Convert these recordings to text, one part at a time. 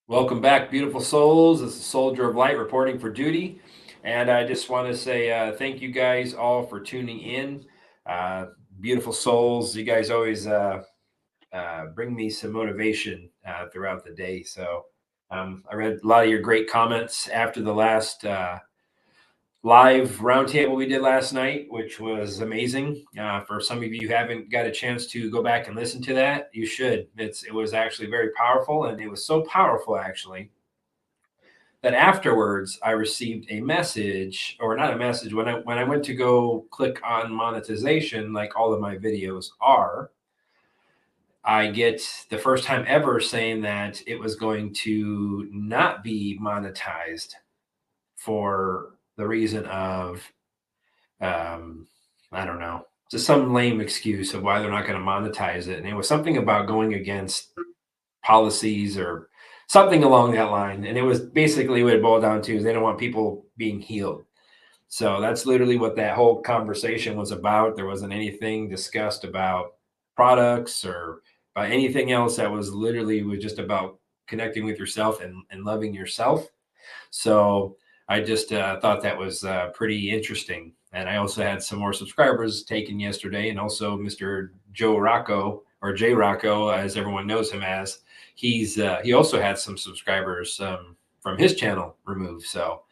Welcome back, beautiful souls. This is Soldier of Light reporting for duty. And I just want to say thank you guys all for tuning in. Uh, Beautiful souls, you guys always bring me some motivation throughout the day. So I read a lot of your great comments after the last live roundtable we did last night, which was amazing. For some of you who haven't got a chance to go back and listen to that, you should. It was actually very powerful, and it was so powerful actually that afterwards I received a message, or not a message, when I went to go click on monetization, like all of my videos are, I get the first time ever saying that it was going to not be monetized for the reason of I don't know, just some lame excuse of why they're not going to monetize it. And it was something about going against policies or something along that line. And it was basically what it boiled down to is they don't want people being healed. So that's literally what that whole conversation was about. There wasn't anything discussed about products or about anything else. That was just about connecting with yourself and loving yourself. So I just thought that was pretty interesting. And I also had some more subscribers taken yesterday, and also Mr. Joe Rocco, or Jay Rocco, as everyone knows him as. He also had some subscribers from his channel removed. So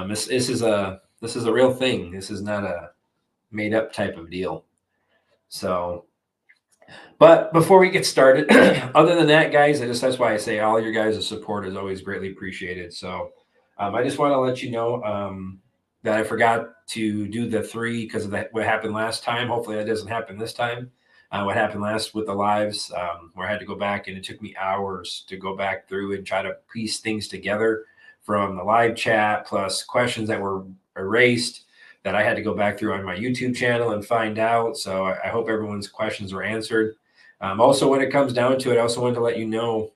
this is a real thing. This is not a made up type of deal. So, but before we get started, other than that, guys, that's why I say all your guys' support is always greatly appreciated. So I just want to let you know that I forgot to do the 3 because of what happened last time. Hopefully that doesn't happen this time. What happened last with the lives, where I had to go back, and it took me hours to go back through and try to piece things together from the live chat, plus questions that were erased that I had to go back through on my YouTube channel and find out. So I hope everyone's questions were answered. Also, when it comes down to it, I also wanted to let you know,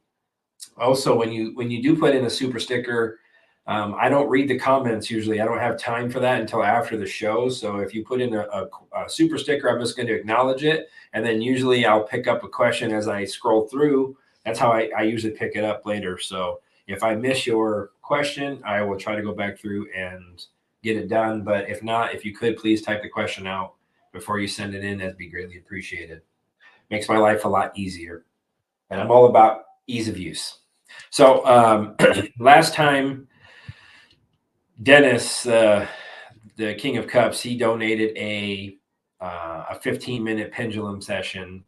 also when you do put in a super sticker, I don't read the comments usually. I don't have time for that until after the show. So if you put in a super sticker, I'm just going to acknowledge it, and then usually I'll pick up a question as I scroll through. That's how I usually pick it up later. So if I miss your question, I will try to go back through and get it done. But if not, if you could please type the question out before you send it in, that'd be greatly appreciated. Makes my life a lot easier, and I'm all about ease of use. So last time, Dennis, the King of Cups, he donated a 15-minute pendulum session,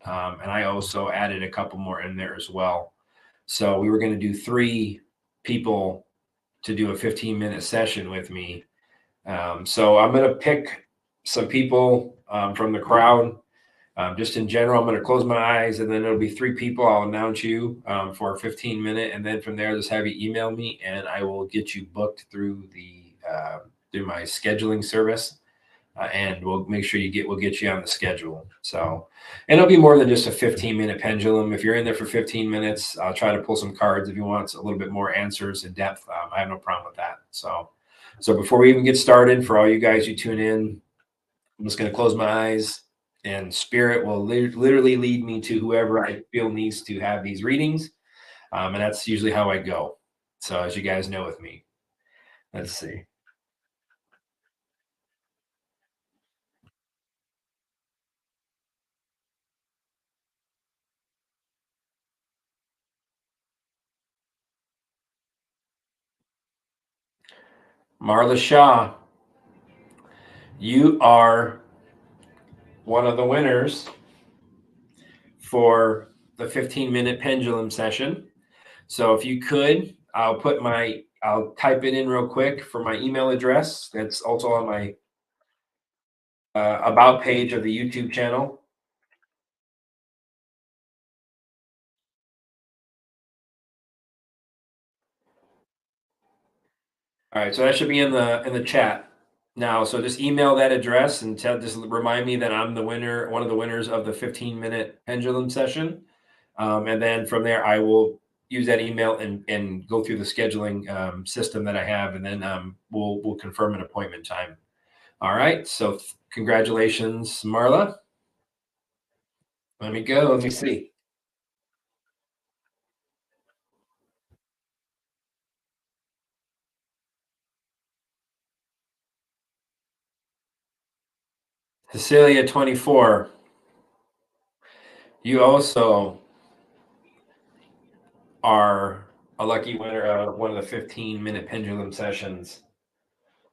and I also added a couple more in there as well. So we were going to do 3 people to do a 15-minute session with me. So I'm going to pick some people from the crowd. Just in general, I'm going to close my eyes, and then it'll be 3 people. I'll announce you for a 15-minute, and then from there, just have you email me, and I will get you booked through through my scheduling service, and we'll make sure we'll get you on the schedule. So, and it'll be more than just a 15-minute pendulum. If you're in there for 15 minutes, I'll try to pull some cards if you want a little bit more answers in depth. I have no problem with that. So before we even get started, for all you guys who tune in, I'm just going to close my eyes, and spirit will literally lead me to whoever I feel needs to have these readings. And that's usually how I go. So as you guys know with me, let's see. Marla Shaw, you are one of the winners for the 15-minute pendulum session. So if you could, I'll type it in real quick for my email address. That's also on my about page of the YouTube channel. All right, so that should be in the chat now. So just email that address and just remind me that I'm the winner, one of the winners of the 15-minute pendulum session. And then from there, I will use that email and go through the scheduling system that I have, and then we'll confirm an appointment time. All right. So congratulations, Marla. Let me go. Let me see. Cecilia 24. You also are a lucky winner of one of the 15-minute pendulum sessions.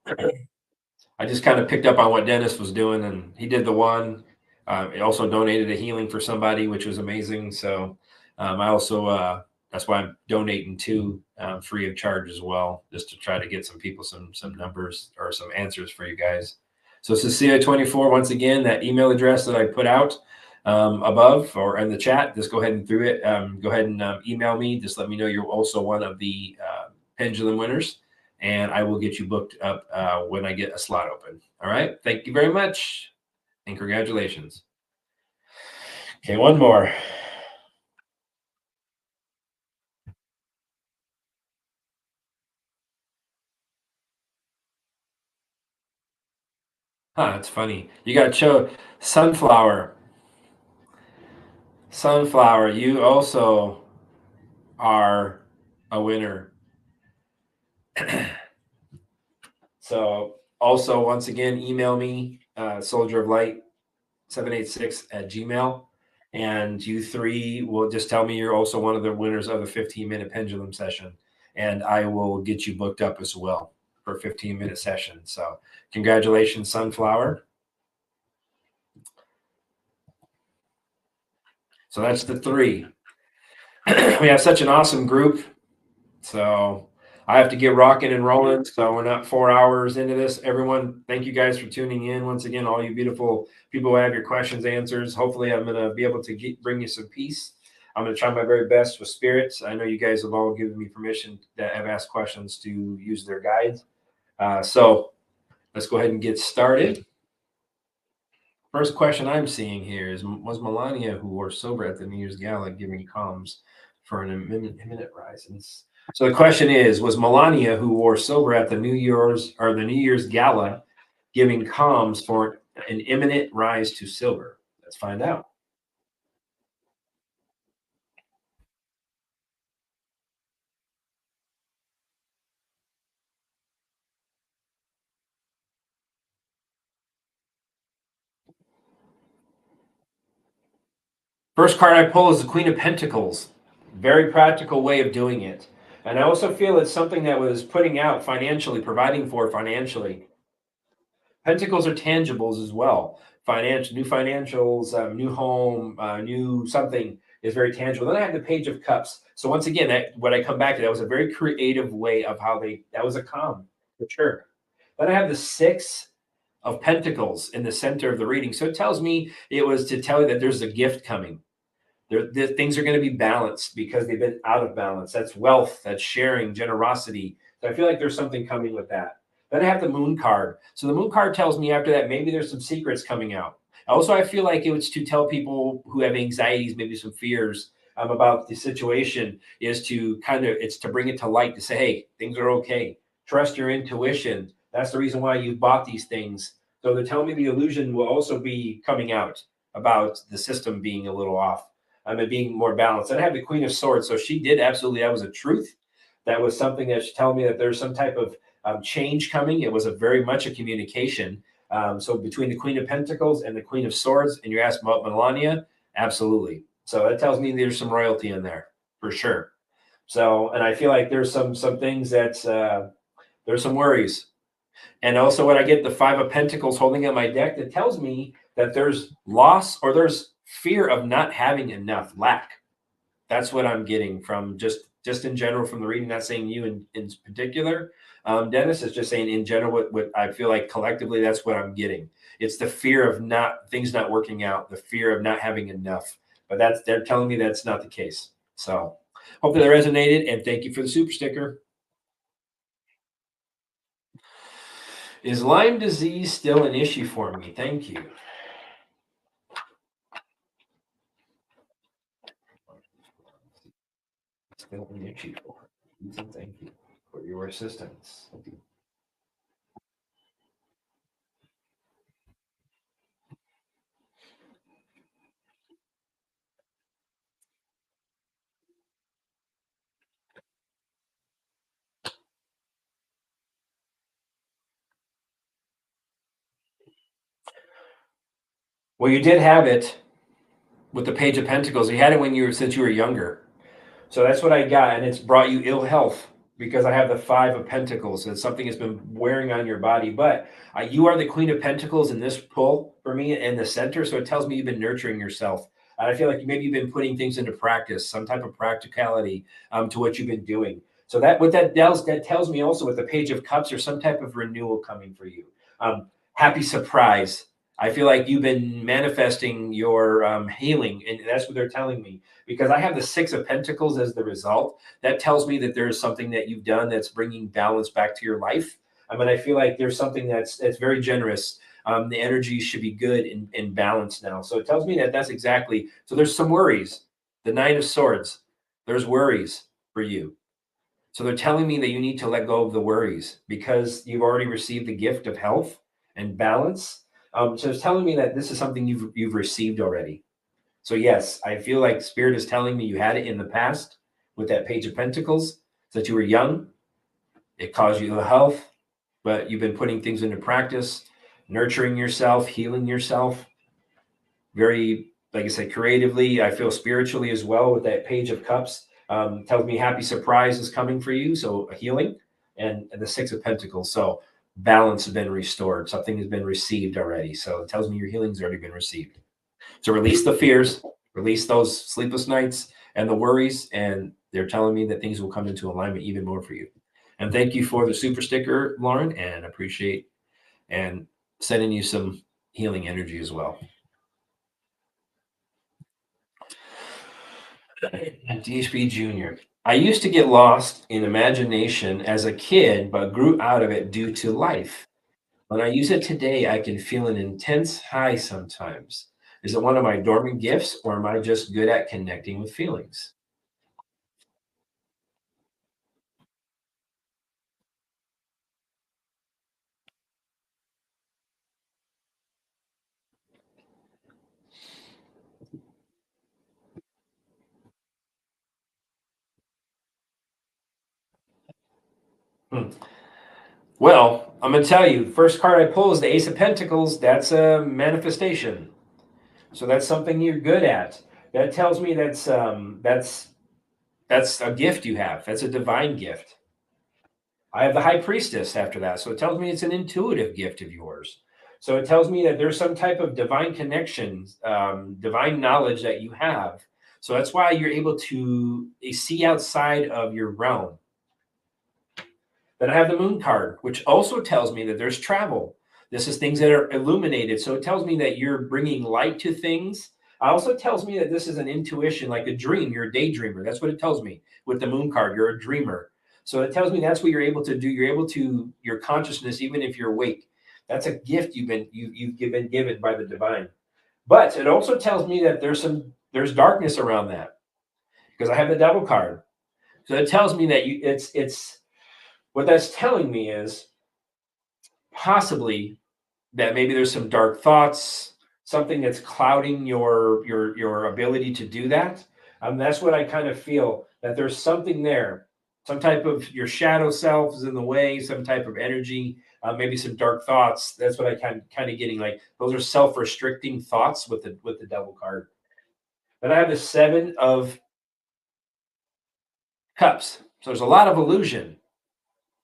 I just kind of picked up on what Dennis was doing, and he did the one. He also donated a healing for somebody, which was amazing. So I also that's why I'm donating two free of charge as well, just to try to get some people some numbers or some answers for you guys. So Cecilia 24, once again, that email address that I put out above or in the chat, just go ahead and through it. Go ahead and email me. Just let me know you're also one of the pendulum winners, and I will get you booked up when I get a slot open. All right. Thank you very much, and congratulations. Okay, one more. Huh, it's funny. You got to show sunflower. Sunflower, you also are a winner. So also, once again, email me, Soldier of Light 786 at Gmail. And you three will just tell me you're also one of the winners of the 15-minute pendulum session. And I will get you booked up as well for a 15-minute session. So congratulations, Sunflower. So that's the three. We have such an awesome group. So I have to get rocking and rolling. So we're not 4 hours into this. Everyone, thank you guys for tuning in. Once again, all you beautiful people who have your questions answers. Hopefully, I'm going to be able to bring you some peace. I'm going to try my very best with spirits. I know you guys have all given me permission that have asked questions to use their guides. So let's go ahead and get started. First question I'm seeing here is, was Melania, who wore silver at the New Year's Gala, giving comms for an imminent rise? So the question is, was Melania, who wore silver at the New Year's Gala, giving comms for an imminent rise to silver? Let's find out. First card I pull is the Queen of Pentacles. Very practical way of doing it. And I also feel it's something that was putting out financially, providing for financially. Pentacles are tangibles as well. New financials, new home, new something is very tangible. Then I have the Page of Cups. So once again, what I come back to, that was a very creative way of how that was a calm for sure. Then I have the Six of Pentacles in the center of the reading. So it tells me it was to tell you that there's a gift coming. Things are going to be balanced because they've been out of balance. That's wealth, that's sharing, generosity. So I feel like there's something coming with that. Then I have the Moon card. So the Moon card tells me after that, maybe there's some secrets coming out. Also, I feel like it was to tell people who have anxieties, maybe some fears about the situation, is to it's to bring it to light, to say, hey, things are okay. Trust your intuition. That's the reason why you bought these things. So they're telling me the illusion will also be coming out about the system being a little off. And being more balanced. And I have the Queen of Swords. So she did absolutely, that was a truth. That was something that she's telling me that there's some type of change coming. It was a very much a communication. So between the Queen of Pentacles and the Queen of Swords, and you asked about Melania, absolutely. So that tells me there's some royalty in there for sure. So, and I feel like there's some things that there's some worries. And also when I get the Five of Pentacles holding up my deck, it tells me that there's loss or there's fear of not having enough, lack. That's what I'm getting from just in general from the reading, not saying you in particular. Dennis is just saying in general what I feel like collectively, that's what I'm getting. It's the fear of things not working out, the fear of not having enough. But they're telling me that's not the case. So hopefully that resonated, and thank you for the super sticker. Is Lyme disease still an issue for me? Thank you. Still an issue for me. Thank you for your assistance. Well, you did have it with the Page of Pentacles. You had it since you were younger. So that's what I got, and it's brought you ill health because I have the Five of Pentacles. And it's something that's been wearing on your body. But you are the Queen of Pentacles in this pull for me in the center. So it tells me you've been nurturing yourself. And I feel like maybe you've been putting things into practice, some type of practicality to what you've been doing. So that tells me also with the Page of Cups, there's some type of renewal coming for you. Happy surprise. I feel like you've been manifesting your healing, and that's what they're telling me. Because I have the Six of Pentacles as the result, that tells me that there's something that you've done that's bringing balance back to your life. I mean, I feel like there's something that's very generous. The energy should be good and balanced now. So it tells me that that's exactly. So there's some worries. The Nine of Swords. There's worries for you. So they're telling me that you need to let go of the worries because you've already received the gift of health and balance. So it's telling me that this is something you've received already. So yes, I feel like Spirit is telling me you had it in the past with that Page of Pentacles, so that you were young. It caused you ill health, but you've been putting things into practice, nurturing yourself, healing yourself. Very, like I said, creatively. I feel spiritually as well with that Page of Cups. Tells me happy surprise is coming for you. So a healing and the Six of Pentacles. So balance has been restored. Something has been received already. So it tells me your healing's already been received. So release the fears, release those sleepless nights and the worries. And they're telling me that things will come into alignment even more for you. And thank you for the super sticker, Lauren, and appreciate and sending you some healing energy as well. DHB Jr. I used to get lost in imagination as a kid, but grew out of it due to life. When I use it today, I can feel an intense high sometimes. Is it one of my dormant gifts, or am I just good at connecting with feelings? Hmm. Well, I'm going to tell you, first card I pull is the Ace of Pentacles. That's a manifestation. So that's something you're good at. That tells me that's a gift you have. That's a divine gift. I have the High Priestess after that. So it tells me it's an intuitive gift of yours. So it tells me that there's some type of divine connection, divine knowledge that you have. So that's why you're able to see outside of your realm. Then I have the Moon card, which also tells me that there's travel. This is things that are illuminated. So it tells me that you're bringing light to things. It also tells me that this is an intuition, like a dream. You're a daydreamer. That's what it tells me with the Moon card. You're a dreamer. So it tells me that's what you're able to do. You're able to your consciousness, even if you're awake. That's a gift you've been given by the divine. But it also tells me that there's darkness around that because I have the Devil card. So it tells me that it's what that's telling me is possibly that maybe there's some dark thoughts, something that's clouding your ability to do that. That's what I kind of feel, that there's something there, some type of your shadow self is in the way, some type of energy, maybe some dark thoughts. That's what I kind of getting, like those are self-restricting thoughts with the Devil card. Then I have the Seven of Cups. So there's a lot of illusion,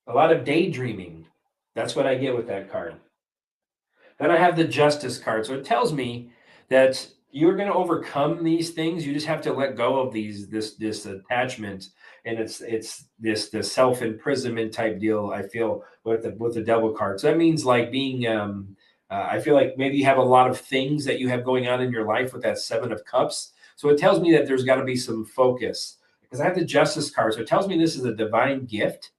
a lot of daydreaming. That's what I get with that card. Then I have the Justice card. So it tells me that you're going to overcome these things. You just have to let go of this attachment, and it's this self imprisonment type deal. I feel with the Devil card. So that means like being. I feel like maybe you have a lot of things that you have going on in your life with that Seven of Cups. So it tells me that there's got to be some focus because I have the Justice card. So it tells me this is a divine gift,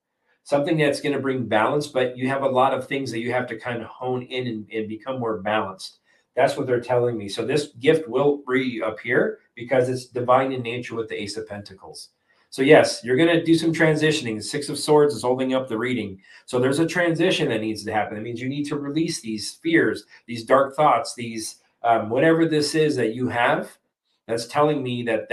something that's going to bring balance, but you have a lot of things that you have to kind of hone in and become more balanced. That's what they're telling me. So this gift will reappear because it's divine in nature with the Ace of Pentacles. So yes, you're going to do some transitioning. The Six of Swords is holding up the reading. So there's a transition that needs to happen. It means you need to release these fears, these dark thoughts, these whatever this is that you have. That's telling me that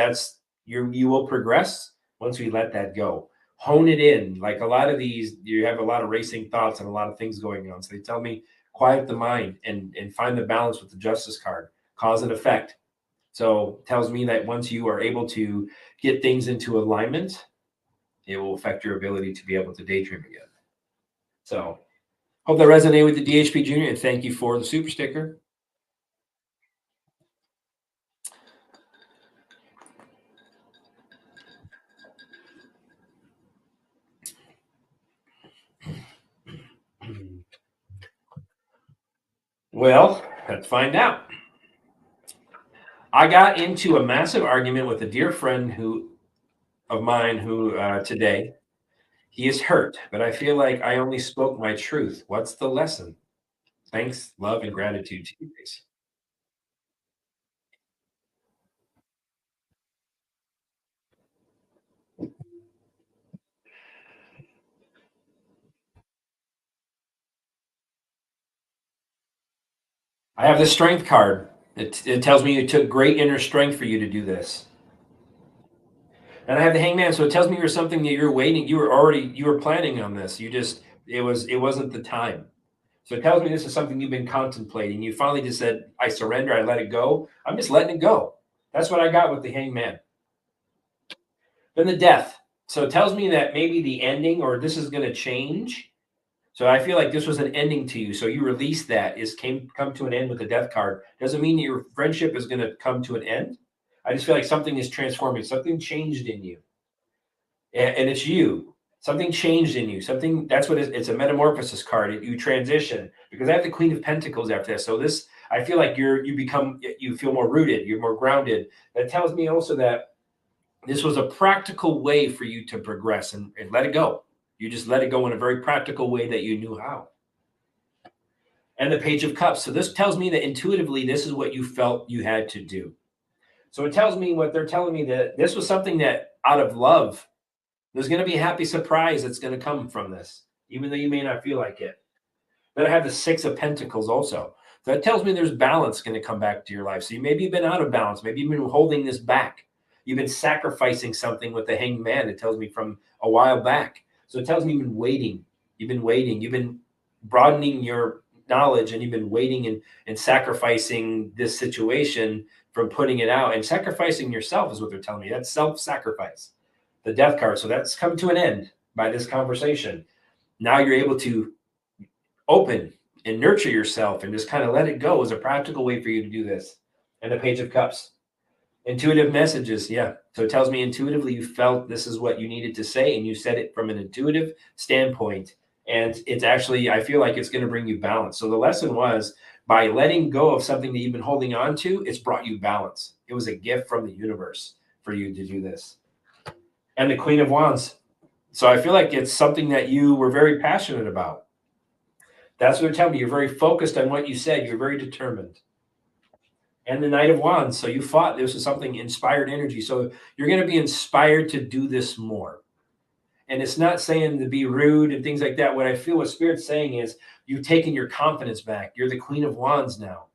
you will progress once we let that go, hone it in. Like a lot of these, you have a lot of racing thoughts and a lot of things going on. So they tell me quiet the mind and find the balance with the Justice card. cause and effect. So it tells me that once you are able to get things into alignment, it will affect your ability to be able to daydream again. So hope that resonated with the DHP Junior, and thank you for the super sticker. Well, let's find out. I got into a massive argument with a dear friend of mine who today, he is hurt, but I feel like I only spoke my truth. What's the lesson? Thanks, love, and gratitude to you guys. I have the strength card. It tells me it took great inner strength for you to do this. And I have the hangman, so it tells me you're something that you're waiting. You were planning on this. It wasn't the time. So it tells me this is something you've been contemplating. You finally just said, I surrender, I let it go. I'm just letting it go. That's what I got with the hangman. Then the death. So it tells me that maybe the ending or this is going to change. So I feel like this was an ending to you. So you release that. Come to an end with the death card. Doesn't mean that your friendship is going to come to an end. I just feel like something is transforming. Something changed in you. And it's you. Something changed in you. Something that's what it's a metamorphosis card. You transition because I have the Queen of Pentacles after this. So this, I feel like you feel more rooted. You're more grounded. That tells me also that this was a practical way for you to progress and let it go. You just let it go in a very practical way that you knew how. And the Page of Cups. So this tells me that intuitively, this is what you felt you had to do. So it tells me what they're telling me that this was something that out of love, there's going to be a happy surprise that's going to come from this, even though you may not feel like it. Then I have the Six of Pentacles also. So that tells me there's balance going to come back to your life. So you maybe you've been out of balance. Maybe you've been holding this back. You've been sacrificing something with the Hanged Man. It tells me from a while back. So it tells me you've been waiting. You've been waiting. You've been broadening your knowledge and you've been waiting and sacrificing this situation from putting it out. And sacrificing yourself is what they're telling me. That's self-sacrifice. The Death card. So that's come to an end by this conversation. Now you're able to open and nurture yourself and just kind of let it go as a practical way for you to do this. And the Page of Cups. Intuitive messages. Yeah. So it tells me intuitively you felt this is what you needed to say and you said it from an intuitive standpoint. And it's actually, I feel like it's going to bring you balance. So the lesson was by letting go of something that you've been holding on to, it's brought you balance. It was a gift from the universe for you to do this. And the Queen of Wands. So I feel like it's something that you were very passionate about. That's what they're telling me. You're very focused on what you said. You're very determined. And the Knight of Wands. So you fought. This is something inspired energy. So you're going to be inspired to do this more. And it's not saying to be rude and things like that. What I feel what Spirit's saying is you've taken your confidence back. You're the Queen of Wands now.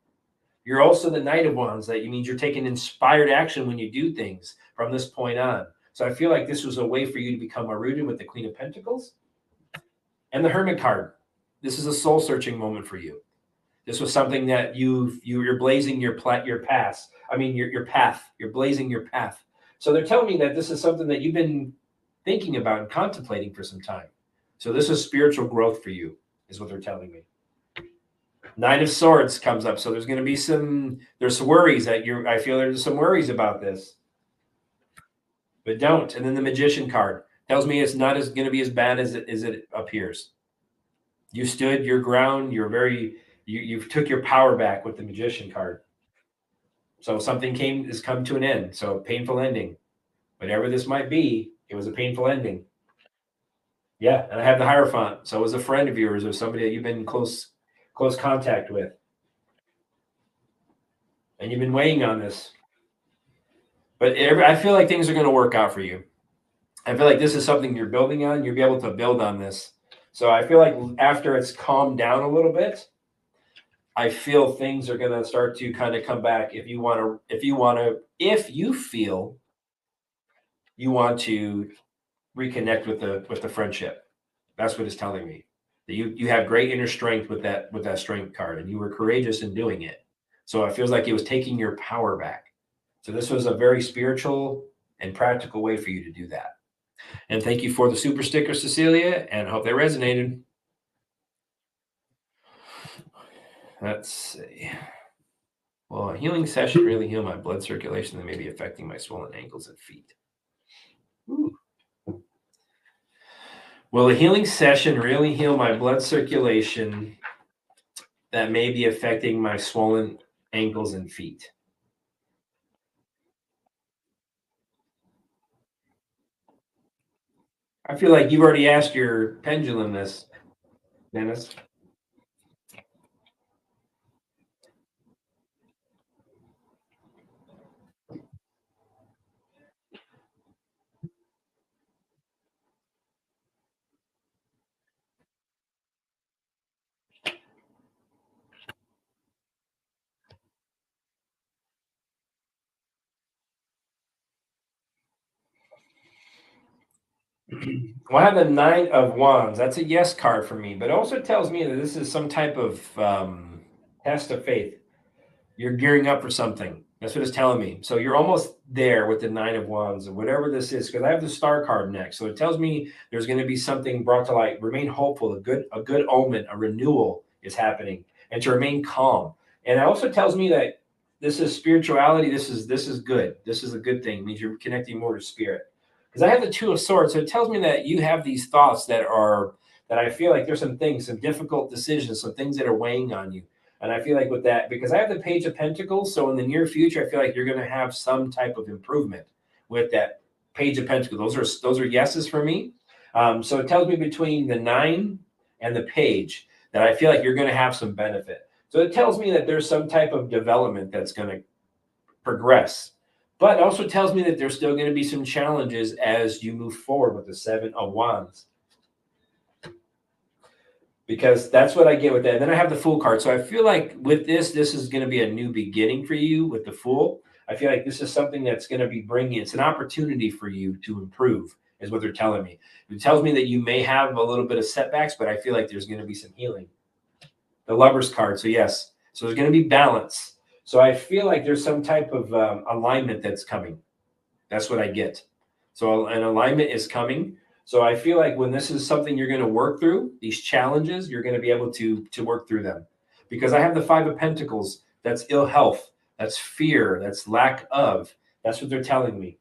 You're also the Knight of Wands. That means you're taking inspired action when you do things from this point on. So I feel like this was a way for you to become more rooted with the Queen of Pentacles. And the Hermit card. This is a soul searching moment for you. This was something that you're blazing your path. I mean, your path. You're blazing your path. So they're telling me that this is something that you've been thinking about and contemplating for some time. So this is spiritual growth for you, is what they're telling me. Nine of Swords comes up. So there's going to be there's some worries that I feel there's some worries about this. But don't. And then the Magician card tells me it's not going to be as bad as it appears. You stood your ground. You took your power back with the Magician card. So something has come to an end. So painful ending. Whatever this might be, it was a painful ending. Yeah, and I have the Hierophant. So it was a friend of yours or somebody that you've been in close contact with. And you've been waiting on this. But I feel like things are going to work out for you. I feel like this is something you're building on. You'll be able to build on this. So I feel like after it's calmed down a little bit, I feel things are going to start to kind of come back. If you feel you want to reconnect with the friendship, that's what it's telling me. That you have great inner strength with that strength card, and you were courageous in doing it. So it feels like it was taking your power back. So this was a very spiritual and practical way for you to do that. And thank you for the super sticker, Cecilia, and I hope they resonated. Let's see. Well, a healing session really heal my blood circulation that may be affecting my swollen ankles and feet. Ooh. Will a healing session really heal my blood circulation that may be affecting my swollen ankles and feet? I feel like you've already asked your pendulum this, Dennis. Well, I have the Nine of Wands. That's a yes card for me, but it also tells me that this is some type of test of faith. You're gearing up for something. That's what it's telling me. So you're almost there with the Nine of Wands or whatever this is, because I have the Star card next. So it tells me there's going to be something brought to light. Remain hopeful. A good omen, a renewal is happening, and to remain calm. And it also tells me that this is spirituality. This is good. This is a good thing. It means you're connecting more to spirit. Because I have the Two of Swords, so it tells me that you have these thoughts that I feel like there's some things, some difficult decisions, some things that are weighing on you. And I feel like with that, because I have the Page of Pentacles, so in the near future, I feel like you're going to have some type of improvement with that Page of Pentacles. Those are yeses for me. So it tells me between the 9 and the Page that I feel like you're going to have some benefit. So it tells me that there's some type of development that's going to progress. But it also tells me that there's still going to be some challenges as you move forward with the Seven of Wands. Because that's what I get with that. And then I have the Fool card. So I feel like with this is going to be a new beginning for you with the Fool. I feel like this is something that's going to be it's an opportunity for you to improve, is what they're telling me. It tells me that you may have a little bit of setbacks, but I feel like there's going to be some healing. The Lover's card. So yes. So there's going to be balance. So I feel like there's some type of alignment that's coming. That's what I get. So an alignment is coming. So I feel like when this is something you're going to work through, these challenges, you're going to be able to work through them. Because I have the Five of Pentacles. That's ill health. That's fear. That's lack of. That's what they're telling me.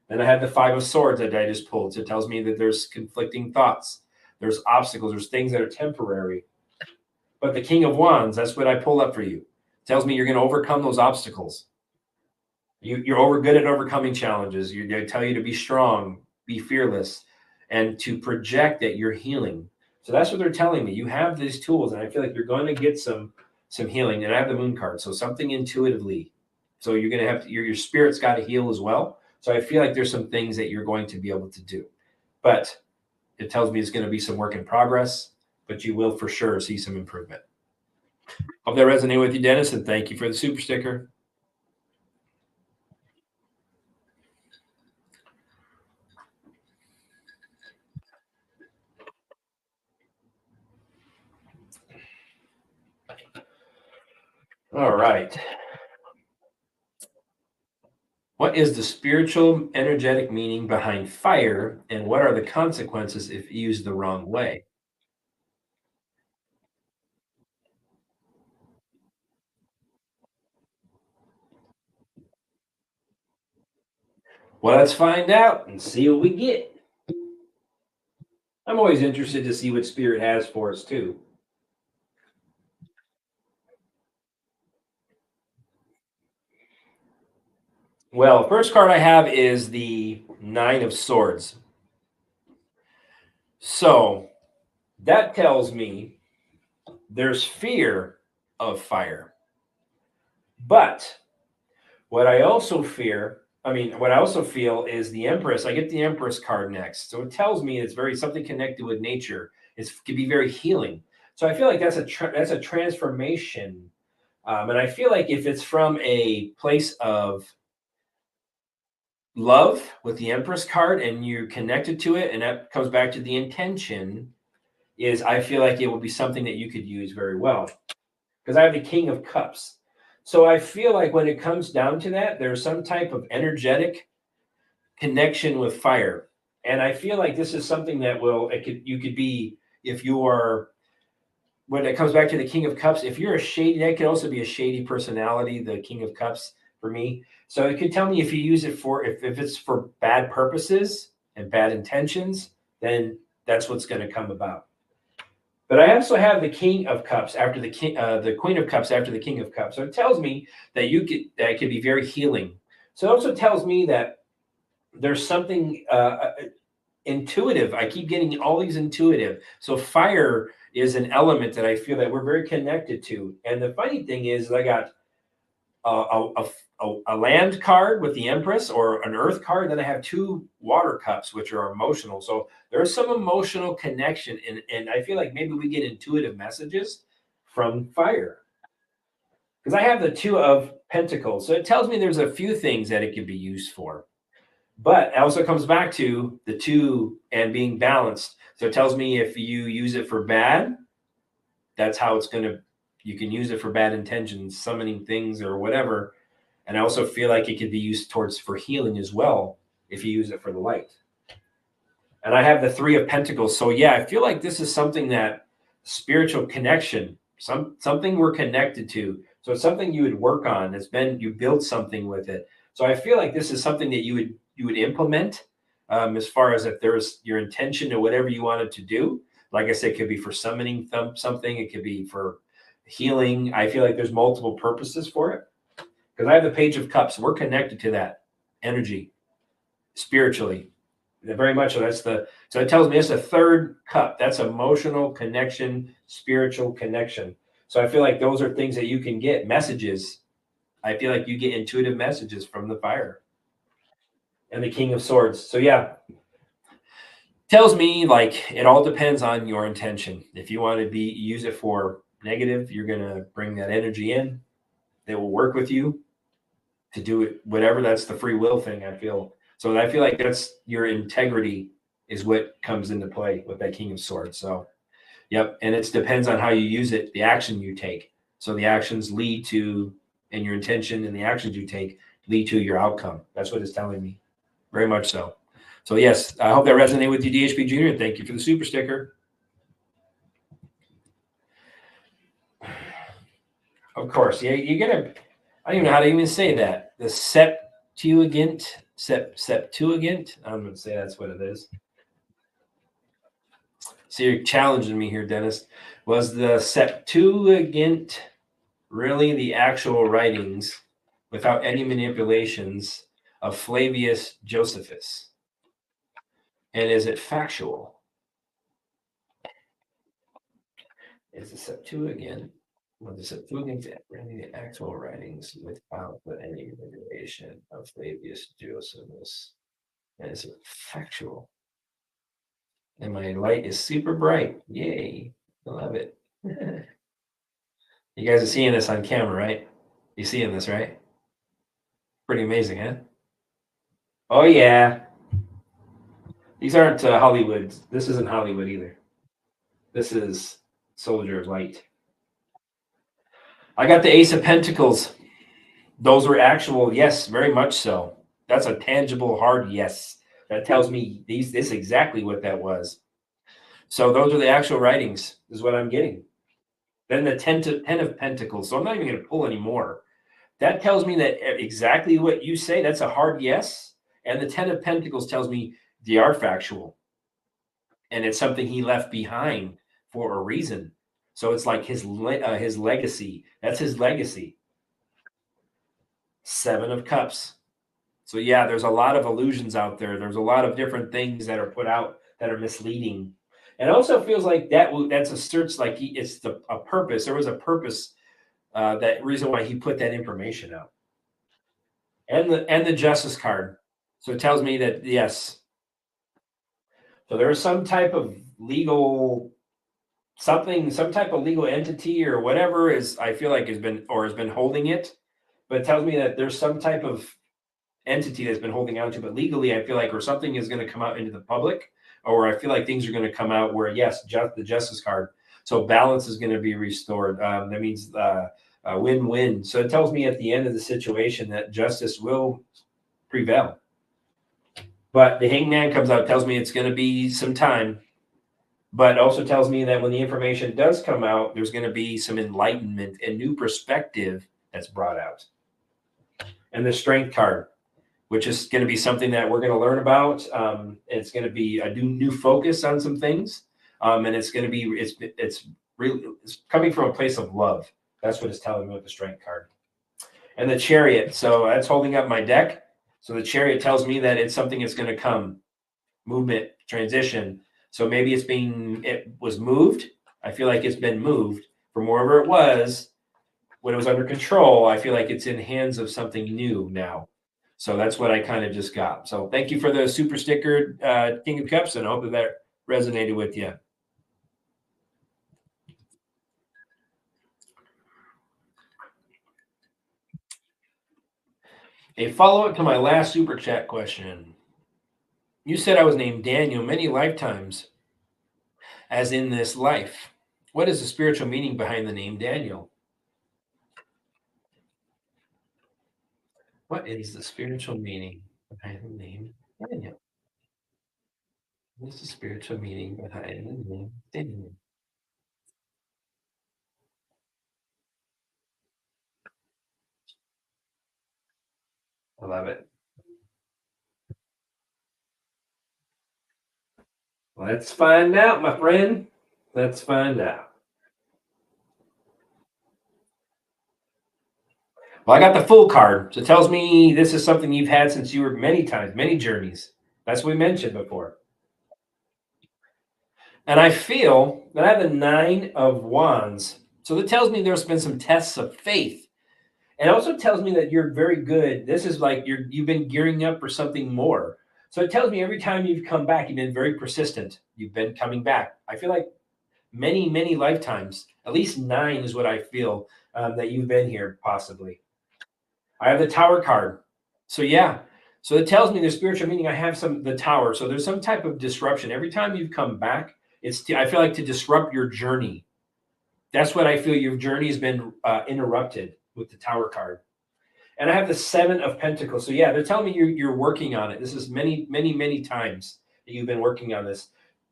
Then I have the Five of Swords that I just pulled. So it tells me that there's conflicting thoughts. There's obstacles. There's things that are temporary. But the King of Wands, that's what I pull up for you. It tells me you're going to overcome those obstacles. You're good at overcoming challenges. They tell you to be strong, be fearless, and to project that you're healing. So that's what they're telling me. You have these tools, and I feel like you're going to get some healing. And I have the Moon card, so something intuitively. So you're going to have your spirit's got to heal as well. So I feel like there's some things that you're going to be able to do. But it tells me it's going to be some work in progress, but you will for sure see some improvement. Hope that resonated with you, Dennis, and thank you for the super sticker. All right. What is the spiritual, energetic meaning behind fire, and what are the consequences if used the wrong way? Well, let's find out and see what we get. I'm always interested to see what spirit has for us, too. Well, first card I have is the Nine of Swords. So that tells me there's fear of fire. But what I also feel is the Empress. I get the Empress card next. So it tells me it's something connected with nature. It can be very healing. So I feel like that's a transformation. And I feel like if it's from a place of love with the Empress card and you're connected to it, and that comes back to the intention, I feel like it would be something that you could use very well. Because I have the King of Cups. So I feel like when it comes down to that, there's some type of energetic connection with fire. And I feel like this is something that you could be, if you are, when it comes back to the King of Cups, if you're a shady, that could also be a shady personality, the King of Cups for me. So it could tell me if you use it for, if it's for bad purposes and bad intentions, then that's what's going to come about. But I also have the King of Cups after the Queen of Cups after the King of Cups. So it tells me that that it can be very healing. So it also tells me that there's something intuitive. I keep getting all these intuitive. So fire is an element that I feel that we're very connected to. And the funny thing is, I got a land card with the Empress, or an earth card. Then I have 2 water cups, which are emotional. So there's some emotional connection. And I feel like maybe we get intuitive messages from fire. Because I have the 2 of Pentacles. So it tells me there's a few things that it could be used for. But it also comes back to the 2 and being balanced. So it tells me if you use it for bad, that's how it's going to, you can use it for bad intentions, summoning things or whatever. And I also feel like it could be used for healing as well, if you use it for the light. And I have the 3 of Pentacles. So yeah, I feel like this is something that spiritual connection, something we're connected to. So it's something you would work on. You build something with it. So I feel like this is something that you would implement, as far as if there's your intention or whatever you wanted to do. Like I said, it could be for summoning something. It could be for healing. I feel like there's multiple purposes for it, because I have the Page of Cups. We're connected to that energy spiritually, very much. So so it tells me it's a 3rd cup. That's emotional connection, spiritual connection. So I feel like those are things that you can get messages. I feel like you get intuitive messages from the fire. And the King of Swords. So yeah, tells me like it all depends on your intention. If you want to use it for negative, you're going to bring that energy in. They will work with you to do it, whatever. That's the free will thing, I feel. So I feel like that's your integrity is what comes into play with that King of Swords. So, yep. And it depends on how you use it, the action you take. So the actions lead to, and your intention and the actions you take lead to your outcome. That's what it's telling me. Very much so. So yes, I hope that resonated with you, DHP Junior. Thank you for the super sticker. Of course, yeah, you're gonna. I don't even know how to even say that. The Septuagint. I'm gonna say that's what it is. So you're challenging me here, Dennis. Was the Septuagint really the actual writings without any manipulations of Flavius Josephus? And is it factual? Is the Septuagint really the actual writings without any manipulation of Flavius Josephus? And is it factual? And my light is super bright. Yay. I love it. You guys are seeing this on camera, right? You seeing this, right? Pretty amazing, huh? Oh, yeah. These aren't Hollywood. This isn't Hollywood either. This is Soldier of Light. I got the Ace of Pentacles. Those were actual, yes, very much so. That's a tangible, hard yes. That tells me this is exactly what that was. So those are the actual writings, is what I'm getting. Then the 10 of Pentacles. So I'm not even going to pull anymore. That tells me that exactly what you say. That's a hard yes. And the 10 of Pentacles tells me they are factual. And it's something he left behind for a reason. So it's like his legacy. That's his legacy. 7 of Cups. So yeah, there's a lot of illusions out there. There's a lot of different things that are put out that are misleading. And it also feels like that's a search, like it's a purpose. There was a purpose, that reason why he put that information out. And the Justice card. So it tells me that yes. So there's some type of legal something, some type of legal entity or whatever I feel like has been holding it. But it tells me that there's some type of entity that's been holding on to, but legally I feel like, or something is going to come out into the public, or I feel like things are going to come out where yes, the Justice card. So balance is going to be restored. That means win-win. So it tells me at the end of the situation that justice will prevail. But the hangman comes out, tells me it's going to be some time, but also tells me that when the information does come out, there's going to be some enlightenment and new perspective that's brought out. And the strength card, which is going to be something that we're going to learn about. It's going to be a new focus on some things. And it's going to be, it's really, it's coming from a place of love. That's what it's telling me with the strength card. And the chariot. So that's holding up my deck. So the chariot tells me that it's something that's going to come, movement, transition. So maybe it was moved. I feel like it's been moved from wherever it was when it was under control. I feel like it's in hands of something new now. So that's what I kind of just got. So thank you for the super sticker, King of Cups, and I hope that resonated with you. A follow-up to my last super chat question. You said I was named Daniel many lifetimes, as in this life. What is the spiritual meaning behind the name Daniel? What is the spiritual meaning behind the name Daniel? What is the spiritual meaning behind the name Daniel? I love it. Let's find out, my friend. Let's find out. Well, I got the full card. So it tells me this is something you've had since you were many times, many journeys. That's what we mentioned before. And I feel that I have the 9 of Wands. So that tells me there's been some tests of faith. And it also tells me that you're very good. This is like you've been gearing up for something more. So it tells me every time you've come back, you've been very persistent. You've been coming back. I feel like many, many lifetimes, at least 9 is what I feel that you've been here, possibly. I have the Tower card. So yeah. So it tells me the spiritual meaning. I have the Tower. So there's some type of disruption. Every time you've come back, I feel like to disrupt your journey. That's what I feel. Your journey has been interrupted with the Tower card. And I have the 7 of Pentacles. So yeah, they're telling me you're working on it. This is many, many, many times that you've been working on this.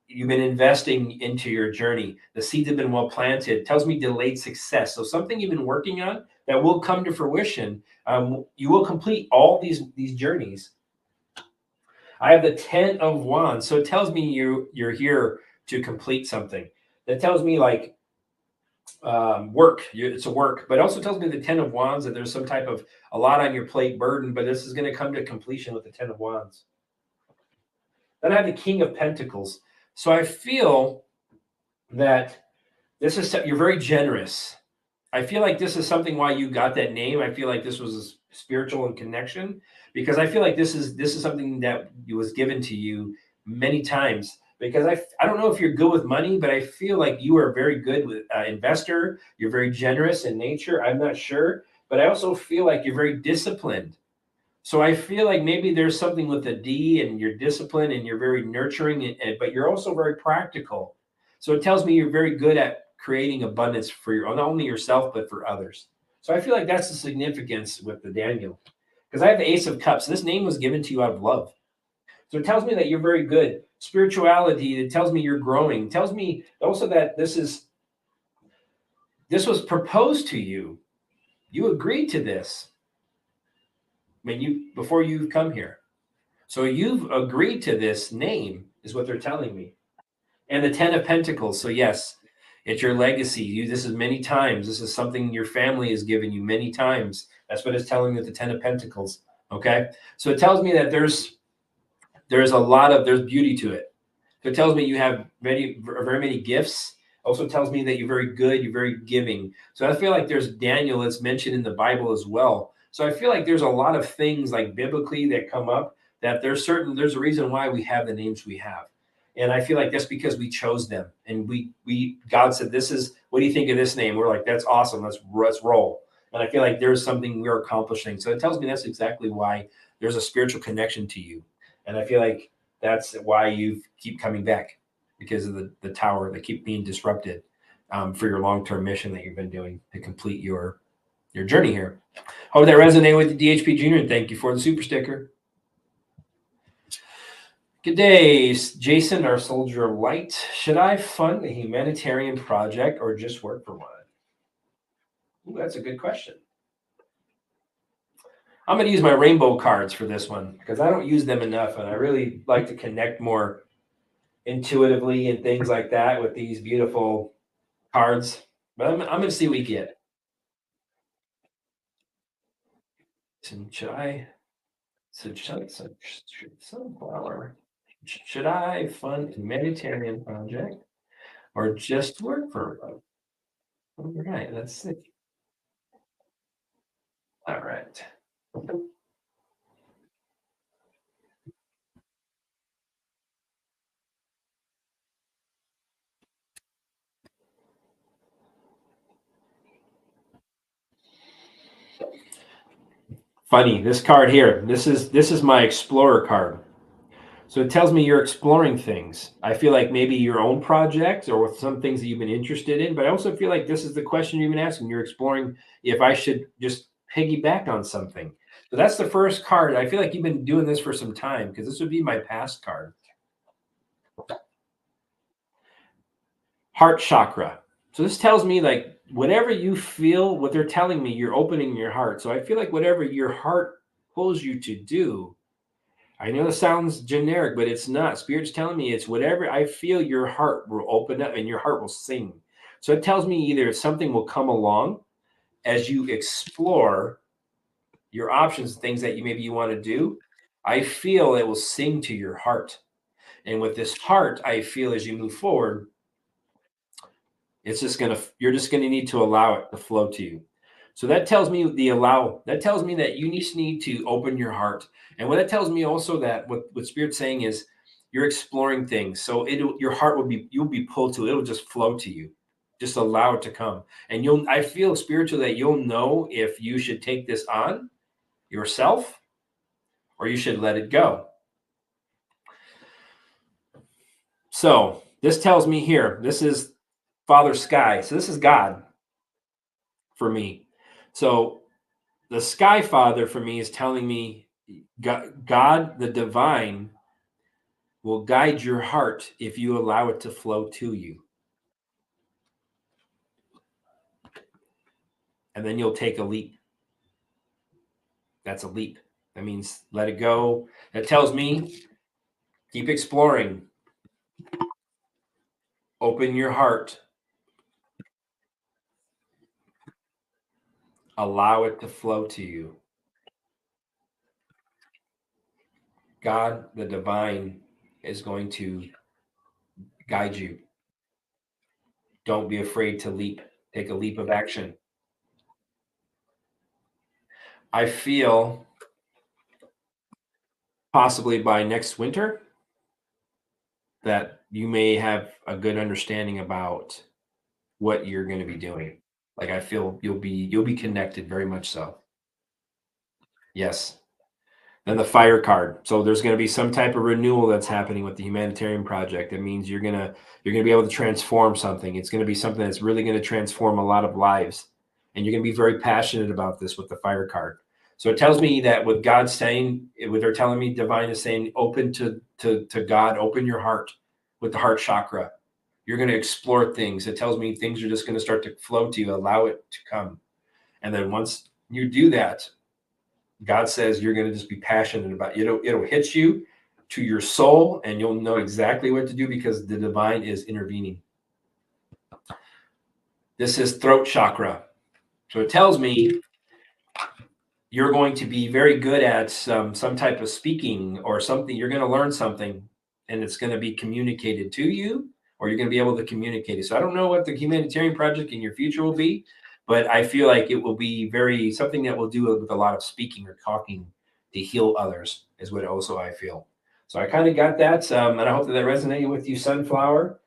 You've been investing into your journey. The seeds have been well planted. It tells me delayed success. So something you've been working on that will come to fruition. You will complete all these journeys. I have the 10 of Wands. So it tells me you're here to complete something. That tells me like work. It's a work, but it also tells me the 10 of Wands that there's some type of a lot on your plate burden, but this is going to come to completion with the 10 of Wands. Then I have the King of Pentacles. So I feel that you're very generous. I feel like this is something why you got that name. I feel like this was a spiritual and connection, because I feel like this is something that was given to you many times. Because I don't know if you're good with money, but I feel like you are very good with investor. You're very generous in nature. I'm not sure, but I also feel like you're very disciplined. So I feel like maybe there's something with the D, and you're disciplined and you're very nurturing, but you're also very practical. So it tells me you're very good at creating abundance for not only yourself, but for others. So I feel like that's the significance with the Daniel, because I have the Ace of Cups. This name was given to you out of love. So it tells me that you're very good. Spirituality, it tells me you're growing. It tells me also that this was proposed to you. You agreed to this before you've come here. So you've agreed to this name, is what they're telling me. And the 10 of Pentacles. So yes, it's your legacy. This is many times. This is something your family has given you many times. That's what it's telling me with the 10 of Pentacles. Okay. So it tells me that there's beauty to it. So it tells me you have very many gifts. Also tells me that you're very good. You're very giving. So I feel like there's Daniel that's mentioned in the Bible as well. So I feel like there's a lot of things like biblically that come up, that there's a reason why we have the names we have. And I feel like that's because we chose them. And God said, what do you think of this name? We're like, that's awesome. Let's roll. And I feel like there's something we're accomplishing. So it tells me that's exactly why there's a spiritual connection to you. And I feel like that's why you keep coming back, because of the Tower that keep being disrupted for your long-term mission that you've been doing to complete your your journey here. Hope that resonated with the DHP Junior, and thank you for the super sticker. Good day, Jason, our soldier of light. Should I fund a humanitarian project or just work for one? Ooh, that's a good question. I'm going to use my rainbow cards for this one because I don't use them enough, and I really like to connect more intuitively and things like that with these beautiful cards. But I'm going to see what we get. Should I fund a humanitarian project or just work for one? All right, let's see. All right. Funny, this card here, this is my explorer card. So it tells me you're exploring things. I feel like maybe your own project or with some things that you've been interested in, but I also feel like this is the question you've been asking. You're exploring if I should just piggyback on something. So that's the first card. I feel like you've been doing this for some time because this would be my past card. Heart chakra. So this tells me like whatever you feel, what they're telling me, you're opening your heart. So I feel like whatever your heart pulls you to do, I know it sounds generic, but it's not. Spirit's telling me it's whatever I feel your heart will open up and your heart will sing. So it tells me either something will come along as you explore your options, things that you want to do. I feel it will sing to your heart. And with this heart, I feel as you move forward, it's just you're just gonna need to allow it to flow to you. So that tells me that tells me that you need to open your heart. And what that tells me also that what Spirit's saying is you're exploring things. So your heart you'll be pulled to, it'll just flow to you. Just allow it to come. And I feel spiritual that you'll know if you should take this on yourself or you should let it go. So this tells me here, this is Father Sky. So this is God for me. So the Sky Father for me is telling me God, the divine, will guide your heart if you allow it to flow to you. And then you'll take a leap. That's a leap. That means let it go. That tells me keep exploring. Open your heart. Allow it to flow to you. God, the divine, is going to guide you. Don't be afraid to leap. Take a leap of action. I feel possibly by next winter that you may have a good understanding about what you're going to be doing. Like I feel you'll be connected very much so. Yes. Then the fire card. So there's going to be some type of renewal that's happening with the humanitarian project. That means you're going to be able to transform something. It's going to be something that's really going to transform a lot of lives. And you're going to be very passionate about this with the fire card. So it tells me that with God saying, what they're telling me, divine is saying, open to God, open your heart with the heart chakra. You're going to explore things. It tells me things are just going to start to flow to you. Allow it to come. And then once you do that, God says you're going to just be passionate about it. It'll hit you to your soul and you'll know exactly what to do because the divine is intervening. This is throat chakra. So it tells me you're going to be very good at some type of speaking or something. You're going to learn something and it's going to be communicated to you or you're going to be able to communicate it. So I don't know what the humanitarian project in your future will be, but I feel like it will be something that will do with a lot of speaking or talking to heal others is what also I feel. So I kind of got that. And I hope that resonated with you, Sunflower.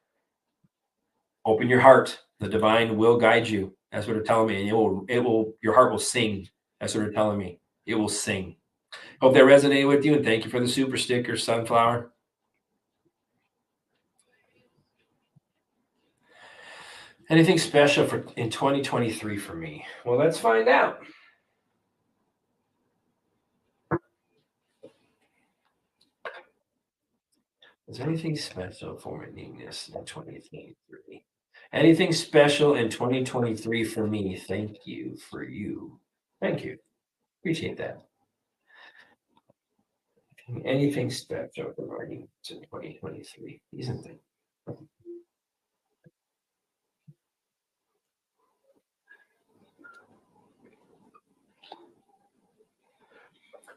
Open your heart. The divine will guide you. That's what they're telling me. And your heart will sing. That's what they're telling me. It will sing. Hope that resonated with you. And thank you for the super sticker, Sunflower. Anything special for in 2023 for me? Well, let's find out. Is there anything special for my neatness in 2023? Anything special in 2023 for me? Thank you for you. Thank you. Appreciate that. Anything special for my needs in 2023? Isn't it?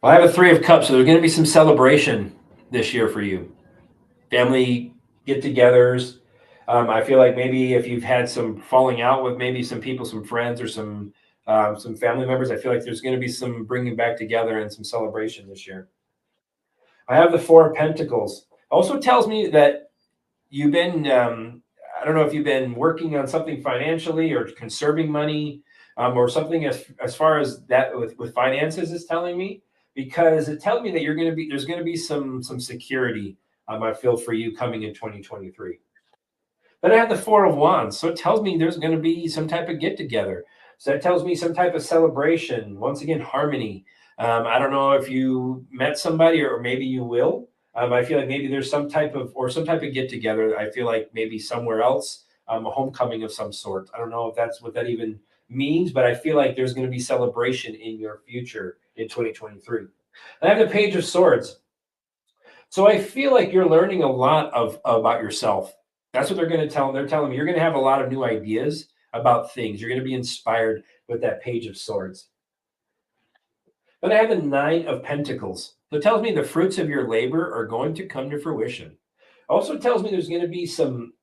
Well, I have a 3 of Cups, so there's going to be some celebration this year for you. Family get-togethers. I feel like maybe if you've had some falling out with maybe some people, some friends, or some family members, I feel like there's going to be some bringing back together and some celebration this year. I have the 4 of Pentacles. Also tells me that you've been, I don't know if you've been working on something financially or conserving money, or something as far as that with finances is telling me, because it tells me that there's going to be some security, I feel, for you coming in 2023. Then I have the 4 of Wands. So it tells me there's going to be some type of get together. So that tells me some type of celebration. Once again, harmony. I don't know if you met somebody or maybe you will. I feel like maybe there's some type of get together. I feel like maybe somewhere else, a homecoming of some sort. I don't know if that's what that even means, but I feel like there's going to be celebration in your future in 2023. And I have the Page of Swords. So I feel like you're learning a lot about yourself. That's what they're going to tell. They're telling me you're going to have a lot of new ideas about things. You're going to be inspired with that Page of Swords. Then I have the 9 of Pentacles. So it tells me the fruits of your labor are going to come to fruition. Also tells me there's going to be some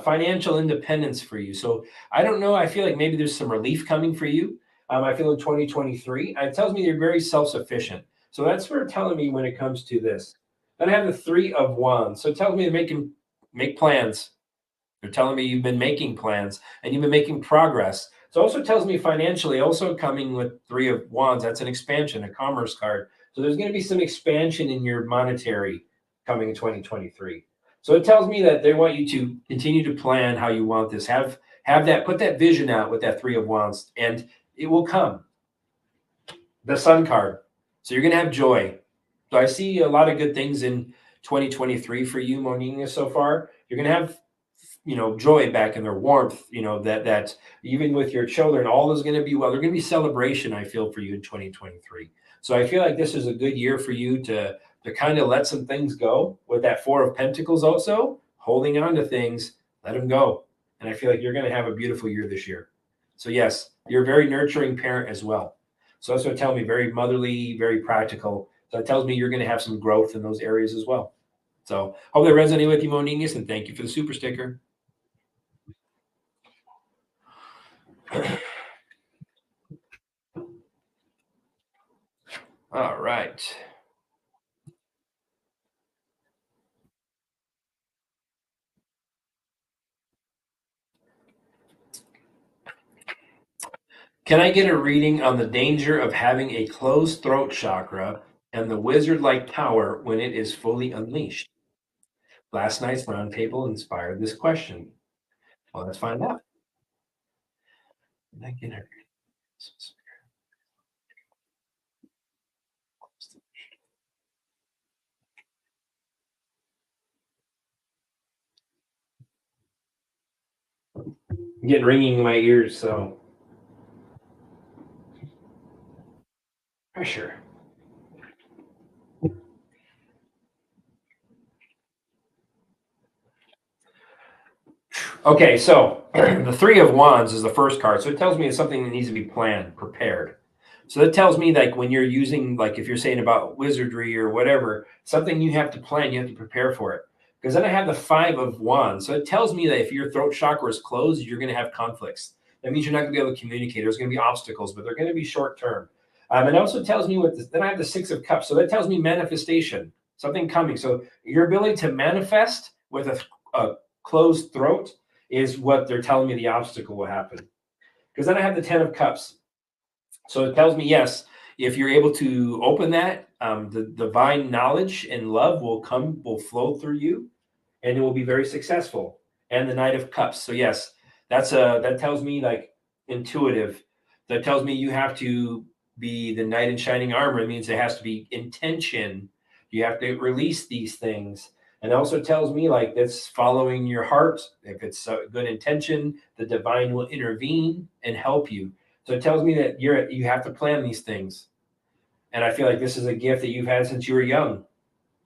financial independence for you. So I don't know. I feel like maybe there's some relief coming for you. I feel in 2023. It tells me you're very self-sufficient. So that's what it's telling me when it comes to this. Then I have the 3 of Wands. So it tells me to make plans. They're telling me you've been making plans and you've been making progress. So it also tells me financially, also coming with 3 of Wands, that's an expansion, a commerce card. So there's going to be some expansion in your monetary coming in 2023. So it tells me that they want you to continue to plan how you want this. Have that, put that vision out with that 3 of Wands, and it will come. The Sun card. So you're going to have joy. So I see a lot of good things in 2023 for you, Monique, so far. You're going to have, joy back in their warmth, that even with your children, all is going to be well. There's going to be celebration, I feel, for you in 2023. So I feel like this is a good year for you to kind of let some things go with that 4 of Pentacles, also holding on to things, let them go. And I feel like you're going to have a beautiful year this year. So yes, you're a very nurturing parent as well. So that's what tells me, very motherly, very practical. So it tells me you're going to have some growth in those areas as well. So hope that resonated with you, Monique, and thank you for the super sticker. All right. Can I get a reading on the danger of having a closed throat chakra and the wizard-like power when it is fully unleashed? Last night's roundtable inspired this question. Well, let's find out. Can I get a I'm getting ringing in my ears, so pressure. Okay, so the 3 of Wands is the first card. So it tells me it's something that needs to be planned, prepared. So that tells me, like, when you're using, like, if you're saying about wizardry or whatever, something you have to plan, you have to prepare for it. Because then I have the 5 of Wands. So it tells me that if your throat chakra is closed, you're going to have conflicts. That means you're not going to be able to communicate. There's going to be obstacles, but they're going to be short term. It also tells me then I have the 6 of Cups. So that tells me manifestation, something coming. So your ability to manifest with a closed throat is what they're telling me the obstacle will happen. Because then I have the 10 of Cups. So it tells me, yes, if you're able to open that, the divine knowledge and love will flow through you, and it will be very successful. And the Knight of Cups. So yes, that tells me like intuitive. That tells me you have to be the knight in shining armor. It means there has to be intention. You have to release these things. And it also tells me like that's following your heart. If it's a good intention, the divine will intervene and help you. So it tells me that you have to plan these things. And I feel like this is a gift that you've had since you were young,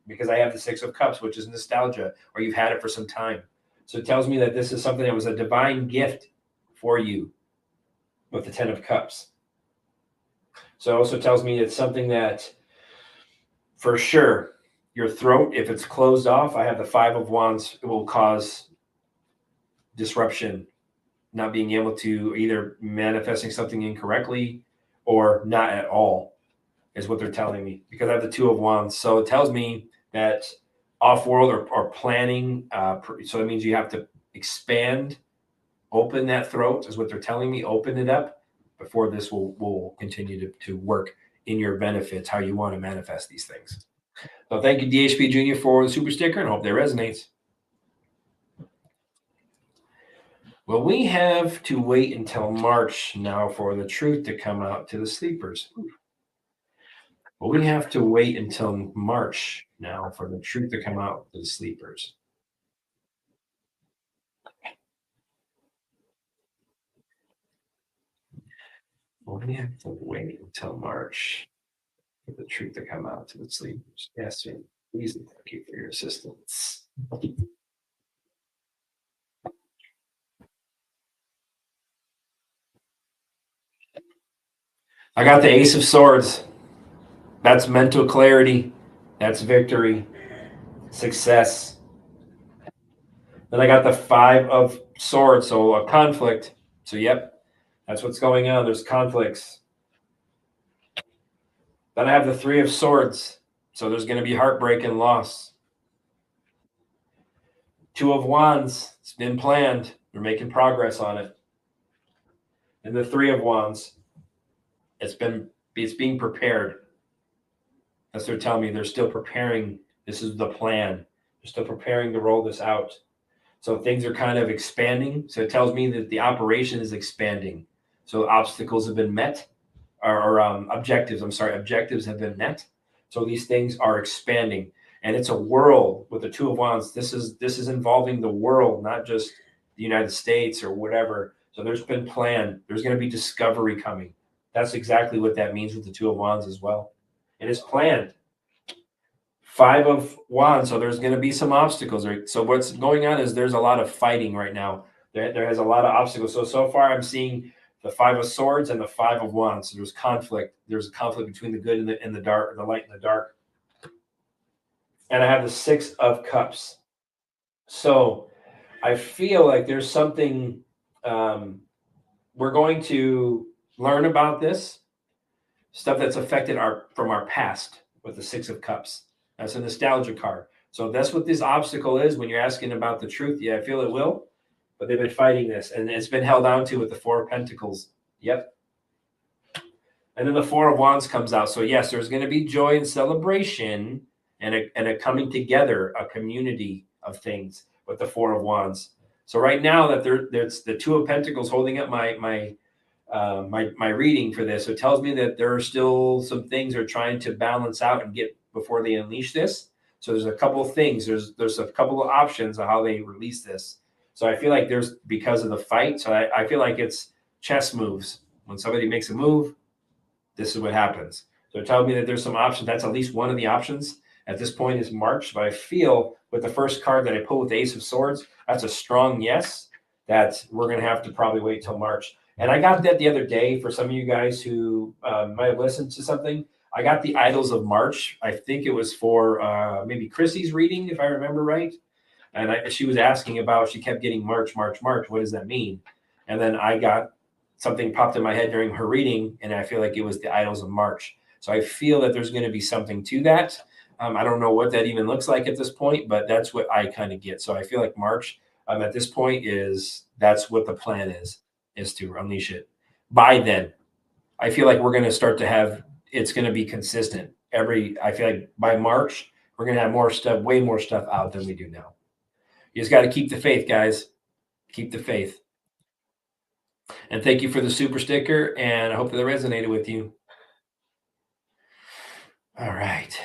because I have the Six of Cups, which is nostalgia, or you've had it for some time. So it tells me that this is something that was a divine gift for you with the Ten of Cups. So it also tells me it's something that for sure your throat, if it's closed off, I have the Five of Wands, it will cause disruption, not being able to either manifesting something incorrectly or not at all is what they're telling me, because I have the Two of Wands. So it tells me that off-world or planning, so it means you have to expand, open that throat is what they're telling me, open it up before this will continue to work in your benefits, how you want to manifest these things. So thank you, DHP Jr., for the super sticker, and hope that resonates. Well, we have to wait until March now for the truth to come out to the sleepers. Well, we have to wait until March now for the truth to come out to the sleepers. Well, we have to wait until March for the truth to come out to the sleepers. Yes, sir. Please and thank you for your assistance. I got the Ace of Swords. That's mental clarity. That's victory, success. Then I got the Five of Swords, so a conflict. So, yep, that's what's going on. There's conflicts. Then I have the Three of Swords. So there's going to be heartbreak and loss. Two of Wands. It's been planned. They're making progress on it. And the Three of Wands. It's being prepared. That's what they're telling me. They're still preparing. This is the plan. They're still preparing to roll this out. So things are kind of expanding. So it tells me that the operation is expanding. So obstacles have been met, or objectives. I'm sorry, objectives have been met. So these things are expanding, and it's a world with the Two of Wands. This is involving the world, not just the United States or whatever. So there's been plan. There's going to be discovery coming. That's exactly what that means with the Two of Wands as well. It is planned. Five of Wands. So there's going to be some obstacles. Right? So what's going on is there's a lot of fighting right now. There has a lot of obstacles. So far I'm seeing the Five of Swords and the Five of Wands. So there's conflict. There's a conflict between the good and the dark, the light and the dark. And I have the Six of Cups. So I feel like there's something we're going to learn about this stuff that's affected from our past with the Six of Cups. That's a nostalgia card. So that's what this obstacle is when you're asking about the truth. Yeah, I feel it will, but they've been fighting this, and it's been held on to with the Four of Pentacles. Yep. And then the Four of Wands comes out. So yes, there's going to be joy and celebration and a coming together, a community of things with the Four of Wands. So right now that there's the Two of Pentacles holding up my reading for this. So it tells me that there are still some things they're trying to balance out and get before they unleash this. So there's a couple of things. There's a couple of options of how they release this. So I feel like there's, because of the fight. So I feel like it's chess moves. When somebody makes a move, this is what happens. So it tells me that there's some options. That's at least one of the options at this point is March. But I feel with the first card that I pulled with the Ace of Swords, that's a strong yes, that we're going to have to probably wait till March. And I got that the other day for some of you guys who might have listened to something. I got the Idols of March. I think it was for maybe Chrissy's reading, if I remember right. And she was asking about, she kept getting March, March, March. What does that mean? And then I got something popped in my head during her reading, and I feel like it was the Idols of March. So I feel that there's going to be something to that. I don't know what that even looks like at this point, but that's what I kind of get. So I feel like March at this point that's what the plan is to unleash it. By then, I feel like we're going to start to have, it's going to be consistent. I feel like by March, we're going to have more stuff, way more stuff out than we do now. You just got to keep the faith, guys. Keep the faith. And thank you for the super sticker, and I hope that it resonated with you. All right.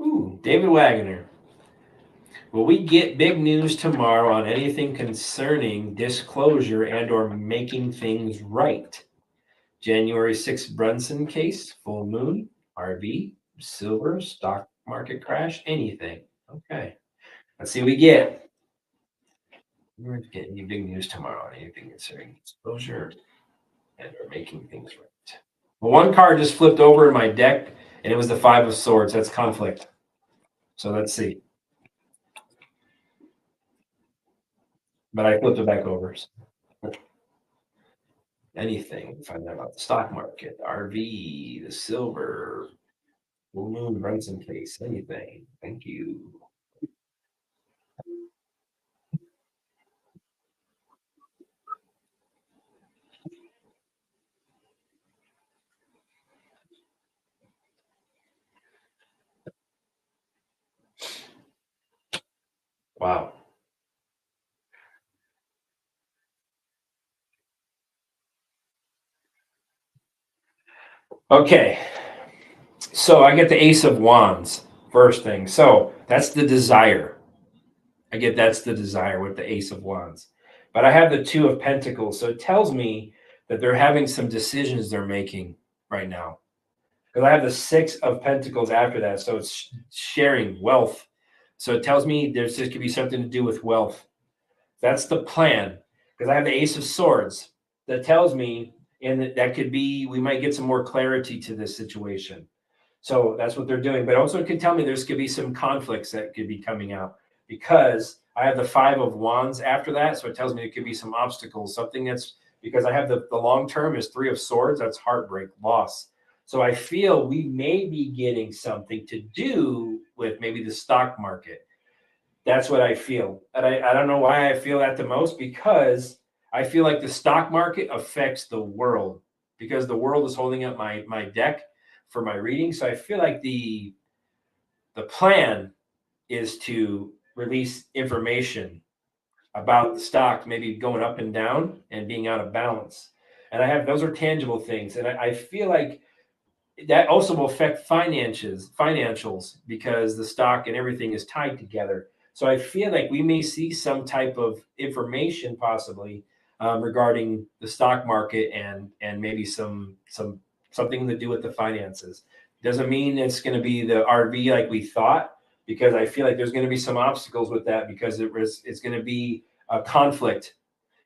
Ooh, David Wagner. Will we get big news tomorrow on anything concerning disclosure and or making things right? January 6th Brunson case, full moon, RV, silver, stock market crash, anything. Okay. Let's see what we get. We're getting any big news tomorrow on anything concerning disclosure and or making things right. Well, one card just flipped over in my deck, and it was the Five of Swords. That's conflict. So let's see. But I flipped it back over. So. Anything, find out about the stock market, RV, the silver, full moon, Brunson case, anything. Thank you. Wow. Okay. So I get the Ace of Wands first thing. So that's the desire. I get that's the desire with the Ace of Wands. But I have the Two of Pentacles. So it tells me that they're having some decisions they're making right now. Because I have the Six of Pentacles after that. So it's sharing wealth. So it tells me there's just could be something to do with wealth. That's the plan. Because I have the Ace of Swords that tells me, and that could be, we might get some more clarity to this situation. So that's what they're doing. But also it could tell me there's could be some conflicts that could be coming out because I have the Five of Wands after that. So it tells me it could be some obstacles, something that's because I have the long term is Three of Swords. That's heartbreak, loss. So I feel we may be getting something to do with maybe the stock market. That's what I feel. And I don't know why I feel that the most because I feel like the stock market affects the world because the world is holding up my deck for my reading. So I feel like the plan is to release information about the stock, maybe going up and down and being out of balance. And I have those are tangible things. And I feel like that also will affect financials because the stock and everything is tied together. So I feel like we may see some type of information possibly regarding the stock market and maybe something to do with the finances. Doesn't mean it's going to be the RV like we thought because I feel like there's going to be some obstacles with that because it's going to be a conflict.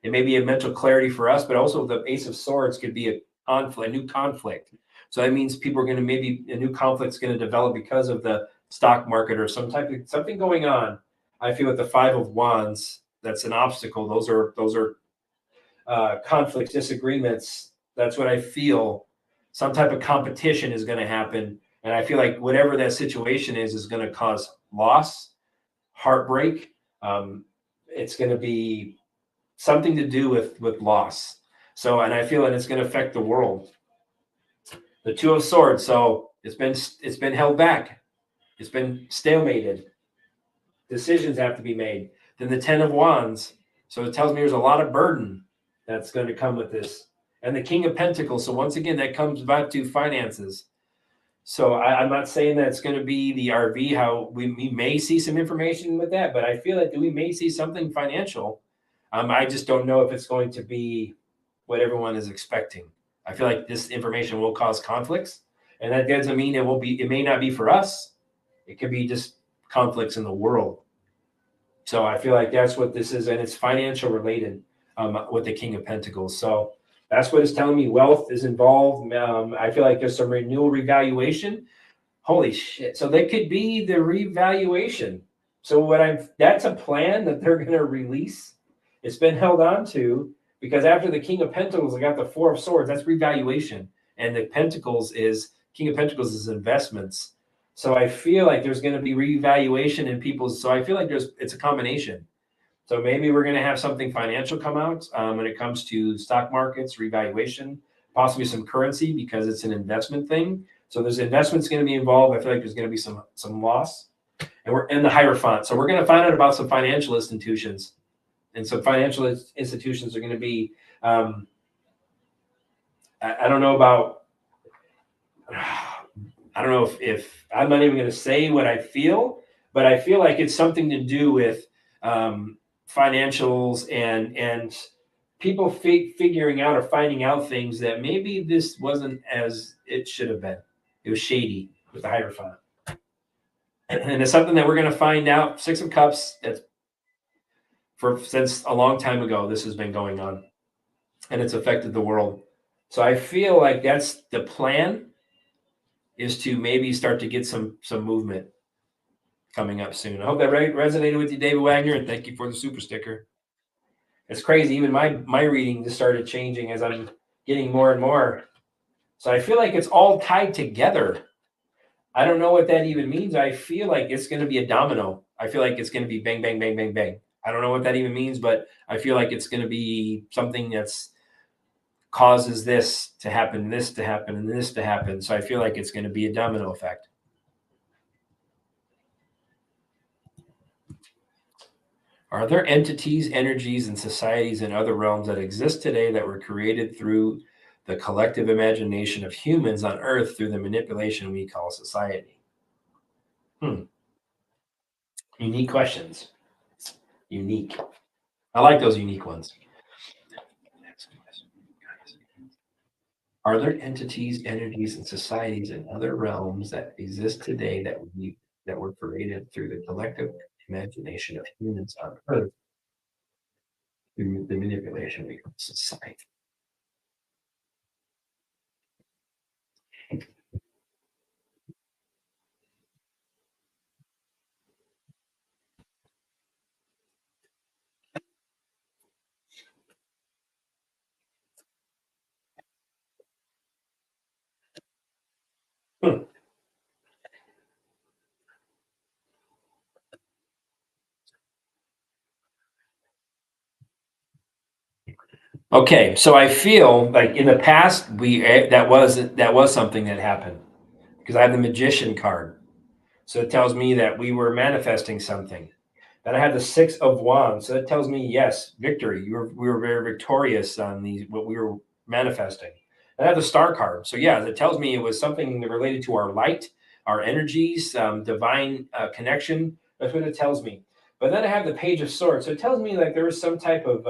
It may be a mental clarity for us, but also the Ace of Swords could be a conflict, a new conflict. So that means people are going to maybe a new conflict's going to develop because of the stock market or some type of something going on. I feel with the Five of Wands, that's an obstacle. Those are conflicts, disagreements. That's what I feel. Some type of competition is going to happen, and I feel like whatever that situation is going to cause loss, heartbreak. It's going to be something to do with loss. So, and I feel that it's going to affect the world. The Two of Swords. So it's been held back. It's been stalemated. Decisions have to be made. Then the Ten of Wands. So it tells me there's a lot of burden that's going to come with this. And the King of Pentacles. So once again, that comes back to finances. So I'm not saying that it's going to be the RV, how we may see some information with that, but I feel like we may see something financial. I just don't know if it's going to be what everyone is expecting. I feel like this information will cause conflicts, and that doesn't mean it may not be for us. It could be just conflicts in the world. So I feel like that's what this is, and it's financial related with the King of Pentacles. So that's what it's telling me. Wealth is involved. I feel like there's some renewal revaluation. Holy shit. So they could be the revaluation. So that's a plan that they're going to release. It's been held on to because after the King of Pentacles, I got the Four of Swords. That's revaluation. And the Pentacles is King of Pentacles is investments. So I feel like there's going to be revaluation in people's. So I feel like it's a combination. So maybe we're going to have something financial come out when it comes to stock markets, revaluation, possibly some currency because it's an investment thing. So there's investments going to be involved. I feel like there's going to be some loss. And we're in the Hierophant. So we're going to find out about some financial institutions. And some financial institutions are going to be, I don't know about, I don't know if I'm not even going to say what I feel, but I feel like it's something to do with financials and people figuring out or finding out things that maybe this wasn't as it should have been. It was shady with the Hierophant. And it's something that we're going to find out. Six of Cups, that's since a long time ago, this has been going on, and it's affected the world. So I feel like that's the plan, is to maybe start to get some movement coming up soon. I hope that resonated with you, David Wagner, and thank you for the super sticker. It's crazy. Even my reading just started changing as I'm getting more and more. So I feel like it's all tied together. I don't know what that even means. I feel like it's going to be a domino. I feel like it's going to be bang, bang, bang, bang, bang. I don't know what that even means, but I feel like it's going to be something that's causes this to happen, this to happen, and this to happen. So I feel like it's going to be a domino effect. Are there entities, energies, and societies in other realms that exist today that were created through the collective imagination of humans on Earth through the manipulation we call society? Unique questions. Unique. I like those unique ones. Are there entities, energies, and societies in other realms that exist today that were created through the collective imagination of humans on Earth through the manipulation we call society? Okay, so I feel like in the past that was something that happened because I have the Magician card, so it tells me that we were manifesting something. Then I have the Six of Wands, so that tells me yes, victory. We were very victorious on what we were manifesting. And I have the Star card, so yeah, it tells me it was something related to our light, our energies, divine connection. That's what it tells me. But then I have the Page of Swords, so it tells me like there was some type of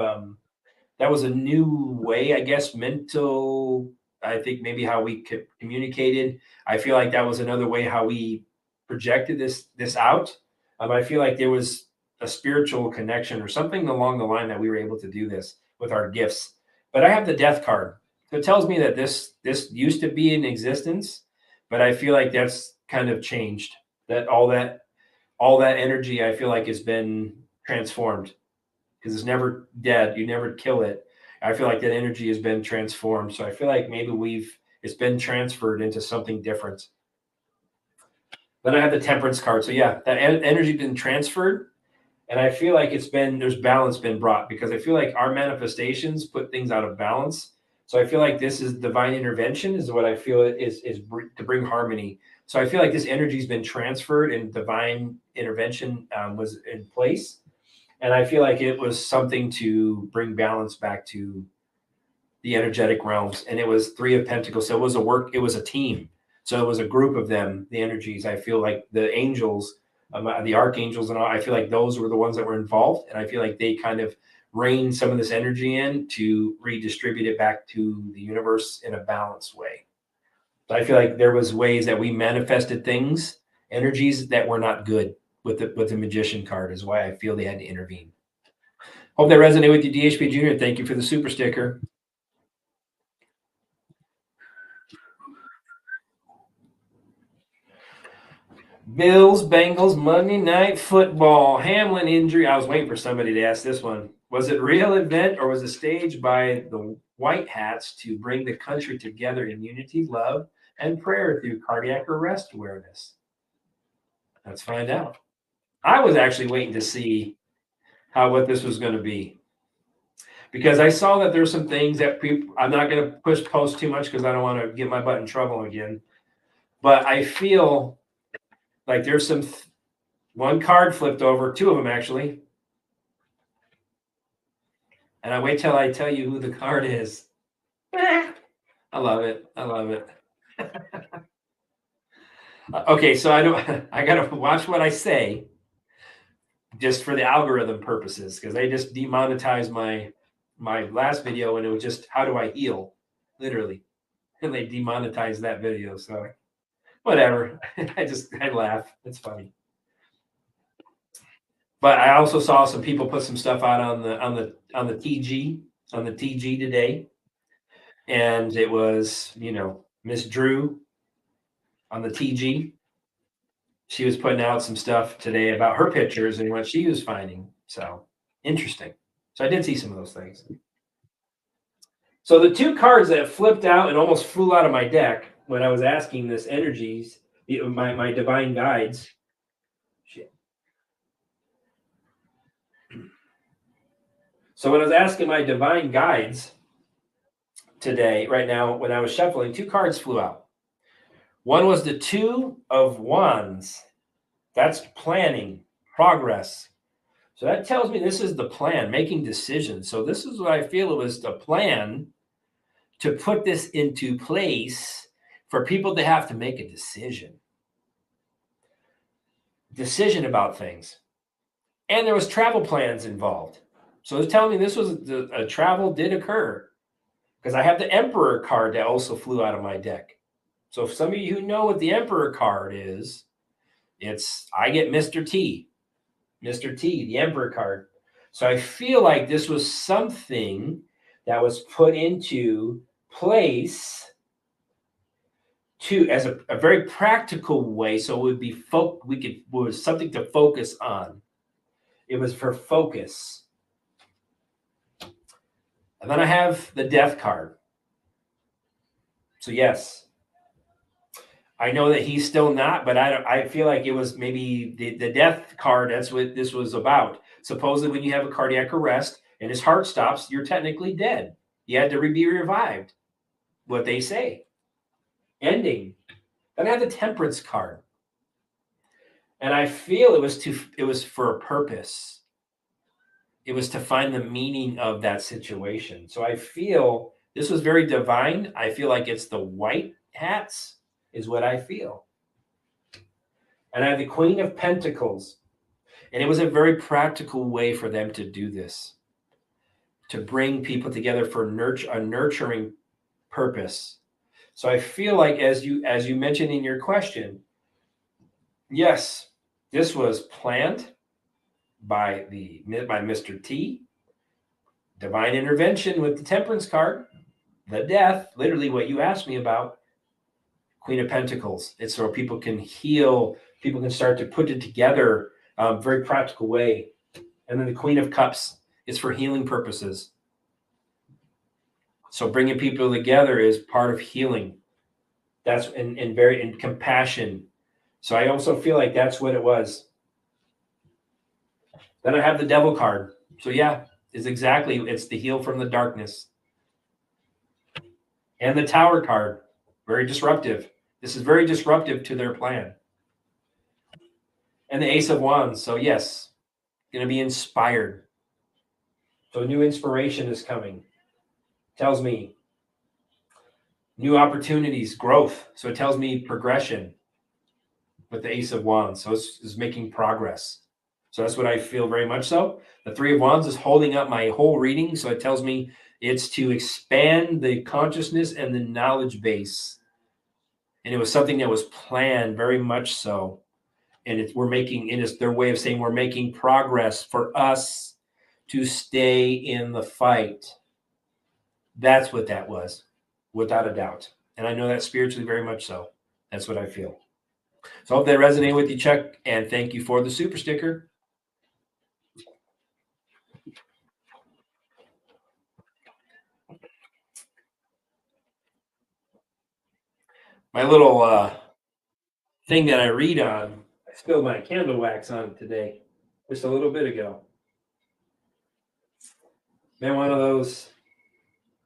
that was a new way, I guess, mental. I think maybe how we communicated. I feel like that was another way how we projected this out. I feel like there was a spiritual connection or something along the line that we were able to do this with our gifts. But I have the Death card. So it tells me that this used to be in existence, but I feel like that's kind of changed. That all that energy I feel like has been transformed because it's never dead. You never kill it. I feel like that energy has been transformed. So I feel like maybe it's been transferred into something different. Then I have the Temperance card. So yeah, that energy been transferred. And I feel like there's balance been brought because I feel like our manifestations put things out of balance. So I feel like this is divine intervention is what I feel is to bring harmony. So I feel like this energy has been transferred and divine intervention was in place. And I feel like it was something to bring balance back to the energetic realms. And it was Three of Pentacles. So it was a team. So it was a group of them, the energies. I feel like the angels, the archangels and all, I feel like those were the ones that were involved. And I feel like they kind of reined some of this energy in to redistribute it back to the universe in a balanced way. So I feel like there was ways that we manifested things, energies that were not good with the Magician card is why I feel they had to intervene. Hope that resonated with you, DHP Jr. Thank you for the super sticker. Bills, Bengals, Monday Night Football. Hamlin injury. I was waiting for somebody to ask this one. Was it a real event or was it staged by the White Hats to bring the country together in unity, love, and prayer through cardiac arrest awareness? Let's find out. I was actually waiting to see what this was going to be because I saw that there's some things that I'm not going to post too much because I don't want to get my butt in trouble again. But I feel like there's one card flipped over, two of them actually. And I wait till I tell you who the card is. I love it. I love it. Okay, so I got to watch what I say just for the algorithm purposes, because they just demonetized my last video and it was just how do I heal, literally. And they demonetized that video. So whatever. I laugh. It's funny. But I also saw some people put some stuff out on the TG today. And it was, Miss Drew on the TG. She was putting out some stuff today about her pictures and what she was finding. So interesting. So I did see some of those things. So the two cards that flipped out and almost flew out of my deck when I was asking this energies, my divine guides. Shit. So when I was asking my divine guides today, right now, when I was shuffling, two cards flew out. One was the Two of Wands. That's planning, progress. So that tells me this is the plan, making decisions. So this is what I feel it was the plan to put this into place for people to have to make a decision about things. And there was travel plans involved. So it's telling me this was a travel did occur, because I have the Emperor card that also flew out of my deck. So if some of you who know what the Emperor card is, I get Mr. T, the Emperor card. So I feel like this was something that was put into place as a very practical way. So it would be was something to focus on. It was for focus. And then I have the Death card. So yes, I know that he's still not, but I feel like it was maybe the Death card. That's what this was about. Supposedly, when you have a cardiac arrest and his heart stops, you're technically dead. You had to be revived. What they say. Ending. Then I have the Temperance card, and I feel it was for a purpose. It was to find the meaning of that situation. So I feel this was very divine. I feel like it's the white hats is what I feel. And I have the Queen of Pentacles. And it was a very practical way for them to do this, to bring people together for a nurturing purpose. So I feel like, as you mentioned in your question, yes, this was planned by Mr. T. Divine intervention with the Temperance card, the Death, literally what you asked me about, Queen of Pentacles. It's so people can heal, people can start to put it together, very practical way. And then the Queen of Cups is for healing purposes. So bringing people together is part of healing. That's in compassion. So I also feel like that's what it was. Then I have the Devil card. So yeah, it's the heal from the darkness. And the Tower card, very disruptive. This is very disruptive to their plan. And the Ace of Wands. So yes, going to be inspired. So new inspiration is coming. Tells me new opportunities, growth. So it tells me progression with the Ace of Wands. So it's making progress. So that's what I feel very much so. The Three of Wands is holding up my whole reading. So it tells me it's to expand the consciousness and the knowledge base. And it was something that was planned very much so. And it's their way of saying we're making progress for us to stay in the fight. That's what that was, without a doubt. And I know that spiritually very much so. That's what I feel. So I hope that resonated with you, Chuck. And thank you for the super sticker. My little thing that I read on, I spilled my candle wax on it today, just a little bit ago. Been one of those.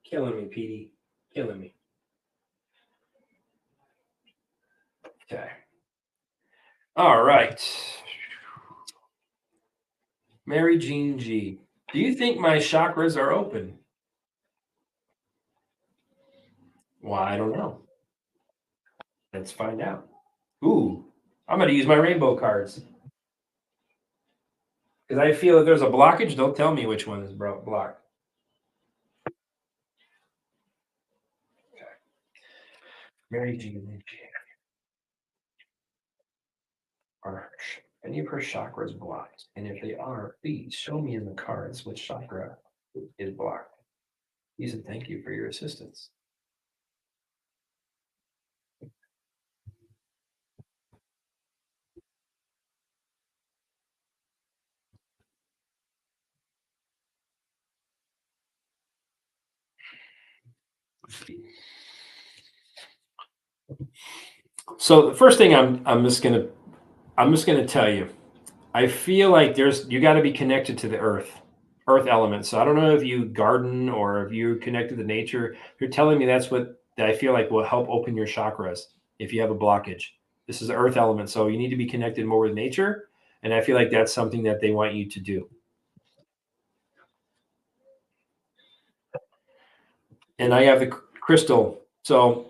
Killing me, Petey. Killing me. Okay. All right. Mary Jean G. Do you think my chakras are open? Well, I don't know. Let's find out. Ooh, I'm going to use my rainbow cards because I feel if there's a blockage, they'll tell me which one is blocked. Okay. Mary Jean G. Are any of her chakras blocked? And if they are, please show me in the cards which chakra is blocked. Please and thank you for your assistance. So the first thing I'm just gonna tell you, I feel like you got to be connected to the earth element. So I don't know if you garden or if you're connected to nature. You're telling me that's what I feel like will help open your chakras if you have a blockage. This is the earth element, so you need to be connected more with nature, and I feel like that's something that they want you to do. And I have the crystal. So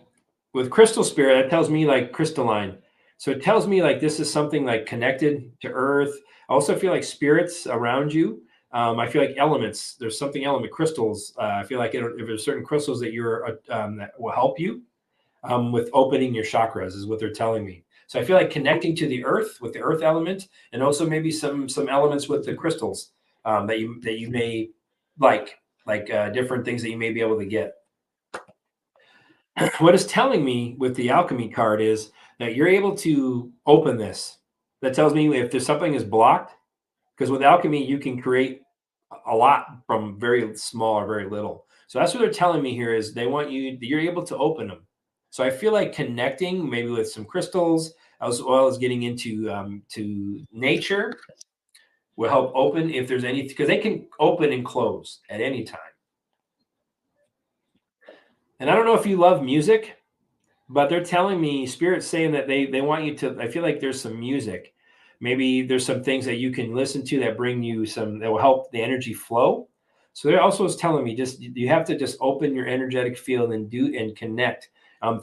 with crystal spirit, that tells me like crystalline. So it tells me like this is something like connected to earth. I also feel like spirits around you. I feel like elements. There's something element crystals. I feel like if there's certain crystals that that will help you with opening your chakras is what they're telling me. So I feel like connecting to the earth with the earth element, and also maybe some elements with the crystals that you may like different things that you may be able to get. What it's telling me with the alchemy card is that you're able to open this. That tells me if there's something is blocked, because with alchemy you can create a lot from very small or very little. So that's what they're telling me here is they want you're able to open them. So I feel like connecting maybe with some crystals as well as getting into to nature will help open if there's any, because they can open and close at any time. And I don't know if you love music, but they're telling me spirits saying that they want you to, I feel like there's some music, maybe there's some things that you can listen to that bring you some that will help the energy flow. So they're also telling me just you have to just open your energetic field and connect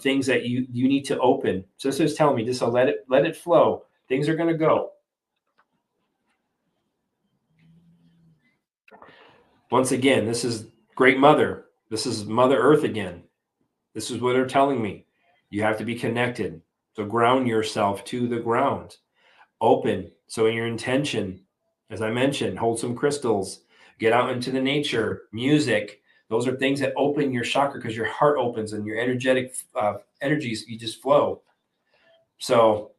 things that you need to open. So this is telling me just to let it flow. Things are going to go. Once again, this is Great Mother. This is Mother Earth again. This is what they're telling me. You have to be connected. So ground yourself to the ground. Open. So in your intention, as I mentioned, hold some crystals, get out into the nature, music. Those are things that open your chakra because your heart opens and your energetic energies, you just flow. So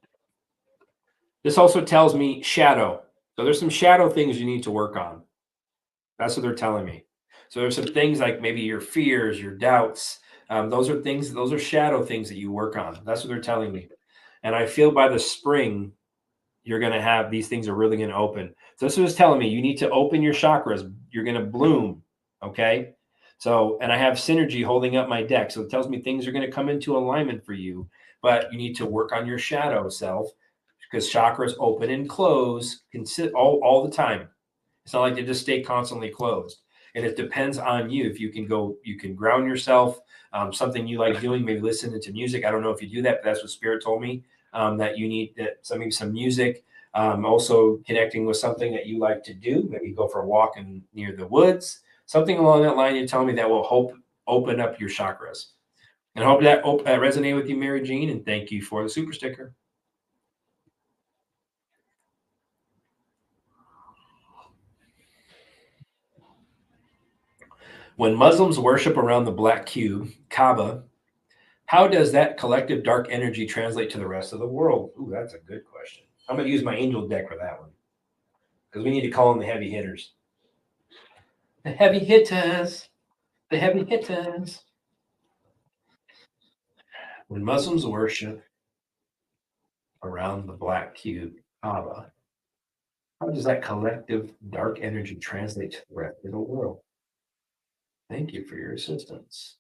this also tells me shadow. So there's some shadow things you need to work on. That's what they're telling me. So there's some things like maybe your fears, your doubts. Those are things, those are shadow things that you work on. That's what they're telling me. And I feel by the spring, you're going to have these things are really going to open. So this was telling me you need to open your chakras. You're going to bloom. Okay. So, and I have synergy holding up my deck. So it tells me things are going to come into alignment for you, but you need to work on your shadow self because chakras open and close all the time. It's not like they just stay constantly closed. And it depends on you. If you can go, you can ground yourself, something you like doing, maybe listening to music. I don't know if you do that, but that's what Spirit told me, that you need that some music. Also connecting with something that you like to do. Maybe go for a walk near the woods, something along that line. You're telling me that will open up your chakras. And I hope that resonate with you, Mary Jean. And thank you for the super sticker. When Muslims worship around the black cube, Kaaba, how does that collective dark energy translate to the rest of the world? Ooh, that's a good question. I'm going to use my angel deck for that one because we need to call in the heavy hitters. The heavy hitters. The heavy hitters. When Muslims worship around the black cube, Kaaba, how does that collective dark energy translate to the rest of the world? Thank you for your assistance.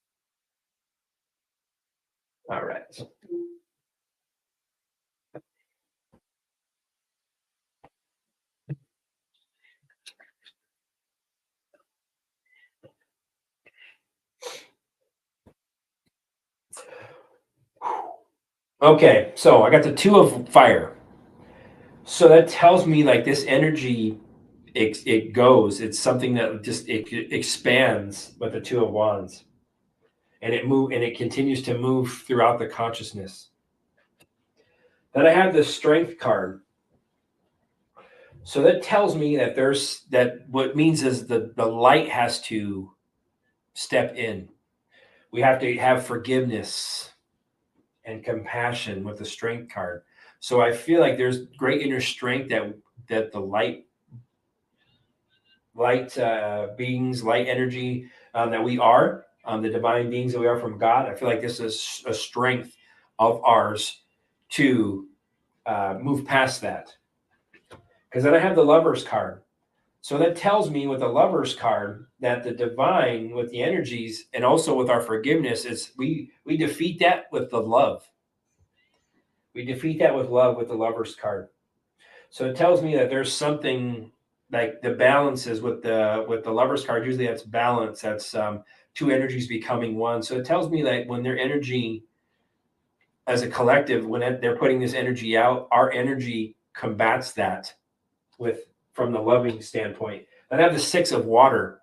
All right. Okay, so I got the two of fire. So that tells me like this energy, it goes. It's something that just it expands with the two of wands, and it continues to move throughout the consciousness. Then I have the strength card. So that tells me that there's that what means is the light has to step in. We have to have forgiveness and compassion with the strength card. So I feel like there's great inner strength that the light beings, light energy that we are, the divine beings that we are from God. I feel like this is a strength of ours to move past that. Because then I have the Lover's card. So that tells me with the Lover's card that the divine, with the energies, and also with our forgiveness, is we defeat that with the love. We defeat that with love with the Lover's card. So it tells me that there's something like the balances with the Lover's card. Usually that's balance. That's two energies becoming one. So it tells me that when their energy as a collective, when they're putting this energy out, our energy combats that with from the loving standpoint. And I have the Six of Water.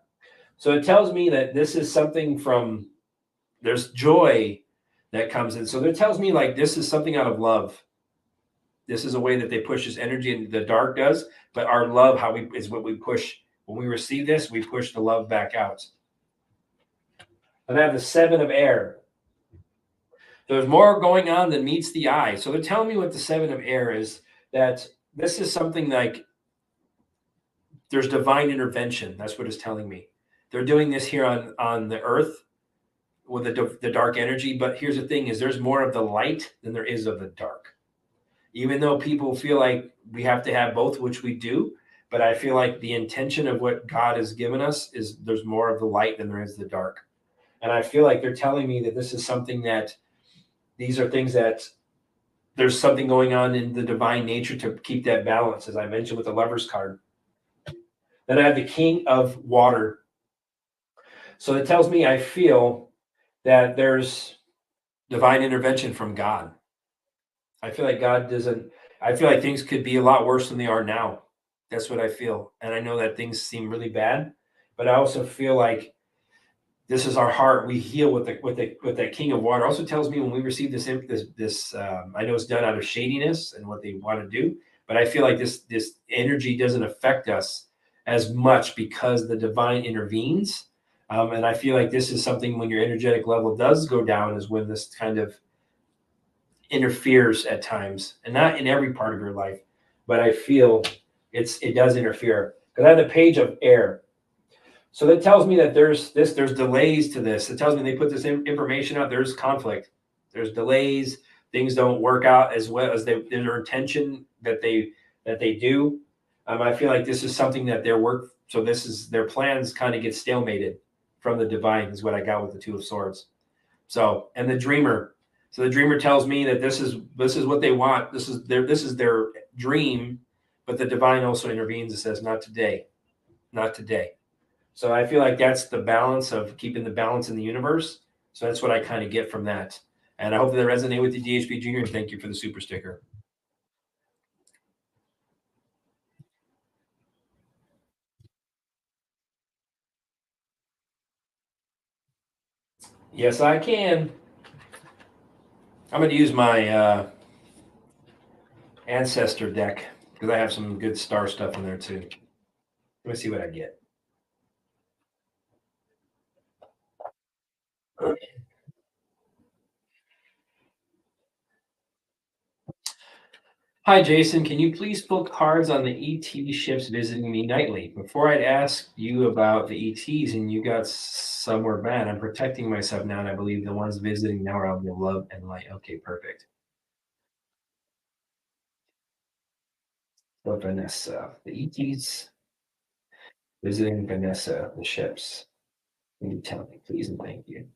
So it tells me that this is something from there's joy that comes in. So it tells me like this is something out of love. This is a way that they push this energy, and the dark does. But our love, how we is what we push when we receive this. We push the love back out. And I have the Seven of Air. There's more going on than meets the eye. So they're telling me what the Seven of Air is, that this is something like there's divine intervention. That's what it's telling me. They're doing this here on the earth with the dark energy. But here's the thing: is there's more of the light than there is of the dark. Even though people feel like we have to have both, which we do, but I feel like the intention of what God has given us is there's more of the light than there is the dark. And I feel like they're telling me that this is something that these are things that there's something going on in the divine nature to keep that balance, as I mentioned with the Lover's card. Then I have the King of Water. So it tells me I feel that there's divine intervention from God. I feel like God doesn't, I feel like things could be a lot worse than they are now. That's what I feel. And I know that things seem really bad, but I also feel like this is our heart. We heal with that King of Water. Also tells me when we receive this I know it's done out of shadiness and what they want to do, but I feel like this energy doesn't affect us as much because the divine intervenes. And I feel like this is something when your energetic level does go down is when this kind of interferes at times, and not in every part of your life, but I feel it does interfere. Because I have the Page of Air. So that tells me that there's delays to this. It tells me they put this information out. There's conflict. There's delays. Things don't work out as well as their intention that they do. I feel like this is something that their work. So this is their plans kind of get stalemated from the divine is what I got with the Two of Swords. So and the Dreamer. So the Dreamer tells me that this is what they want. This is their dream, but the divine also intervenes and says, "Not today, not today." So I feel like that's the balance of keeping the balance in the universe. So that's what I kind of get from that. And I hope that resonate with you, DHB Junior. And thank you for the super sticker. Yes, I can. I'm going to use my ancestor deck because I have some good star stuff in there too. Let me see what I get. Hi, Jason. Can you please pull cards on the ET ships visiting me nightly? Before I'd ask you about the ETs and you got somewhere bad, I'm protecting myself now, and I believe the ones visiting now are out of love and light. Okay, perfect. So Vanessa, the ETs visiting Vanessa, the ships. You tell me, please and thank you.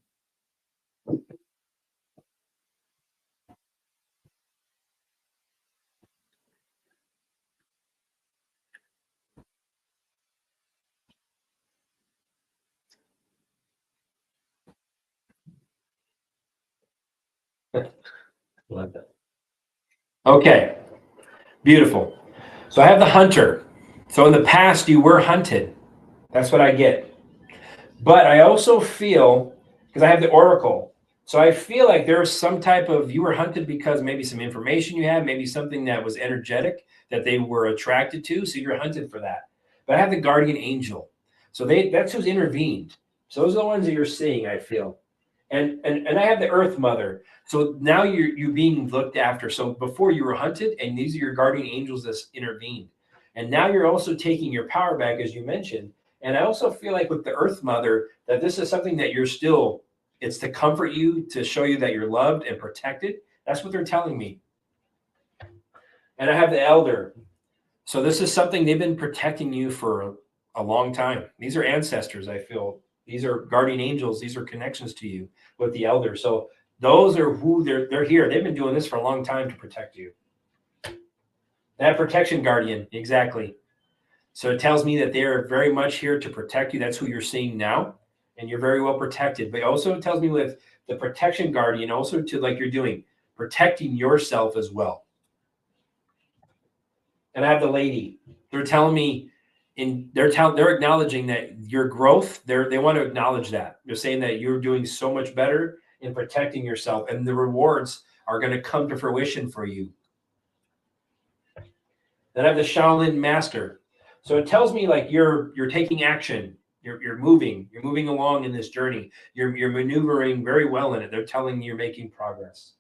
Love that. Okay, beautiful. So I have the hunter. So in the past, you were hunted. That's what I get. But I also feel, because I have the oracle, so I feel like there's some type of, you were hunted because maybe some information you had, maybe something that was energetic that they were attracted to. So you're hunted for that. But I have the guardian angel. So that's who's intervened. So those are the ones that you're seeing, I feel. And I have the earth mother. So now you're being looked after. So before you were hunted, and these are your guardian angels that's intervened. And now you're also taking your power back, as you mentioned. And I also feel like with the earth mother, that this is something that you're still, it's to comfort you, to show you that you're loved and protected. That's what they're telling me. And I have the elder. So this is something they've been protecting you for a long time. These are ancestors, I feel. These are guardian angels. These are connections to you with the elder. So those are who they're here. They've been doing this for a long time to protect you. That protection guardian, exactly. So it tells me that they're very much here to protect you. That's who you're seeing now. And you're very well protected. But also it tells me with the protection guardian, also to like you're doing, protecting yourself as well. And I have the lady. They're telling me they're acknowledging that your growth, they want to acknowledge that. They're saying that you're doing so much better in protecting yourself, and the rewards are going to come to fruition for you. Then I have the Shaolin master. So it tells me like you're taking action. You're moving along in this journey. You're maneuvering very well in it. They're telling you're making progress.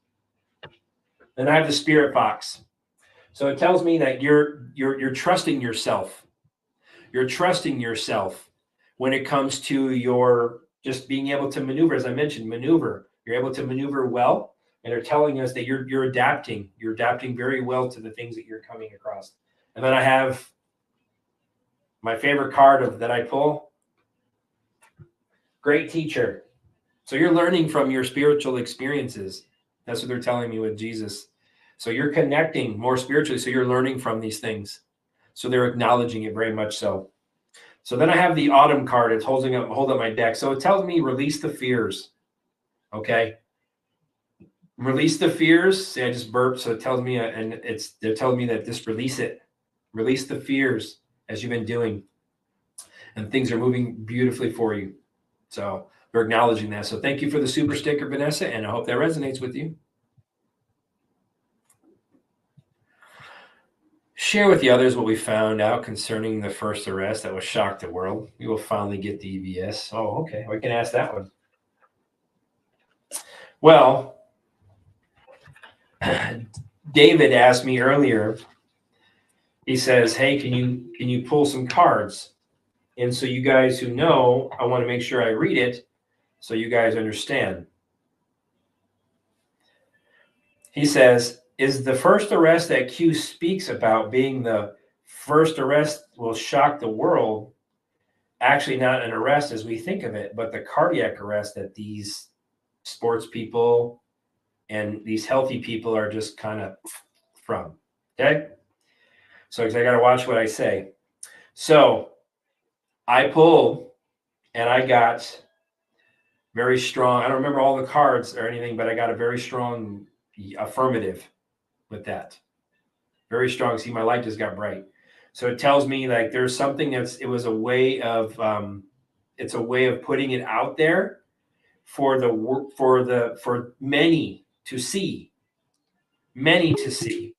Then I have the spirit box. So it tells me that you're trusting yourself. You're trusting yourself when it comes to your just being able to maneuver. As I mentioned, maneuver. You're able to maneuver well, and they're telling us that you're adapting. You're adapting very well to the things that you're coming across. And then I have my favorite card that I pull. Great teacher. So you're learning from your spiritual experiences. That's what they're telling me with Jesus. So you're connecting more spiritually. So you're learning from these things. So they're acknowledging it very much so. So then I have the autumn card. It's holding up my deck. So it tells me release the fears. Okay. Release the fears. See, I just burped. So it tells me, and they're telling me that just release it. Release the fears as you've been doing. And things are moving beautifully for you. So we're acknowledging that. So thank you for the super sticker, Vanessa, and I hope that resonates with you. Share with the others what we found out concerning the first arrest that was shocked the world. We will finally get the EVS. Oh, okay. We can ask that one. Well, David asked me earlier. He says, "Hey, can you pull some cards?" And so you guys who know, I want to make sure I read it so you guys understand. He says, "Is the first arrest that Q speaks about being the first arrest will shock the world actually not an arrest as we think of it, but the cardiac arrest that these sports people and these healthy people are just kind of from." Okay? So I got to watch what I say. So I pulled and I got very strong. I don't remember all the cards or anything, but I got a very strong affirmative with that. Very strong. See, my light just got bright. So it tells me like there's something it was a way of it's a way of putting it out there for many to see. Many to see.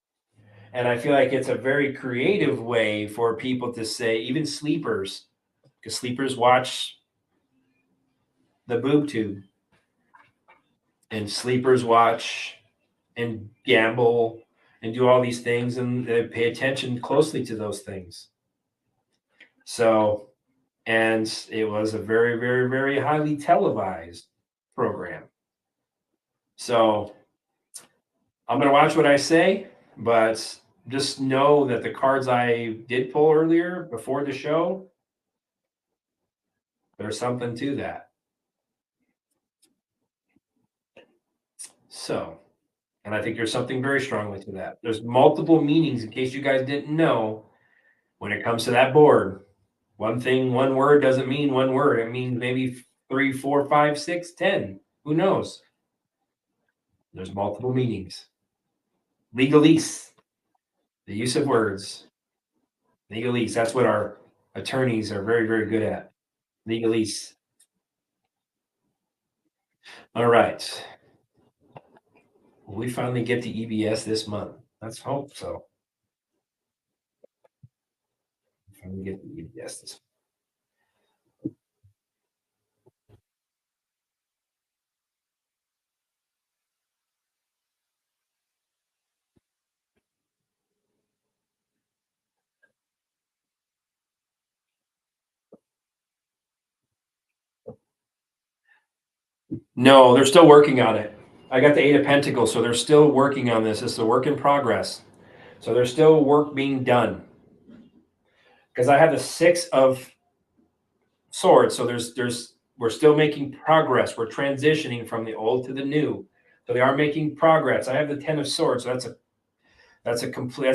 And I feel like it's a very creative way for people to say, even sleepers, because sleepers watch the boob tube, and sleepers watch and gamble and do all these things, and they pay attention closely to those things. So, and it was a very, very, very highly televised program. So I'm going to watch what I say, but just know that the cards I did pull earlier before the show, there's something to that. So, and I think there's something very strongly to that. There's multiple meanings, in case you guys didn't know, when it comes to that board. One thing, one word doesn't mean one word. It means maybe 3, 4, 5, 6, 10. Who knows? There's multiple meanings. Legalese, the use of words. Legalese, that's what our attorneys are very, very good at. Legalese. All right. Will we finally get to EBS this month? Let's hope so. Finally get to EBS this month. No, they're still working on it. I got the 8 of Pentacles, so they're still working on this. It's a work in progress. So there's still work being done. Because I have the 6 of Swords, so we're still making progress. We're transitioning from the old to the new. So they are making progress. I have the 10 of Swords, so that's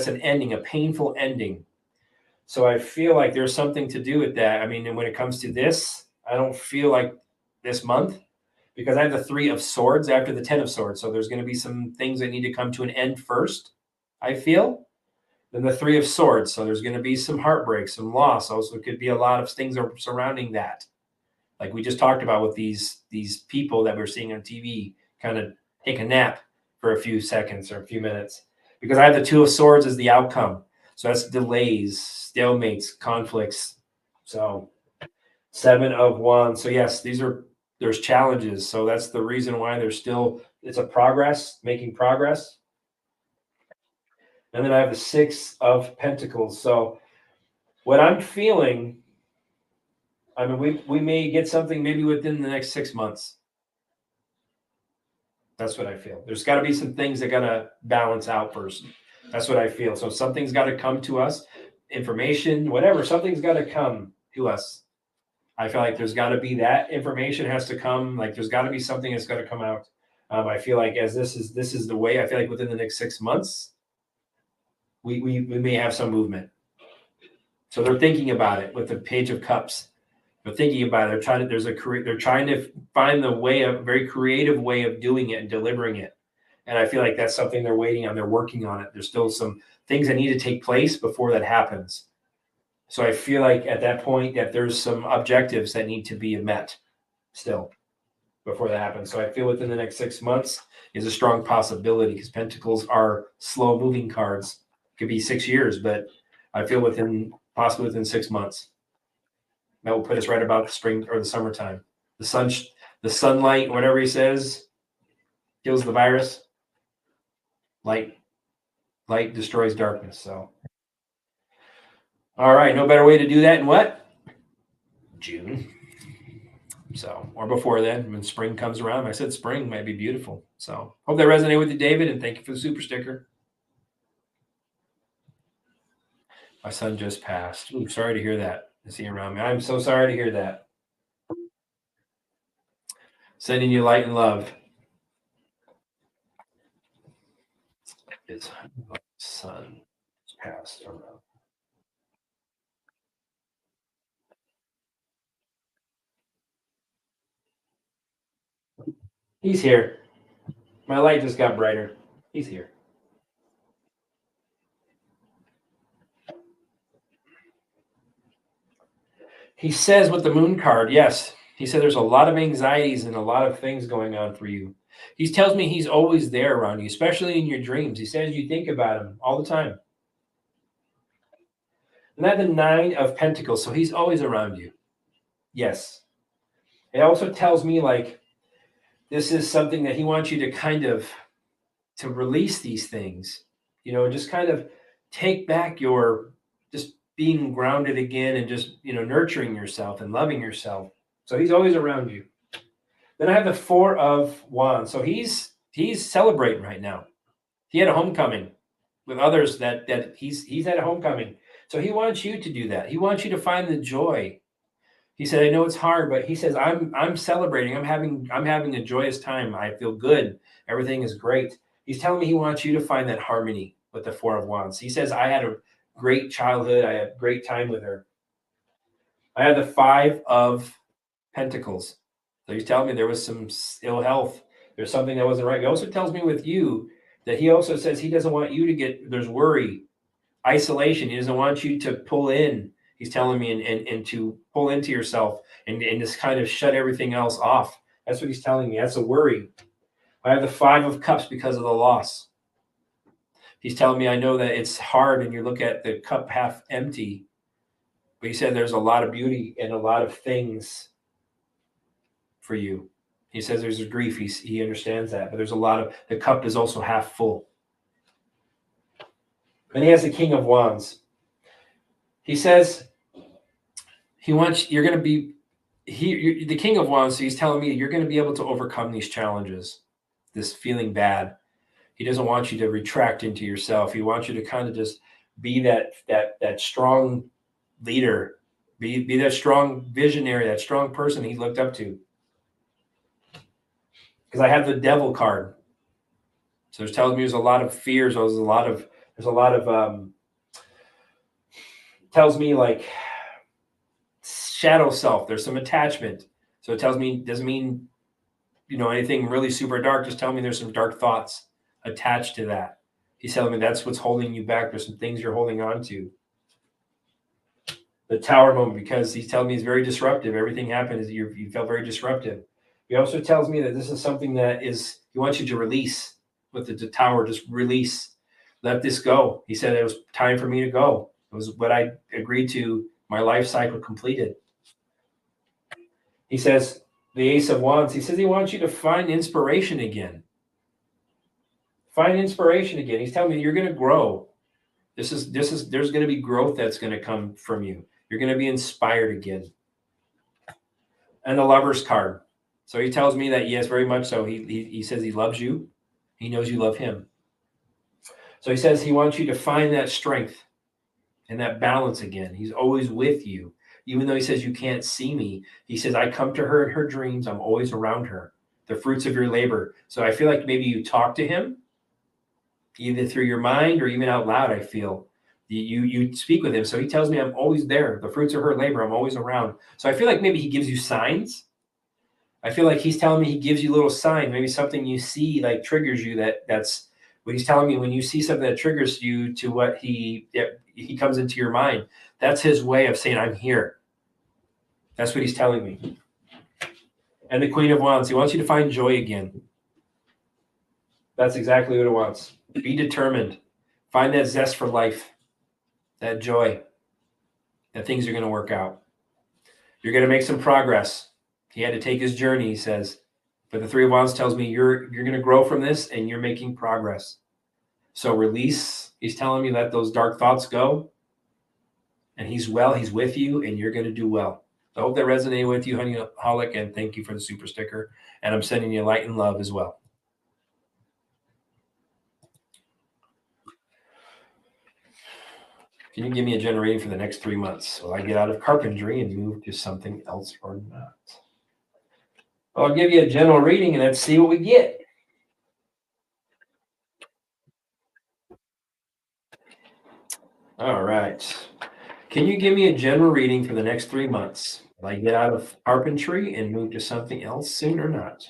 an ending, a painful ending. So I feel like there's something to do with that. I mean, and when it comes to this, I don't feel like this month, because I have the 3 of Swords after the 10 of Swords. So there's going to be some things that need to come to an end first, I feel. Then the 3 of Swords. So there's going to be some heartbreak, some loss. Also, it could be a lot of things surrounding that. Like we just talked about with these people that we're seeing on TV kind of take a nap for a few seconds or a few minutes. Because I have the 2 of Swords as the outcome. So that's delays, stalemates, conflicts. So 7 of Wands. So yes, there's challenges. So that's the reason why it's a progress, making progress. And then I have the 6 of Pentacles. So what I'm feeling, I mean, we may get something maybe within the next 6 months. That's what I feel. There's got to be some things that got to balance out first. That's what I feel. So something's got to come to us, information, whatever, something's got to come to us. I feel like there's got to be that information has to come. Like there's got to be something that's got to come out. I feel like as this is the way, I feel like within the next 6 months, we may have some movement. So they're thinking about it with the Page of Cups. They're thinking about it. They're trying to find a very creative way of doing it and delivering it. And I feel like that's something they're waiting on. They're working on it. There's still some things that need to take place before that happens. So I feel like at that point that there's some objectives that need to be met still before that happens. So I feel within the next 6 months is a strong possibility, because Pentacles are slow moving cards. It could be 6 years, but I feel possibly within 6 months. That will put us right about the spring or the summertime. The sunlight, whatever he says, kills the virus. Light destroys darkness. So, all right, no better way to do that in what? June. So, or before then, when spring comes around. I said spring might be beautiful. So, hope that resonated with you, David, and thank you for the super sticker. My son just passed. Ooh, sorry to hear that. Is he around me? I'm so sorry to hear that. Sending you light and love. His son passed around. He's here. My light just got brighter. He's here. He says with the moon card, yes. He said there's a lot of anxieties and a lot of things going on for you. He tells me he's always there around you, especially in your dreams. He says you think about him all the time. And that's the 9 of Pentacles, so he's always around you. Yes. It also tells me like this is something that he wants you to kind of to release these things, just kind of take back your just being grounded again and just, nurturing yourself and loving yourself. So he's always around you. Then I have the 4 of Wands. So he's celebrating right now. He had a homecoming with others that he's had a homecoming. So he wants you to do that. He wants you to find the joy. He said, I know it's hard, but he says, I'm celebrating. I'm having a joyous time. I feel good. Everything is great. He's telling me he wants you to find that harmony with the Four of Wands. He says, I had a great childhood. I had a great time with her. I had the Five of Pentacles. So he's telling me there was some ill health. There's something that wasn't right. He also tells me with you that he also says he doesn't want you to get, there's worry, isolation. He doesn't want you to pull in. He's telling me and to pull into yourself and just kind of shut everything else off. That's what he's telling me. That's a worry. I have the Five of Cups because of the loss. He's telling me, I know that it's hard and you look at the cup half empty, but he said there's a lot of beauty and a lot of things for you. He says there's a grief. He understands that, but there's a lot of, the cup is also half full. Then he has the King of Wands. He says he wants, you're going to be, the King of Wands, so he's telling me you're going to be able to overcome these challenges, this feeling bad. He doesn't want you to retract into yourself. He wants you to kind of just be that strong leader, be that strong visionary, that strong person he looked up to. Because I have the Devil card. So it's telling me there's a lot of fears. There's a lot of tells me like shadow self. There's some attachment. So it tells me, doesn't mean, anything really super dark. Just tell me there's some dark thoughts attached to that. He's telling me that's what's holding you back. There's some things you're holding on to. The Tower moment, because he's telling me it's very disruptive. Everything happened is you felt very disruptive. He also tells me that this is something that is, he wants you to release with the Tower. Just release. Let this go. He said it was time for me to go. It was what I agreed to. My life cycle completed. He says, the Ace of Wands, he says he wants you to find inspiration again. Find inspiration again. He's telling me you're going to grow. There's going to be growth that's going to come from you. You're going to be inspired again. And the Lover's card. So he tells me that, yes, very much so. He says he loves you. He knows you love him. So he says he wants you to find that strength and that balance again. He's always with you. Even though he says you can't see me, he says, I come to her in her dreams. I'm always around her. The fruits of your labor. So I feel like maybe you talk to him, either through your mind or even out loud. I feel you speak with him. So he tells me I'm always there. The fruits of her labor. I'm always around. So I feel like maybe he gives you signs. I feel like he's telling me he gives you little signs. Maybe something you see like triggers you. That's what he's telling me. When you see something that triggers you to what he comes into your mind. That's his way of saying, I'm here. That's what he's telling me. And the Queen of Wands, he wants you to find joy again. That's exactly what it wants. Be determined. Find that zest for life, that joy, that things are going to work out. You're going to make some progress. He had to take his journey, he says. But the Three of Wands tells me you're going to grow from this and you're making progress. So release. He's telling me let those dark thoughts go. And he's with you, and you're going to do well. So I hope that resonated with you, honey holic, and thank you for the super sticker. And I'm sending you light and love as well. Can you give me a general reading for the next 3 months? Will I get out of carpentry and move to something else or not? Well, I'll give you a general reading, and let's see what we get. All right. Can you give me a general reading for the next 3 months? Will I get out of carpentry and move to something else soon or not?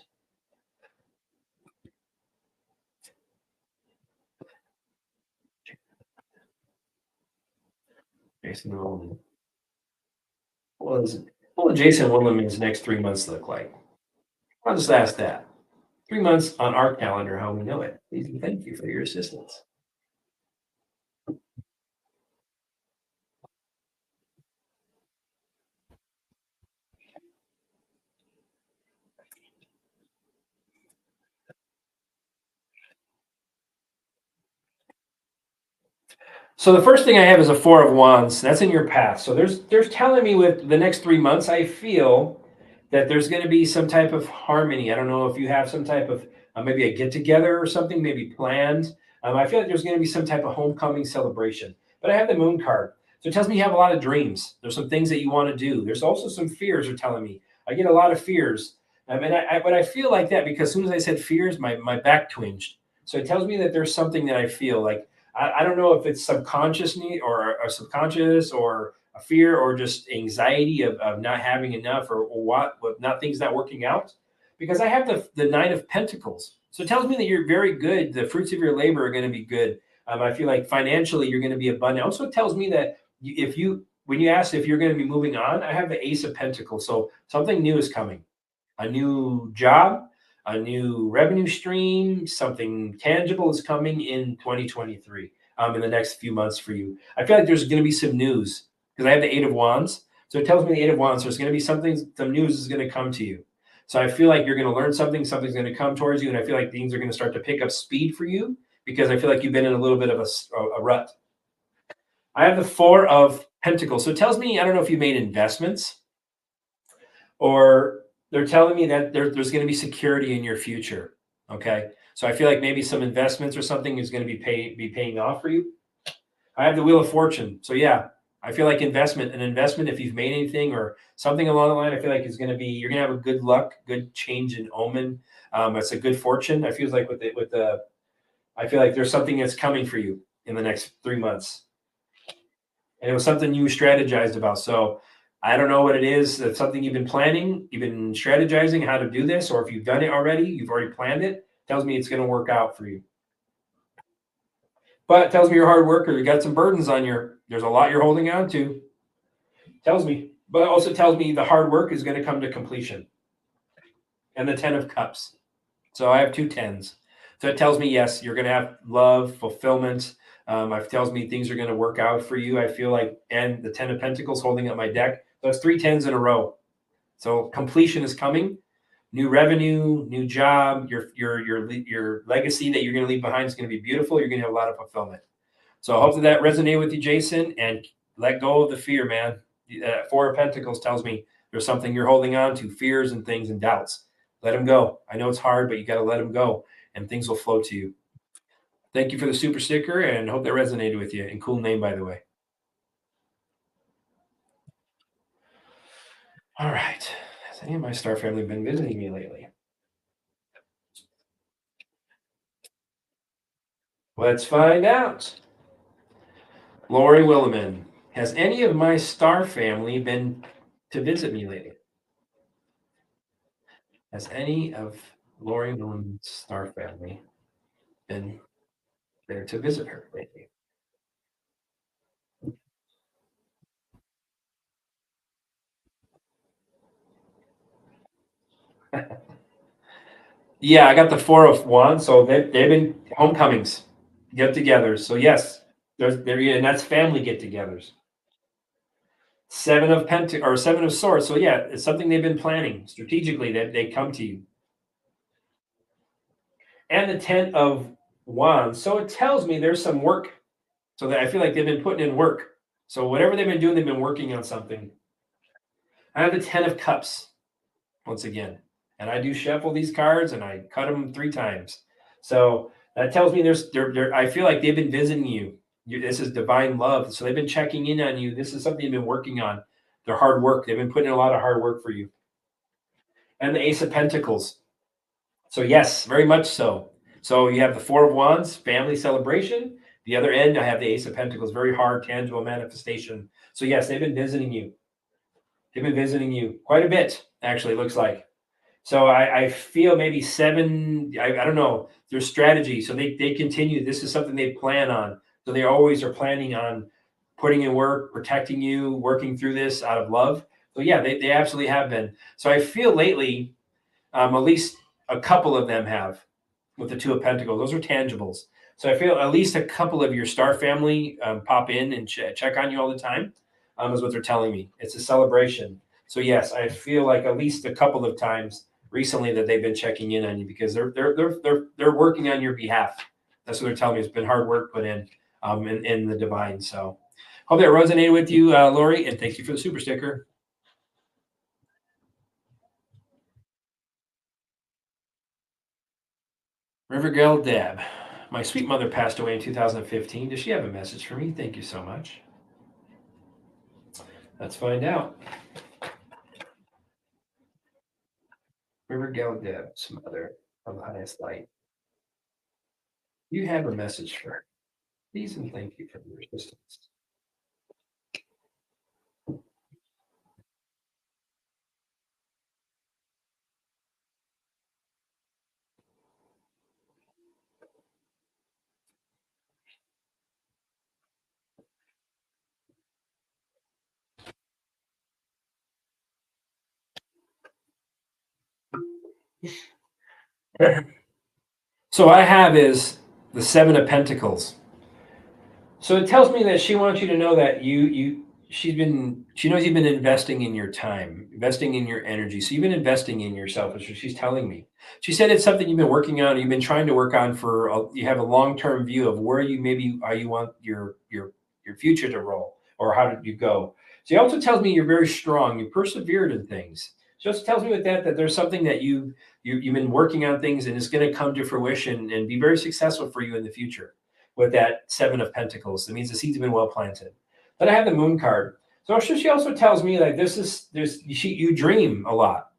Jason Woolman. What will Jason Woolman's next 3 months look like? I'll just ask that. 3 months on our calendar, how we know it. Please and thank you for your assistance. So the first thing I have is a Four of Wands. That's in your path. So there's telling me with the next 3 months, I feel that there's going to be some type of harmony. I don't know if you have some type of maybe a get together or something, maybe planned. I feel like there's going to be some type of homecoming celebration. But I have the Moon card. So it tells me you have a lot of dreams. There's some things that you want to do. There's also some fears are telling me. I get a lot of fears. But I feel like that because as soon as I said fears, my back twinged. So it tells me that there's something that I feel like. I don't know if it's subconscious or a subconscious or a fear or just anxiety of not having enough or what, not things not working out. Because I have the Nine of Pentacles. So it tells me that you're very good. The fruits of your labor are going to be good. I feel like financially you're going to be abundant. Also, it tells me that when you ask if you're going to be moving on, I have the Ace of Pentacles. So something new is coming, a new job, a new revenue stream, something tangible is coming in 2023, in the next few months for you. I feel like there's going to be some news because I have the Eight of Wands. So it tells me the Eight of Wands. So there's going to be some news is going to come to you. So I feel like you're going to learn something's going to come towards you. And I feel like things are going to start to pick up speed for you because I feel like you've been in a little bit of a rut. I have the Four of Pentacles. So it tells me, I don't know if you made investments or they're telling me that there's going to be security in your future. Okay. So I feel like maybe some investments or something is going to be paying off for you. I have the Wheel of Fortune. So yeah, I feel like an investment, if you've made anything or something along the line, I feel like you're going to have a good luck, good change in omen. It's a good fortune. I feel like I feel like there's something that's coming for you in the next 3 months. And it was something you strategized about. So I don't know what it is. That's something you've been planning, you've been strategizing how to do this, or if you've done it already, you've already planned it, tells me it's going to work out for you. But it tells me you're a hard worker. You got some burdens on there's a lot you're holding on to. Tells me, but it also tells me the hard work is going to come to completion. And the 10 of Cups. So I have two tens. So it tells me, yes, you're going to have love, fulfillment. It tells me things are going to work out for you. I feel like, and the 10 of Pentacles holding up my deck. So it's 3 tens in a row. So completion is coming. New revenue, new job, your legacy that you're going to leave behind is going to be beautiful. You're going to have a lot of fulfillment. So hopefully that resonated with you, Jason, and let go of the fear, man. Four of Pentacles tells me there's something you're holding on to, fears and things and doubts. Let them go. I know it's hard, but you got to let them go, and things will flow to you. Thank you for the super sticker, and hope that resonated with you. And cool name, by the way. All right. Has any of my star family been visiting me lately? Let's find out. Lori Williman, has any of my star family been to visit me lately? Has any of Lori Williman's star family been there to visit her lately? Yeah, I got the Four of Wands. So they've been homecomings, get-togethers. So yes, and that's family get-togethers. Seven of Swords. So yeah, it's something they've been planning strategically that they come to you. And the 10 of Wands. So it tells me there's some work. So that I feel like they've been putting in work. So whatever they've been doing, they've been working on something. I have the 10 of Cups once again. And I do shuffle these cards and I cut them 3 times. So that tells me I feel like they've been visiting you. This is divine love. So they've been checking in on you. This is something you've been working on. Their hard work. They've been putting in a lot of hard work for you. And the Ace of Pentacles. So yes, very much so. So you have the Four of Wands, family celebration. The other end, I have the Ace of Pentacles, very hard, tangible manifestation. So yes, they've been visiting you. They've been visiting you quite a bit, actually, it looks like. So I feel maybe 7, I don't know, their strategy. So they continue. This is something they plan on. So they always are planning on putting in work, protecting you, working through this out of love. So yeah, they absolutely have been. So I feel lately, at least a couple of them have with the Two of Pentacles. Those are tangibles. So I feel at least a couple of your star family pop in and check on you all the time, is what they're telling me. It's a celebration. So yes, I feel like at least a couple of times recently that they've been checking in on you because they're working on your behalf. That's what they're telling me. It's been hard work put in the divine. So hope that resonated with you, Lori, and thank you for the super sticker. Rivergale Deb. My sweet mother passed away in 2015. Does she have a message for me? Thank you so much. Let's find out. River Galgad's mother from the highest light. You have a message for her. Please and thank you for your assistance. So I have is the Seven of Pentacles. So it tells me that she wants you to know that she knows you've been investing in your time, investing in your energy. So you've been investing in yourself, is what she's telling me. She said it's something you've been working on, you've been trying to work on you have a long-term view of where you want your future to roll, or how did you go. She also tells me you're very strong, you persevered in things. She also tells me with that there's something that you've been working on things, and it's going to come to fruition and be very successful for you in the future. With that Seven of Pentacles, that means the seeds have been well planted. Then I have the Moon card. So she also tells me like you dream a lot.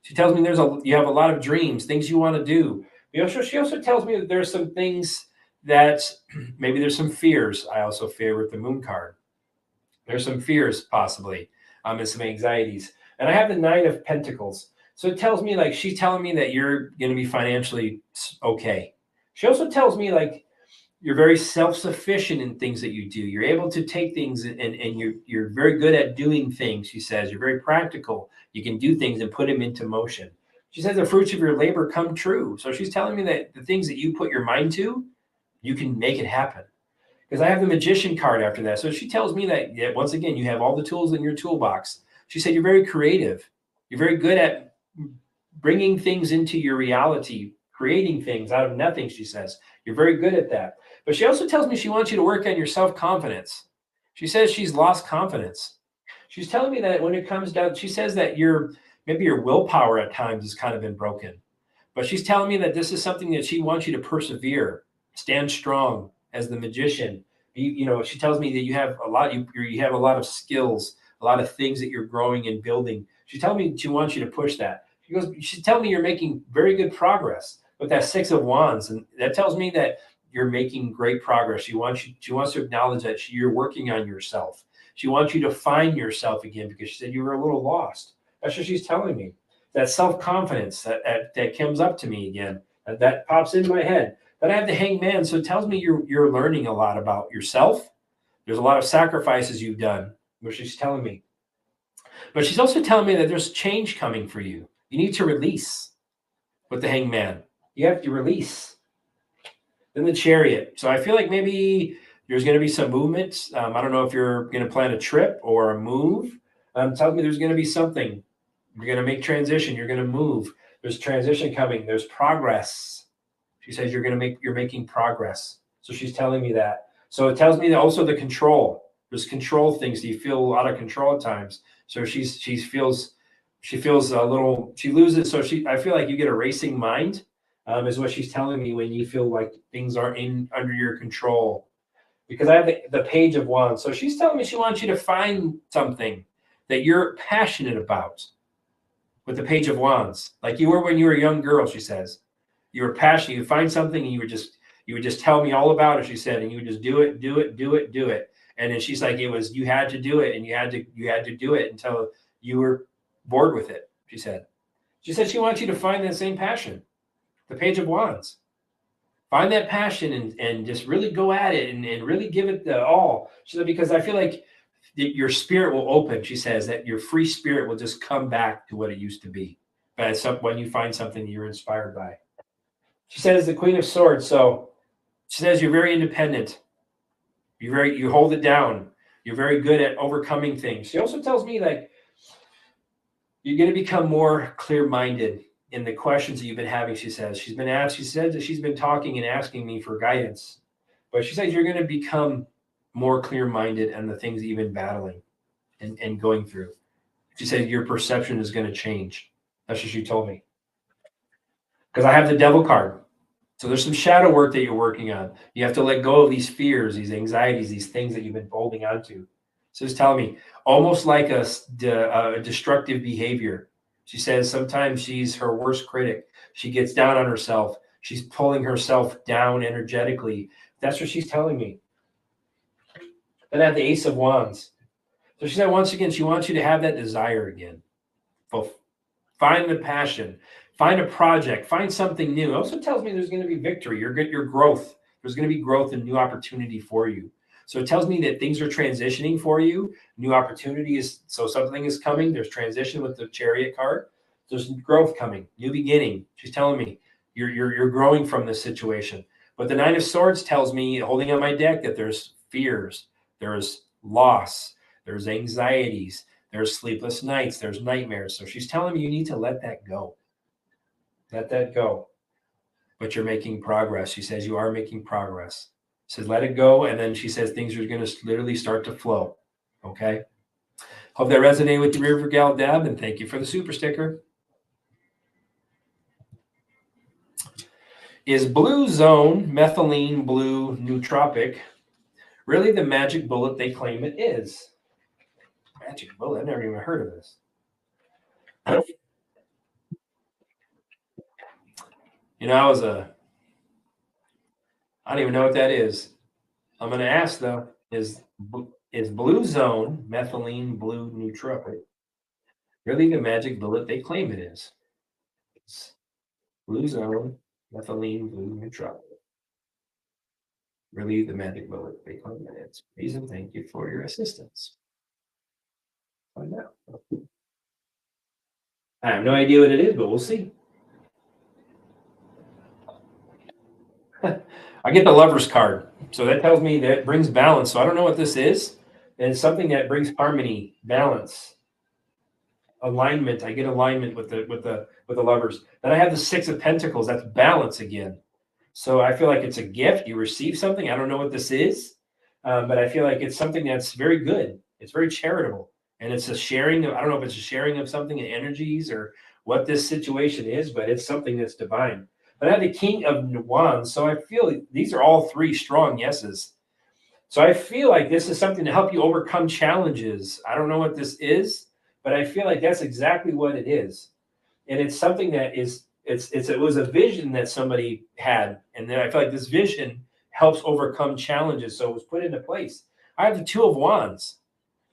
She tells me you have a lot of dreams, things you want to do. She also tells me that there's some things that maybe there's some fears. I also fear with the Moon card. There's some fears possibly, and some anxieties. And I have the Nine of Pentacles. So it tells me like she's telling me that you're going to be financially okay. She also tells me like you're very self-sufficient in things that you do. You're able to take things and you're very good at doing things, she says. You're very practical. You can do things and put them into motion. She says the fruits of your labor come true. So she's telling me that the things that you put your mind to, you can make it happen. Because I have the Magician card after that. So she tells me that, once again, you have all the tools in your toolbox. She said you're very creative. You're very good at bringing things into your reality, creating things out of nothing, she says. You're very good at that. But she also tells me she wants you to work on your self-confidence. She says she's lost confidence. She's telling me that when it comes down, she says that maybe your willpower at times has kind of been broken. But she's telling me that this is something that she wants you to persevere, stand strong as the Magician. She tells me that you have a lot, you have a lot of skills, a lot of things that you're growing and building. She's telling me she wants you to push that. She's telling me you're making very good progress with that Six of Wands. And that tells me that you're making great progress. She wants to acknowledge that you're working on yourself. She wants you to find yourself again, because she said you were a little lost. That's what she's telling me. That self-confidence that comes up to me again, that pops into my head. But I have the Hangman, so it tells me you're learning a lot about yourself. There's a lot of sacrifices you've done, which she's telling me. But she's also telling me that there's change coming for you. You need to release with the Hangman. You have to release. Then the Chariot. So I feel like maybe there's going to be some movement. I don't know if you're going to plan a trip or a move. Tells me there's going to be something. You're going to make transition. You're going to move. There's transition coming. There's progress. She says you're making progress. So she's telling me that. So it tells me that also the control. There's control things. You feel out of control at times. So she feels a little. She loses. So I feel like you get a racing mind. Is what she's telling me when you feel like things aren't under your control. Because I have the Page of Wands. So she's telling me she wants you to find something that you're passionate about with the Page of Wands. Like you were when you were a young girl, she says. You were passionate. You find something and you would just tell me all about it, she said, and you would just do it. And then she's like, you had to do it, and you had to do it until you were bored with it, she said. She said she wants you to find that same passion. The Page of Wands. Find that passion and just really go at it and really give it the all. She said, because I feel like your spirit will open. She says that your free spirit will just come back to what it used to be. But when you find something you're inspired by. She says the Queen of Swords. So she says you're very independent. You hold it down. You're very good at overcoming things. She also tells me like you're going to become more clear-minded in the questions that you've been having. She says she said that she's been talking and asking me for guidance, but she says you're going to become more clear-minded in the things that you've been battling and going through. She said your perception is going to change. That's what she told me. Because I have the Devil card. So there's some shadow work that you're working on. You have to let go of these fears, these anxieties, these things that you've been holding on to. So it's telling me almost like a destructive behavior. She says sometimes she's her worst critic. She gets down on herself. She's pulling herself down energetically. That's what she's telling me. Then I have the Ace of Wands. So she said, once again, she wants you to have that desire again. Find the passion. Find a project. Find something new. It also tells me there's going to be victory. Your growth. There's going to be growth and new opportunity for you. So it tells me that things are transitioning for you. New opportunity is, so something is coming. There's transition with the Chariot card. There's growth coming, new beginning. She's telling me you're growing from this situation. But the Nine of Swords tells me, holding on my deck, that there's fears, there's loss, there's anxieties, there's sleepless nights, there's nightmares. So she's telling me you need to let that go. Let that go. But you're making progress. She says you are making progress. Says let it go, and then she says things are going to literally start to flow. Okay. Hope that resonated with you, River Gal Deb, and thank you for the super sticker. Is Blue Zone Methylene Blue Nootropic really the magic bullet they claim it is? Magic bullet? I've never even heard of this. You know, I don't even know what that is. I'm going to ask though, is Blue Zone Methylene Blue Nootropic really the magic bullet they claim it is? It's Blue Zone Methylene Blue Nootropic. Really the magic bullet they claim it is. Please and thank you for your assistance. Find out. I have no idea what it is, but we'll see. I get the Lover's card. So that tells me that it brings balance. So I don't know what this is. And it's something that brings harmony, balance, alignment. I get alignment with the Lovers. Then I have the Six of Pentacles. That's balance again. So I feel like it's a gift. You receive something. I don't know what this is, but I feel like it's something that's very good. It's very charitable. And it's a sharing of, I don't know if it's a sharing of something in energies or what this situation is, but it's something that's divine. But I have the King of Wands. So I feel these are all three strong yeses. So I feel like this is something to help you overcome challenges. I don't know what this is, but I feel like that's exactly what it is. And it's something that is, it was a vision that somebody had. And then I feel like this vision helps overcome challenges. So it was put into place. I have the Two of Wands.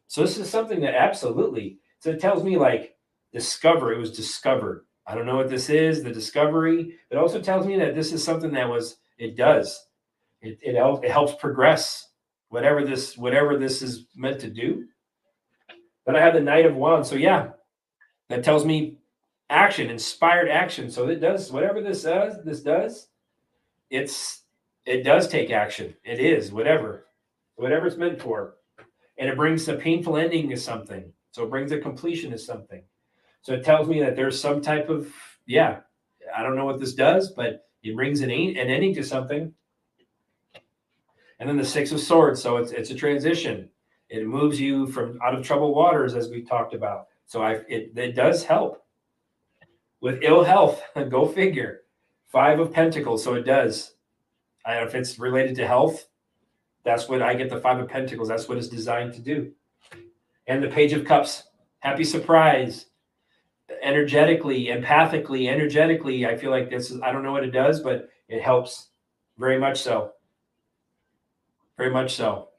So this is something that absolutely, so it tells me like discover, it was discovered. I don't know what this is, the discovery. It also tells me that this is something that was, it does. It helps progress whatever this is meant to do. Then I have the Knight of Wands. So yeah, that tells me action, inspired action. So it does whatever this does, it does take action. It is whatever it's meant for. And it brings a painful ending to something. So it brings a completion to something. So it tells me that there's some type of, yeah, I don't know what this does, but it brings an ending to something. And then the Six of Swords. So it's a transition. It moves you from out of troubled waters, as we talked about. So it does help with ill health. Go figure. Five of Pentacles. So it does. If it's related to health, that's what I get, the Five of Pentacles. That's what it's designed to do. And the Page of Cups. Happy surprise. Energetically, empathically, energetically, I feel like this is, I don't know what it does, but it helps very much so. Very much so.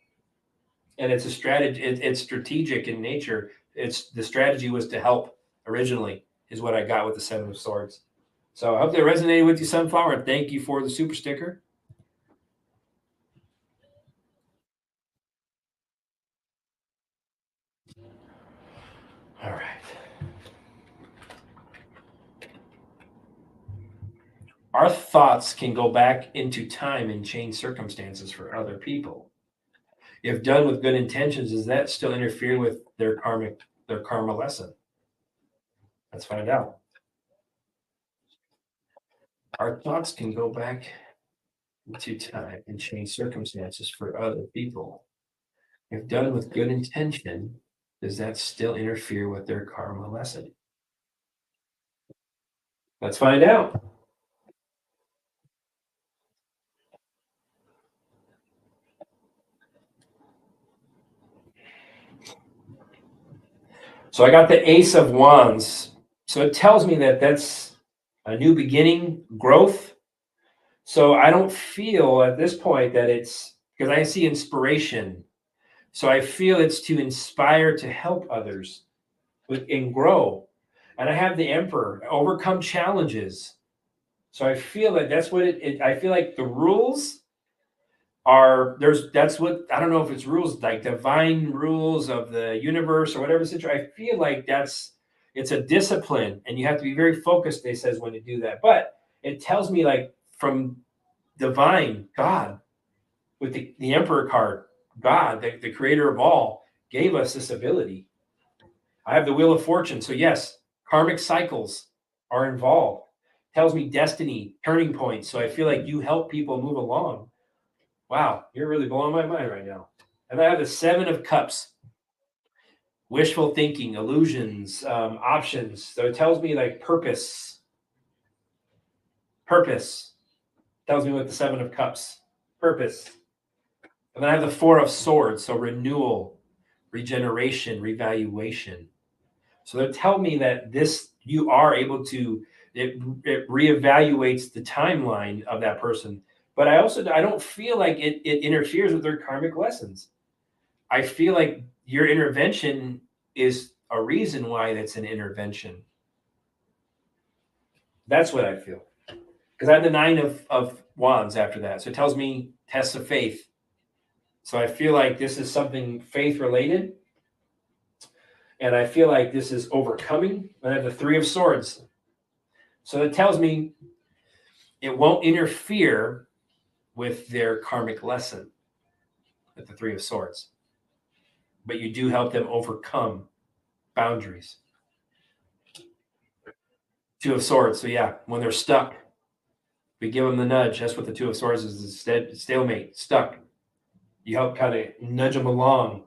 And it's a strategy, it's strategic in nature. It's the strategy was to help originally, is what I got with the Seven of Swords. So I hope that resonated with you, Sunflower, and thank you for the super sticker. All right. Our thoughts can go back into time and change circumstances for other people. If done with good intentions, does that still interfere with their karma lesson? Let's find out. Our thoughts can go back into time and change circumstances for other people. If done with good intention, does that still interfere with their karma lesson? Let's find out. So I got the Ace of Wands. So it tells me that that's a new beginning, growth. So I don't feel at this point that it's because I see inspiration. So I feel it's to inspire to help others and grow. And I have the Emperor, overcome challenges. So I feel that that's what I feel like the rules are that's what I don't know if it's rules like divine rules of the universe or whatever situation. I feel like it's a discipline and you have to be very focused, they says, when you do that. But it tells me like from divine God with the Emperor card, God, the creator of all, gave us this ability. I have the Wheel of Fortune. So yes, karmic cycles are involved. Tells me destiny, turning points. So I feel like you help people move along. Wow, you're really blowing my mind right now. And I have the Seven of Cups, wishful thinking, illusions, options. So it tells me like purpose. Purpose tells me with the Seven of Cups, purpose. And then I have the Four of Swords, so renewal, regeneration, revaluation. So they tell me that this you are able to it reevaluates the timeline of that person. But I don't feel like it interferes with their karmic lessons. I feel like your intervention is a reason why that's an intervention. That's what I feel. Because I have the Nine of Wands after that. So it tells me tests of faith. So I feel like this is something faith related. And I feel like this is overcoming. And I have the Three of Swords. So it tells me it won't interfere with their karmic lesson with the Three of Swords. But you do help them overcome boundaries. Two of Swords. So yeah, when they're stuck, we give them the nudge. That's what the Two of Swords is instead. Stalemate, stuck. You help kind of nudge them along.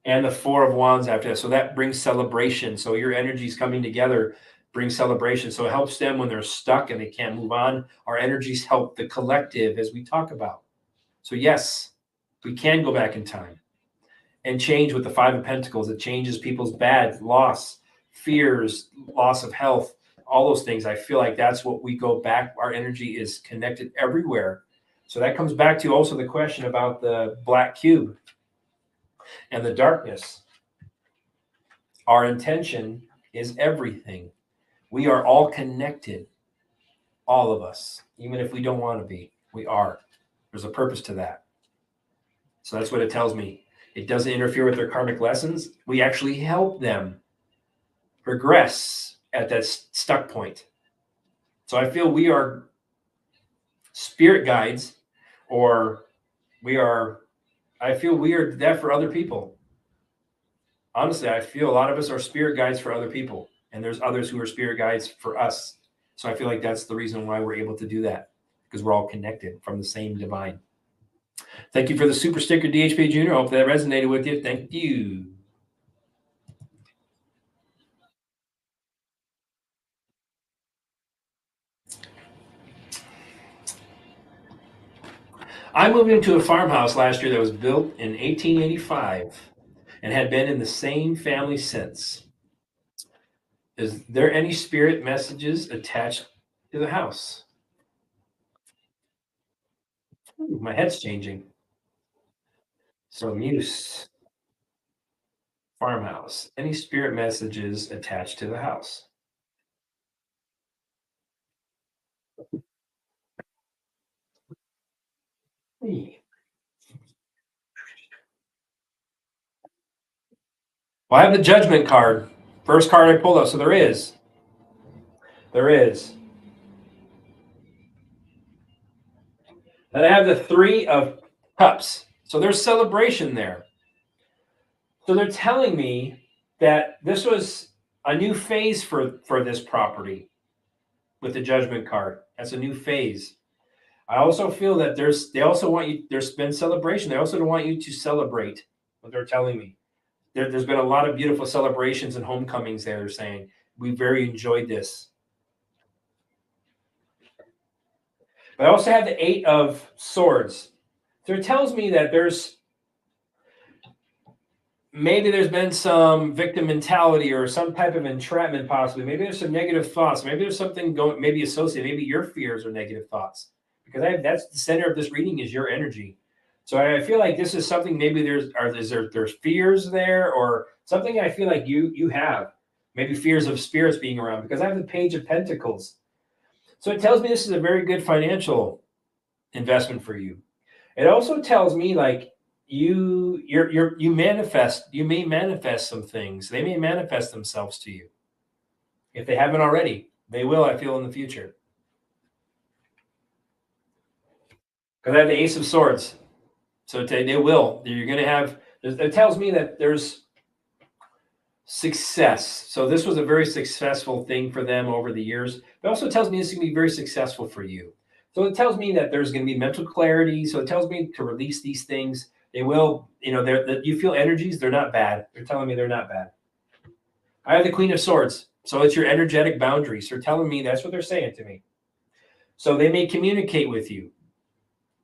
And the Four of Wands after that. So that brings celebration. So your energies coming together brings celebration. So it helps them when they're stuck and they can't move on. Our energies help the collective as we talk about. So yes, we can go back in time and change with the Five of Pentacles. It changes people's bad loss, fears, loss of health, all those things. I feel like that's what we go back. Our energy is connected everywhere. So that comes back to also the question about the black cube and the darkness. Our intention is everything. We are all connected, all of us, even if we don't want to be. We are. There's a purpose to that. So that's what it tells me. It doesn't interfere with their karmic lessons. We actually help them progress at that stuck point. So I feel we are spirit guides, or I feel we are that for other people. Honestly, I feel a lot of us are spirit guides for other people, and there's others who are spirit guides for us. So I feel like that's the reason why we're able to do that, because we're all connected from the same divine. Thank you for the super sticker, DHP Jr. I hope that resonated with you. Thank you. I moved into a farmhouse last year that was built in 1885 and had been in the same family since. Is there any spirit messages attached to the house? Ooh, my head's changing. So Muse, farmhouse. Any spirit messages attached to the house? Well, I have the judgment card. First card I pulled up. So there is. There is. And I have the Three of Cups. So there's celebration there. So they're telling me that this was a new phase for this property with the judgment card. That's a new phase. I also feel that they also want you, there's been celebration. They also don't want you to celebrate what they're telling me. There's been a lot of beautiful celebrations and homecomings there. They're saying, we very enjoyed this. But I also have the Eight of Swords. So it tells me that maybe there's been some victim mentality or some type of entrapment, possibly. Maybe there's some negative thoughts. Maybe there's something going, maybe associated. Maybe your fears are negative thoughts, because that's the center of this reading is your energy. So I feel like this is something. Maybe there's fears there, or something. I feel like you have maybe fears of spirits being around, because I have the Page of Pentacles. So it tells me this is a very good financial investment for you. It also tells me like you manifest, you may manifest some things. They may manifest themselves to you. If they haven't already, they will, I feel, in the future. Because I have the Ace of Swords. So they will. You're going to have, it tells me that there's success. So this was a very successful thing for them over the years. It also tells me this is going to be very successful for you. So it tells me that there's going to be mental clarity. So it tells me to release these things. They will, you feel energies. They're not bad. They're telling me they're not bad. I have the Queen of Swords. So it's your energetic boundaries. They're telling me that's what they're saying to me. So they may communicate with you.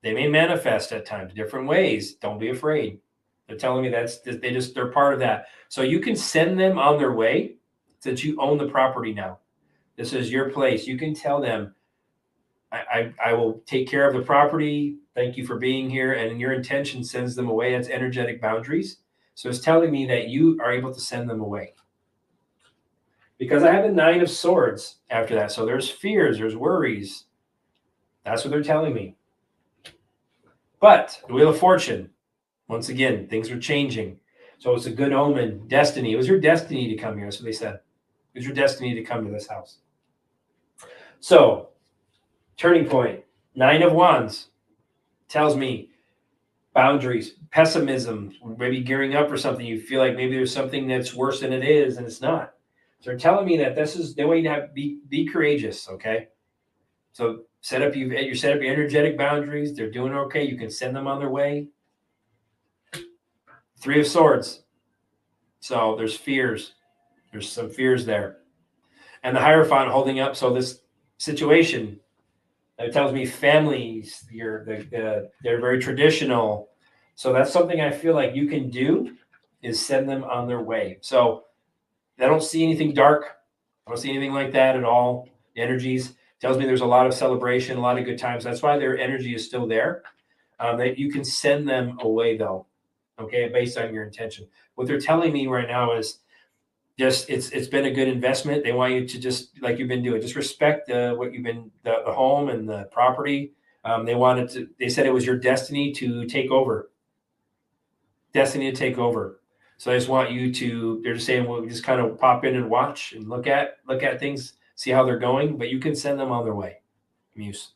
They may manifest at times, different ways. Don't be afraid. They're telling me they're part of that. So you can send them on their way, since you own the property now. This is your place. You can tell them, I will take care of the property. Thank you for being here. And your intention sends them away. That's energetic boundaries. So it's telling me that you are able to send them away. Because I have the Nine of Swords after that. So there's fears, there's worries. That's what they're telling me. But the Wheel of Fortune, once again, things are changing. So it's a good omen, destiny. It was your destiny to come here. That's what they said. It was your destiny to come to this house. So, turning point, Nine of Wands tells me boundaries, pessimism, maybe gearing up for something. You feel like maybe there's something that's worse than it is, and it's not. So they're telling me that this is the way you have to be courageous, okay? So set up your energetic boundaries. They're doing okay. You can send them on their way. Three of Swords. So there's fears. There's some fears there. And the Hierophant holding up. So this situation, it tells me families, they're very traditional. So that's something I feel like you can do, is send them on their way. So I don't see anything dark. I don't see anything like that at all. The energies tells me there's a lot of celebration, a lot of good times. That's why their energy is still there. That you can send them away though, okay, based on your intention. What they're telling me right now is just it's been a good investment. They want you to just, like you've been doing, just respect what you've been, the home and the property. They said it was your destiny to take over. Destiny to take over. So I just want you to, they're just saying, we'll just kind of pop in and watch and look at things, see how they're going, but you can send them on their way. Muse.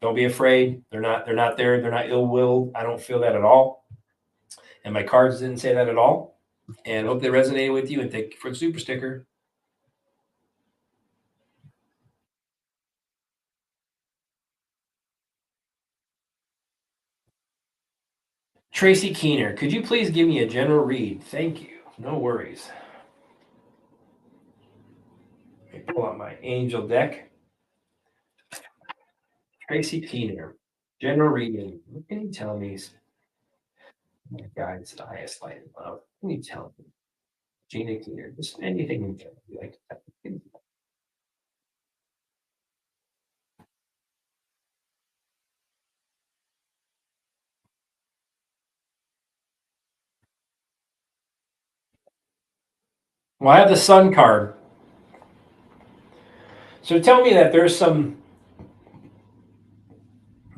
Don't be afraid. They're not there. They're not ill-willed. I don't feel that at all. And my cards didn't say that at all. And hope they resonated with you, and thank you for the super sticker. Tracy Keener, could you please give me a general read? Thank you. No worries. Let me pull out my angel deck. Tracy Keener, general reading. What can you tell me? My guides, the highest light and love. What can you tell me? Gina Keener, just anything you like. Well, I have the Sun card. So tell me that there's some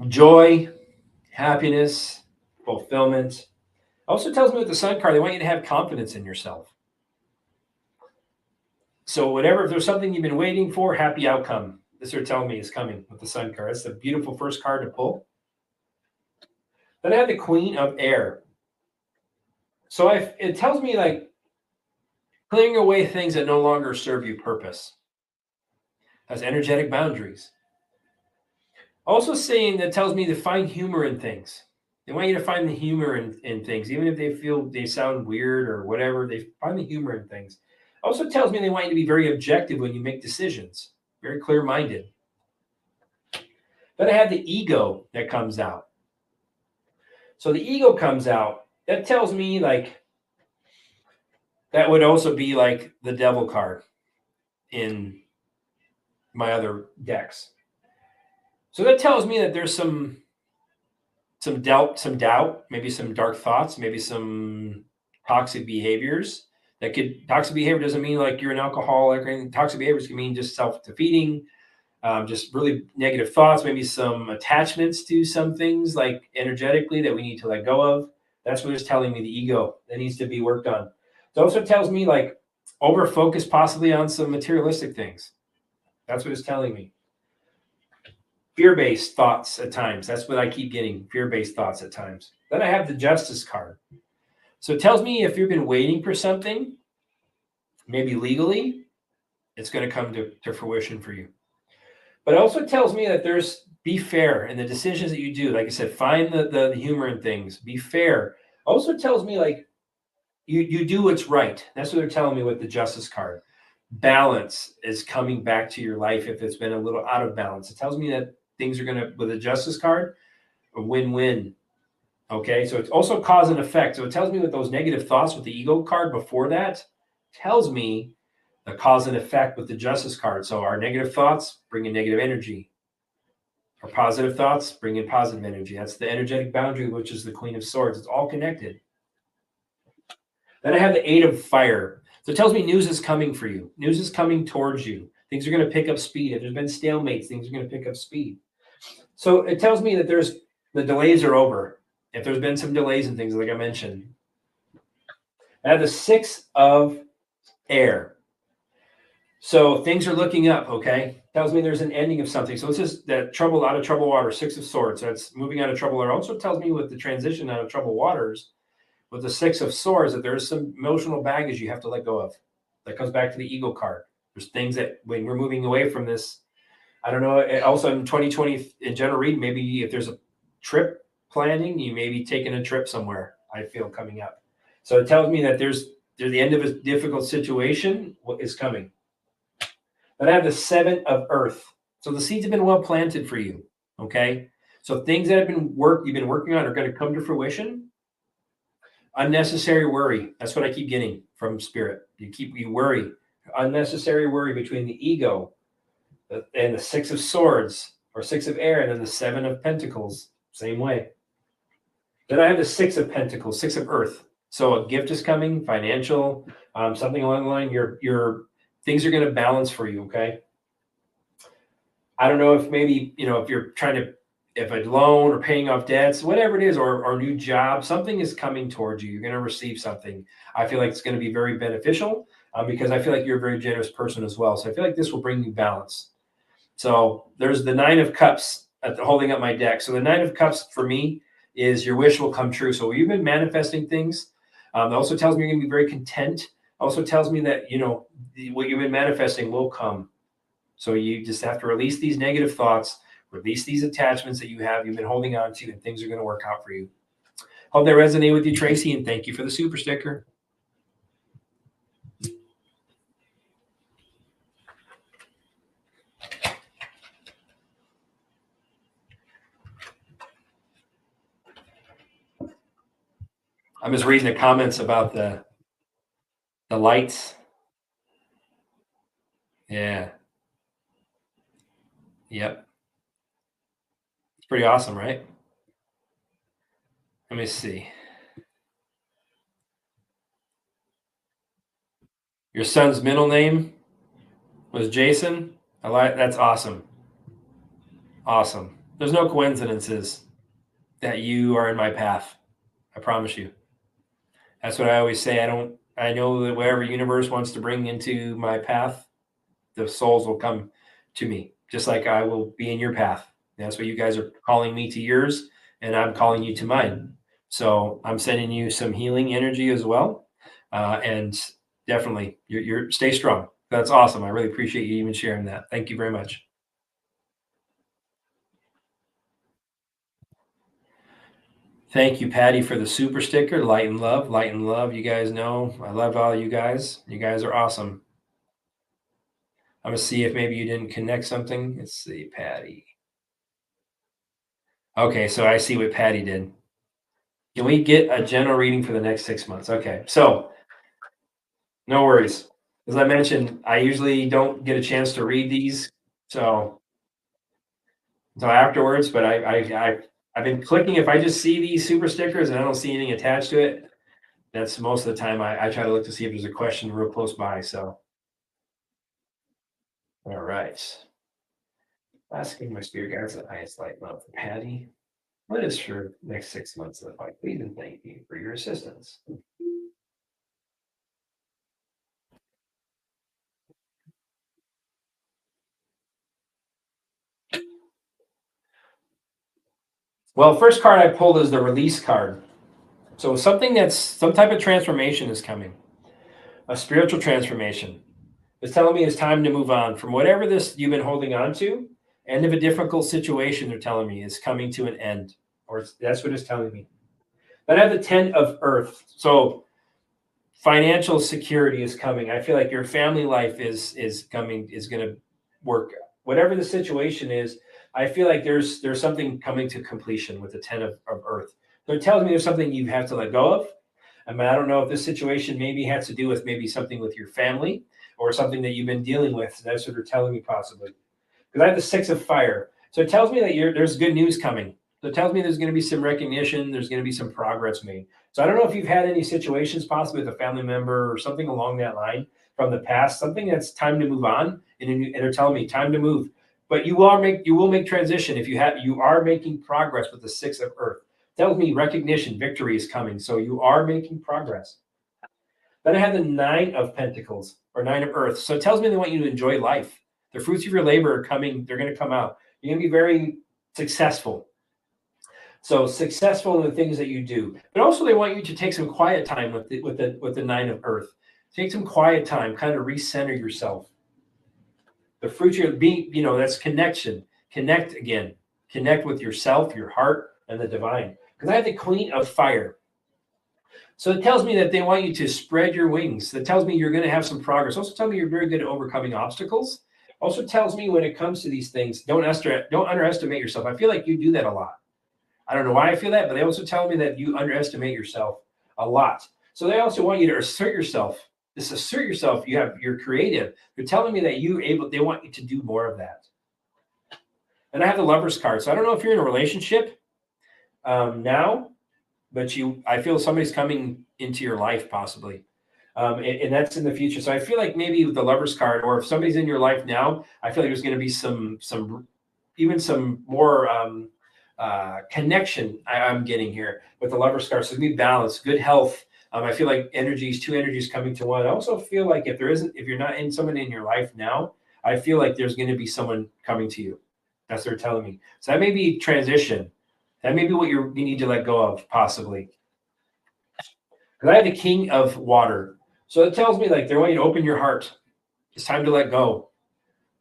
joy, happiness, fulfillment. Also tells me with the Sun card, they want you to have confidence in yourself. So whatever, if there's something you've been waiting for, happy outcome. This are telling me is coming with the Sun card. That's the beautiful first card to pull. Then I have the Queen of Air. So it tells me like clearing away things that no longer serve you purpose. That's energetic boundaries. Also saying that tells me to find humor in things. They want you to find the humor in things, even if they sound weird or whatever. They find the humor in things. Also tells me they want you to be very objective when you make decisions, very clear-minded. Then I have the ego that comes out. So the ego comes out. That tells me like That would also be like the devil card in my other decks. So that tells me that there's some doubt, maybe some dark thoughts, maybe some toxic behaviors. Toxic behavior doesn't mean like you're an alcoholic or anything. Toxic behaviors can mean just self-defeating, just really negative thoughts, maybe some attachments to some things like energetically that we need to let go of. That's what it's telling me, the ego that needs to be worked on. It also tells me like over focus possibly on some materialistic things. That's what it's telling me. Fear-based thoughts at times. That's what I keep getting, fear-based thoughts at times. Then I have the Justice card. So it tells me if you've been waiting for something, maybe legally, it's going to come to fruition for you. But it also tells me that be fair in the decisions that you do. Like I said, find the humor in things. Be fair. Also tells me like you do what's right. That's what they're telling me with the Justice card. Balance is coming back to your life if it's been a little out of balance. It tells me that things are going to, with a Justice card, a win-win. Okay, so it's also cause and effect. So it tells me with those negative thoughts with the ego card before that, tells me the cause and effect with the Justice card. So our negative thoughts bring in negative energy. Our positive thoughts bring in positive energy. That's the energetic boundary, which is the Queen of Swords. It's all connected. Then I have the Eight of Fire. So it tells me news is coming for you. News is coming towards you. Things are going to pick up speed. If there's been stalemates, things are going to pick up speed. So it tells me that the delays are over. If there's been some delays and things like I mentioned. I have the Six of Air. So things are looking up, okay? Tells me there's an ending of something. So it's just that trouble, out of troubled water, Six of Swords. That's moving out of trouble water. Also tells me with the transition out of troubled waters, with the Six of Swords, that there's some emotional baggage you have to let go of. That comes back to the ego card. There's things that when we're moving away from this, I don't know, also in 2020, in general read, maybe if there's a trip planning, you may be taking a trip somewhere, I feel coming up. So it tells me that there's the end of a difficult situation is coming. But I have the Seven of Earth. So the seeds have been well planted for you, okay? So things that you've been working on are going to come to fruition. Unnecessary worry. That's what I keep getting from Spirit. You worry. Unnecessary worry between the ego and the Six of Swords or Six of Air, and then the Seven of Pentacles. Same way. Then I have the Six of Pentacles, Six of Earth. So a gift is coming, financial, something along the line. Your things are going to balance for you, okay? I don't know if maybe, if you're if a loan or paying off debts, whatever it is, or a new job, something is coming towards you. You're going to receive something. I feel like it's going to be very beneficial because I feel like you're a very generous person as well. So I feel like this will bring you balance. So there's the Nine of Cups holding up my deck. So the Nine of Cups for me is your wish will come true. So you've been manifesting things. It also tells me you're going to be very content. Also tells me that, what you've been manifesting will come. So you just have to release these negative thoughts, release these attachments that you've been holding on to, and things are going to work out for you. Hope that resonated with you, Tracy, and thank you for the super sticker. I'm just reading the comments about the lights. Yeah. Yep. It's pretty awesome, right? Let me see. Your son's middle name was Jason? That's awesome. Awesome. There's no coincidences that you are in my path. I promise you. That's what I always say. I know that whatever universe wants to bring into my path, the souls will come to me, just like I will be in your path. That's what you guys are calling me to yours, and I'm calling you to mine. So I'm sending you some healing energy as well. And definitely, you're stay strong. That's awesome. I really appreciate you even sharing that. Thank you very much. Thank you, Patty, for the super sticker. Light and love, light and love. You guys know I love all you guys. You guys are awesome. I'm going to see if maybe you didn't connect something. Let's see, Patty. Okay, so I see what Patty did. Can we get a general reading for the next 6 months? Okay, so No worries. As I mentioned, I usually don't get a chance to read these, so until afterwards. But I've been clicking. If I just see these super stickers and I don't see anything attached to it, that's most of the time I try to look to see if there's a question real close by. So, all right. Asking my spirit guides the highest light level for Patty. What is for next 6 months look like? Please and thank you for your assistance. Well, first card I pulled is the release card. So something that's some type of transformation is coming, a spiritual transformation. It's telling me it's time to move on from whatever this you've been holding on to. End of a difficult situation, they're telling me, is coming to an end. Or that's what it's telling me. Then I have the 10 of Earth. So financial security is coming. I feel like your family life is coming, is going to work. Whatever the situation is, I feel like there's something coming to completion with the 10 of Earth. So it tells me there's something you have to let go of. I mean, I don't know if this situation maybe has to do with maybe something with your family or something that you've been dealing with. That's what they're telling me possibly. Because I have the 6 of Fire. So it tells me that there's good news coming. So it tells me there's going to be some recognition. There's going to be some progress made. So I don't know if you've had any situations possibly with a family member or something along that line from the past, something that's time to move on. And they're telling me time to move. But you will make transition if you are making progress with the 6 of Earth. Tells me recognition, victory is coming. So you are making progress. Then I have the 9 of Pentacles or 9 of Earth. So it tells me they want you to enjoy life. The fruits of your labor are coming. They're going to come out. You're going to be very successful. So successful in the things that you do, but also they want you to take some quiet time with the 9 of Earth. Take some quiet time, kind of recenter yourself. The fruit you're being, that's connection. Connect again. Connect with yourself, your heart, and the divine. Because I have the Queen of Fire. So it tells me that they want you to spread your wings. That tells me you're going to have some progress. Also tells me you're very good at overcoming obstacles. Also tells me when it comes to these things, don't underestimate yourself. I feel like you do that a lot. I don't know why I feel that, but they also tell me that you underestimate yourself a lot. So they also want you to assert yourself. This assert yourself. You're creative. They're telling me that they want you to do more of that. And I have the Lover's card. So I don't know if you're in a relationship now, but I feel somebody's coming into your life possibly. And that's in the future. So I feel like maybe with the Lover's card, or if somebody's in your life now, I feel like there's going to be some more connection I'm getting here with the Lover's card. So it's going to be balance, good health. I feel like two energies coming to one. I also feel like if you're not in someone in your life now, I feel like there's going to be someone coming to you. That's what they're telling me. So that may be transition. That may be what you need to let go of, possibly. Because I have the King of Water. So it tells me like they want you to open your heart. It's time to let go.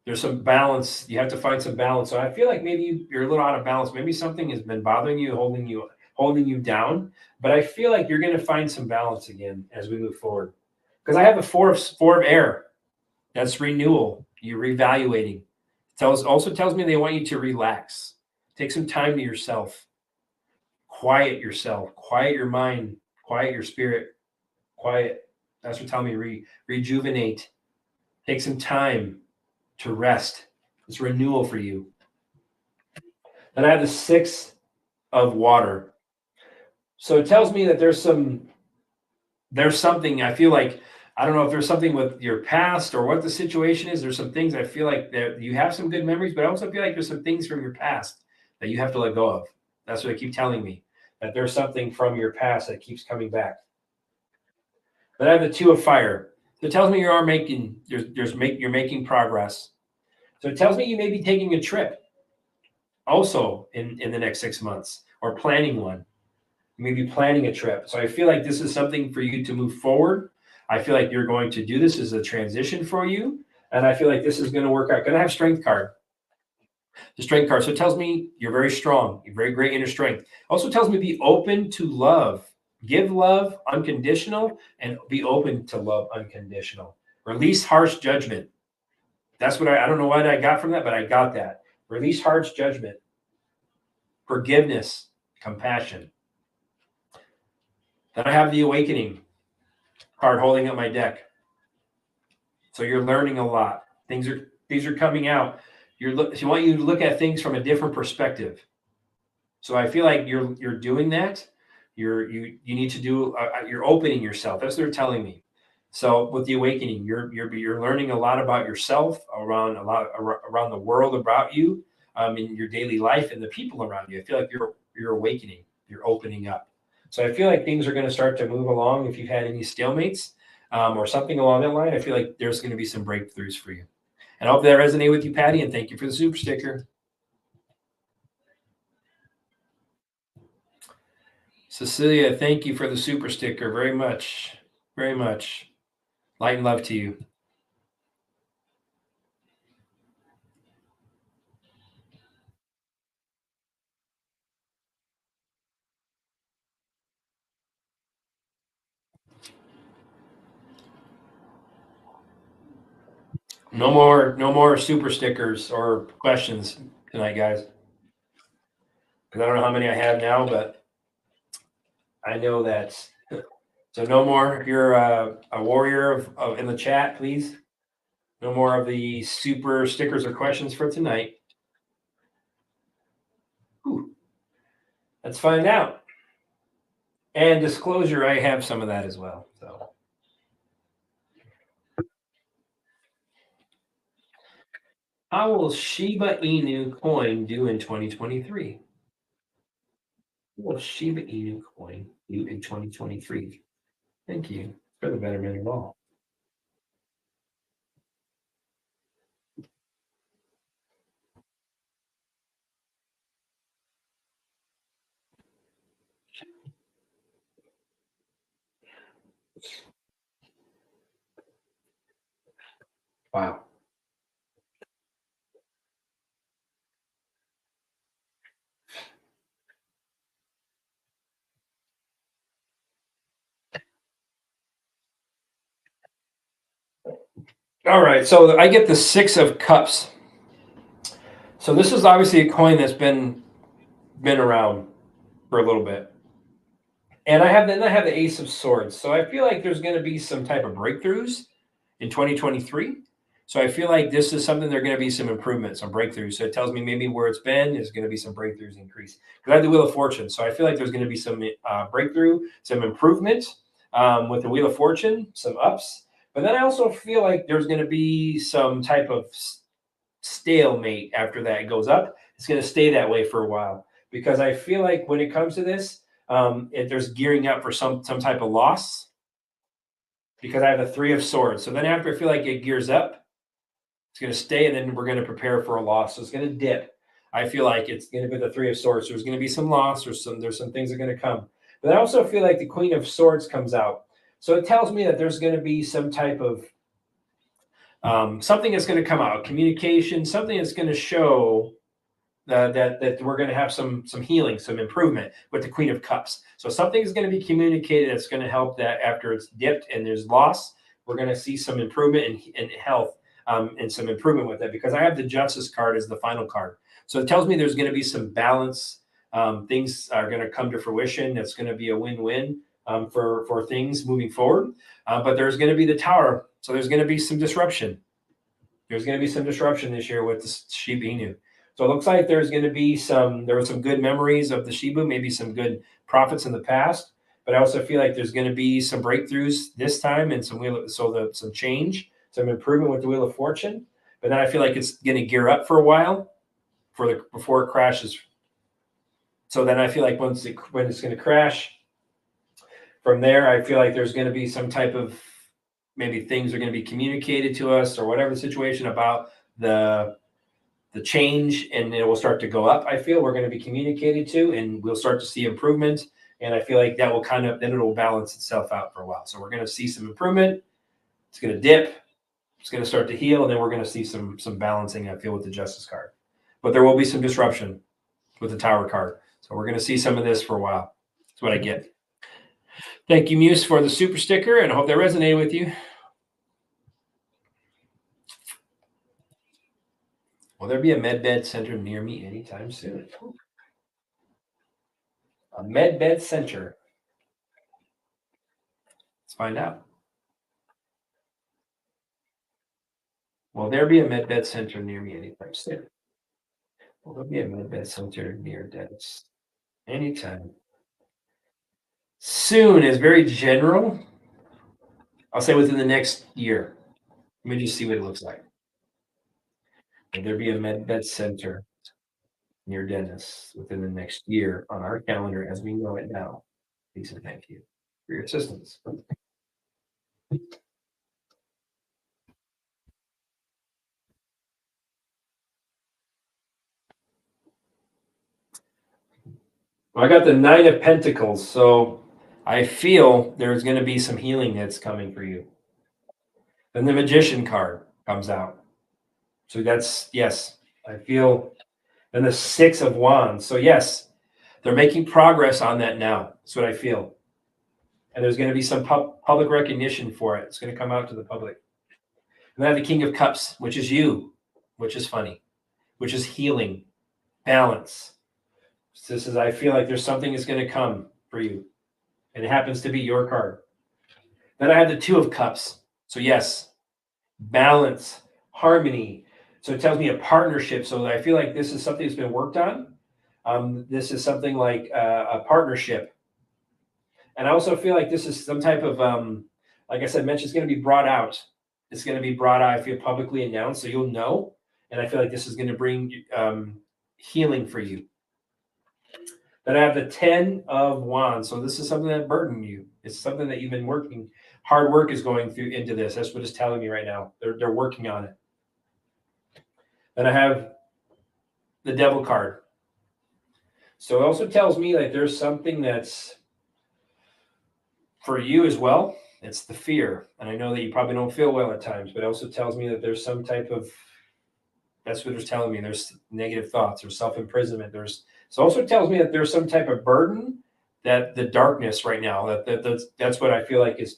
There's some balance. You have to find some balance. So I feel like maybe you're a little out of balance. Maybe something has been bothering you, holding you down. But I feel like you're going to find some balance again as we move forward. Because I have the four of air. That's renewal. You're reevaluating. Also tells me they want you to relax. Take some time to yourself. Quiet yourself. Quiet your mind. Quiet your spirit. Quiet. That's what telling me rejuvenate. Take some time to rest. It's renewal for you. Then I have the 6 of Water. So it tells me that there's something I feel like, I don't know if there's something with your past or what the situation is. There's some things I feel like that you have some good memories, but I also feel like there's some things from your past that you have to let go of. That's what they keep telling me, that there's something from your past that keeps coming back. Then I have the 2 of Fire. So it tells me you're making progress. So it tells me you may be taking a trip also in the next 6 months, or planning one. You may be planning a trip. So I feel like this is something for you to move forward. I feel like you're going to do this as a transition for you. And I feel like this is going to work out. Going to have Strength card. The Strength card. So it tells me you're very strong. You're very great inner strength. Also tells me be open to love. Give love unconditional and be open to love unconditional. Release harsh judgment. That's what I don't know what I got from that, but I got that. Release harsh judgment. Forgiveness. Compassion. Then I have the Awakening card holding up my deck. So you're learning a lot. Things are coming out. She want you to look at things from a different perspective. So I feel like you're doing that. You need to do. You're opening yourself. That's what they're telling me. So with the awakening, you're learning a lot about yourself, around the world about you, in your daily life and the people around you. I feel like you're awakening. You're opening up. So I feel like things are going to start to move along. If you've had any stalemates, or something along that line, I feel like there's going to be some breakthroughs for you. And I hope that resonated with you, Patty. And thank you for the super sticker. Cecilia, thank you for the super sticker very much. Very much. Light and love to you. No more super stickers or questions tonight, guys. Because I don't know how many I have now, but I know that. So no more. If you're a warrior of in the chat, please. No more of the super stickers or questions for tonight. Whew. Let's find out. And disclosure, I have some of that as well. So how will Shiba Inu coin do in 2023? What will Shiba Inu coin do in 2023? Thank you for the betterment of all. Wow. All right, so I get the 6 of Cups. So this is obviously a coin that's been around for a little bit. And I have the Ace of Swords. So I feel like there's going to be some type of breakthroughs in 2023. So I feel like this is something, there are going to be some improvements, some breakthroughs. So it tells me maybe where it's been is going to be some breakthroughs increase. Because I have the Wheel of Fortune. So I feel like there's going to be some breakthrough, some improvement with the Wheel of Fortune, some ups. But then I also feel like there's going to be some type of stalemate after that. It goes up. It's going to stay that way for a while. Because I feel like when it comes to this, if there's gearing up for some type of loss, because I have the 3 of Swords. So then after I feel like it gears up, it's going to stay, and then we're going to prepare for a loss. So it's going to dip. I feel like it's going to be the 3 of Swords. There's going to be some loss, or there's some things that are going to come. But I also feel like the Queen of Swords comes out. So it tells me that there's going to be some type of something that's going to come out, communication, something that's going to show that we're going to have some healing, some improvement with the Queen of Cups. So something is going to be communicated that's going to help that after it's dipped and there's loss, we're going to see some improvement in health, and some improvement with it, because I have the Justice card as the final card. So it tells me there's going to be some balance. Things are going to come to fruition. That's going to be a win-win for things moving forward. But there's going to be the Tower. So there's going to be some disruption. There's going to be some disruption this year with the Shiba Inu. So it looks like there were some good memories of the Shiba, maybe some good profits in the past. But I also feel like there's going to be some breakthroughs this time, and some change, some improvement with the Wheel of Fortune. But then I feel like it's going to gear up for a while before it crashes. So then I feel like when it's going to crash, from there, I feel like there's going to be some type of, maybe things are going to be communicated to us, or whatever the situation about the change, and it will start to go up. I feel we're going to be communicated to, and we'll start to see improvement. And I feel like that will then it'll balance itself out for a while. So we're going to see some improvement. It's going to dip. It's going to start to heal, and then we're going to see some balancing, I feel, with the Justice card. But there will be some disruption with the Tower card. So we're going to see some of this for a while. That's what I get. Thank you, Muse, for the super sticker, and I hope that resonated with you. Will there be a medbed center near me anytime soon? A medbed center. Let's find out. Will there be a medbed center near me anytime soon? Will there be a medbed center near Dennis? Anytime. Soon is very general. I'll say within the next year. Let me just see what it looks like. Will there be a medbed center near Dennis within the next year on our calendar as we know it now? Please and thank you for your assistance. Well, I got the Nine of Pentacles, so I feel there's going to be some healing that's coming for you. Then the Magician card comes out. So that's, yes, I feel. Then the Six of Wands. So yes, they're making progress on that now. That's what I feel. And there's going to be some public recognition for it. It's going to come out to the public. And then the King of Cups, which is you, which is funny, which is healing, balance. So this is, I feel like there's something that's going to come for you. And it happens to be your card. Then I have the Two of Cups. So yes, balance, harmony. So it tells me a partnership. So I feel like this is something that's been worked on. This is something like a partnership. And I also feel like this is some type of, like I said, mentioned, it's going to be brought out. It's going to be brought out, I feel, publicly announced, so you'll know. And I feel like this is going to bring healing for you. Then I have the 10 of Wands. So this is something that burdened you. It's something that you've been working. Hard work is going through into this. That's what it's telling me right now. They're working on it. Then I have the Devil card. So it also tells me like there's something that's for you as well. It's the fear. And I know that you probably don't feel well at times, but it also tells me that there's some type of, that's what it's telling me. There's negative thoughts or self-imprisonment. So it also tells me that there's some type of burden that the darkness right now, that's what I feel like has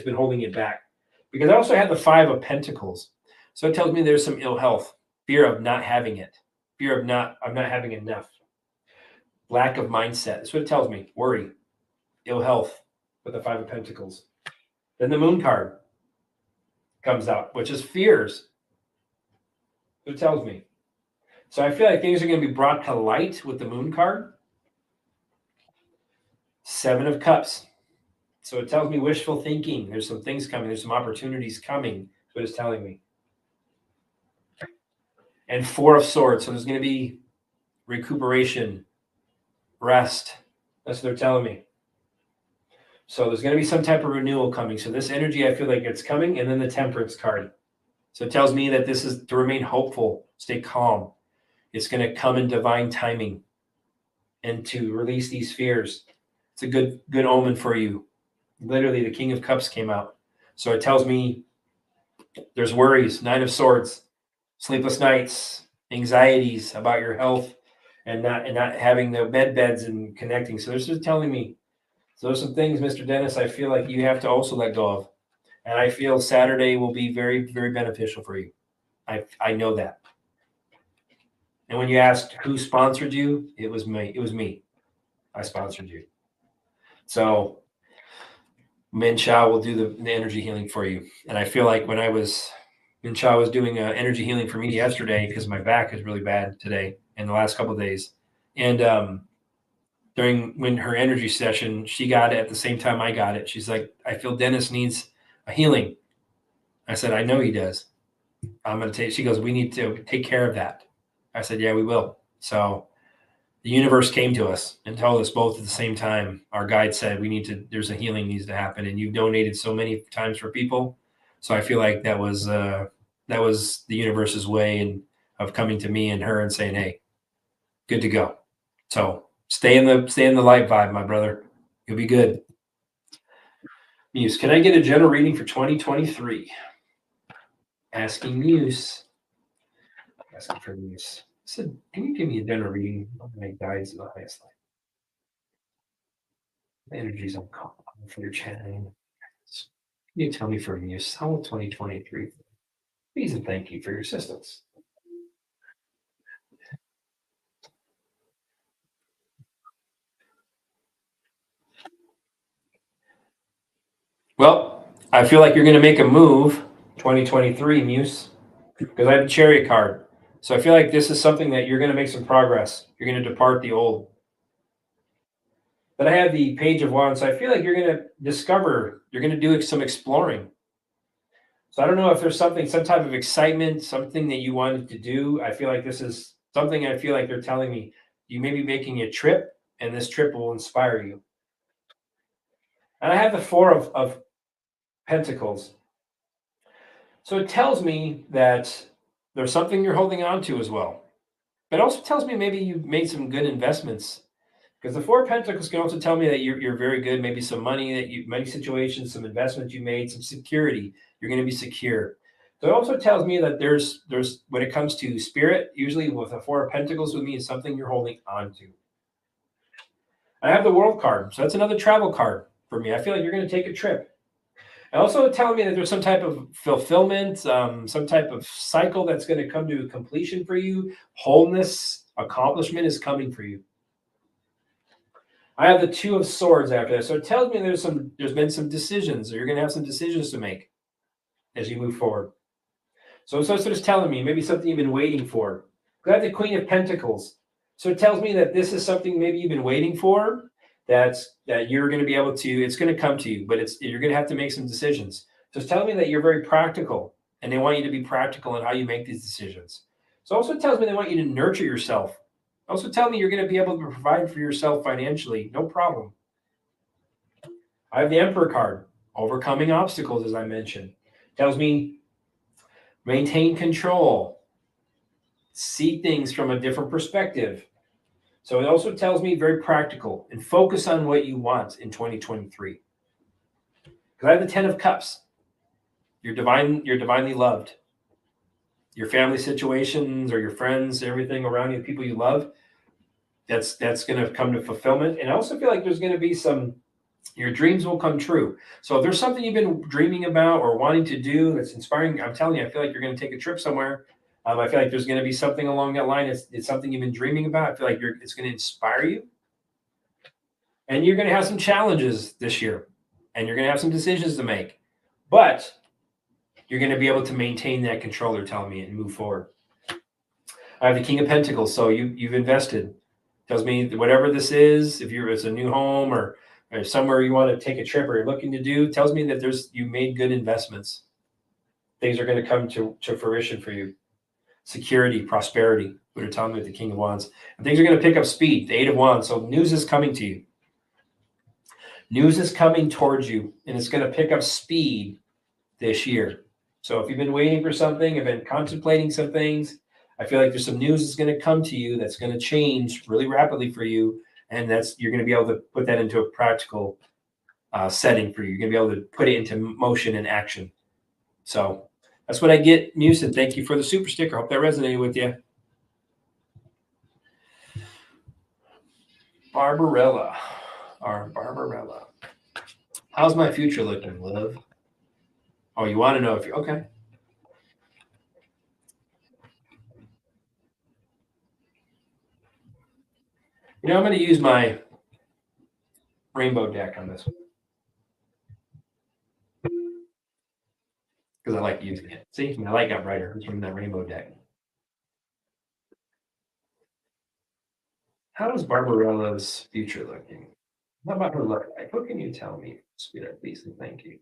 been holding it back. Because I also have the Five of Pentacles. So it tells me there's some ill health, fear of not having it, fear of not having enough, lack of mindset. That's what it tells me. Worry, ill health with the Five of Pentacles. Then the Moon card comes out, which is fears. It tells me. So I feel like things are going to be brought to light with the Moon card. Seven of Cups. So it tells me wishful thinking. There's some things coming. There's some opportunities coming. That's what it's telling me. And Four of Swords. So there's going to be recuperation, rest. That's what they're telling me. So there's going to be some type of renewal coming. So this energy, I feel like it's coming. And then the Temperance card. So it tells me that this is to remain hopeful, stay calm. It's going to come in divine timing and to release these fears. It's a good omen for you. Literally, the King of Cups came out. So it tells me there's worries, Nine of Swords, sleepless nights, anxieties about your health and not having the beds and connecting. So this is telling me, so there's some things, Mr. Dennis, I feel like you have to also let go of. And I feel Saturday will be very, very beneficial for you. I know that. And when you asked who sponsored you, it was me. It was me. I sponsored you. So Min Cha will do the energy healing for you. And I feel like Min Cha was doing energy healing for me yesterday because my back is really bad today and the last couple of days. And when her energy session, she got it at the same time I got it. She's like, I feel Dennis needs a healing. I said, I know he does. She goes, we need to take care of that. I said, yeah, we will. So the universe came to us and told us both at the same time. Our guide said, there's a healing needs to happen. And you've donated so many times for people. So I feel like that was the universe's way of coming to me and her and saying, hey, good to go. So stay in the light vibe, my brother. You'll be good. Muse, can I get a general reading for 2023? Asking Muse. Asking for Muse. I said, can you give me a general reading of my guides in the highest light? The energies I'm calling for your channeling. Can you tell me for Muse, how will 2023? Please and thank you for your assistance. Well, I feel like you're going to make a move 2023, Muse. because I have a Chariot card. So I feel like this is something that you're going to make some progress. You're going to depart the old. But I have the Page of Wands. So I feel like you're going to discover, you're going to do some exploring. So I don't know if there's something, some type of excitement, something that you wanted to do. I feel like this is something I feel like they're telling me. You may be making a trip, and this trip will inspire you. And I have the Four of Pentacles. So it tells me that there's something you're holding on to as well. It also tells me maybe you've made some good investments, because the Four of Pentacles can also tell me that you're very good. Maybe some money that you, many situations, some investments you made, some security. You're going to be secure. So it also tells me that there's when it comes to spirit, usually with the Four of Pentacles with me is something you're holding on to. I have the World card, so that's another travel card for me. I feel like you're going to take a trip. Also telling me that there's some type of fulfillment, some type of cycle that's going to come to completion for you. Wholeness, accomplishment is coming for you. I have the Two of Swords after that. So it tells me there's been some decisions, or you're going to have some decisions to make as you move forward. So it's just telling me maybe something you've been waiting for. I have the Queen of Pentacles. So it tells me that this is something maybe you've been waiting for, that you're going to be able to, it's going to come to you, but you're going to have to make some decisions. So it's telling me that you're very practical, and they want you to be practical in how you make these decisions. So also tells me they want you to nurture yourself. Also tell me you're going to be able to provide for yourself financially, no problem. I have the Emperor card, overcoming obstacles, as I mentioned. Tells me maintain control, see things from a different perspective. So it also tells me very practical and focus on what you want in 2023. Because I have the 10 of Cups. You're divinely loved. Your family situations or your friends, everything around you, the people you love, that's going to come to fulfillment. And I also feel like there's going to be your dreams will come true. So if there's something you've been dreaming about or wanting to do that's inspiring, I'm telling you, I feel like you're going to take a trip somewhere. I feel like there's going to be something along that line. It's something you've been dreaming about. I feel like it's going to inspire you. And you're going to have some challenges this year. And you're going to have some decisions to make. But you're going to be able to maintain that control, they're telling me, and move forward. I have the King of Pentacles. So you've invested. Tells me whatever this is, if it's a new home or somewhere you want to take a trip or you're looking to do, tells me that you made good investments. Things are going to come to fruition for you. Security, prosperity, what are telling me with the King of Wands. And things are going to pick up speed, the Eight of Wands. So news is coming to you. News is coming towards you, and it's going to pick up speed this year. So if you've been waiting for something, have been contemplating some things, I feel like there's some news that's going to come to you that's going to change really rapidly for you. And you're going to be able to put that into a practical setting for you. You're going to be able to put it into motion and action. So that's what I get, Musin. Thank you for the super sticker. Hope that resonated with you. Barbarella. How's my future looking, love? Oh, you want to know if you're okay. I'm going to use my rainbow deck on this one because I like using it. See, my light got brighter. It's from that rainbow deck. How is Barbarella's future looking? How about her look like? What can you tell me, sweetheart, please, and thank you.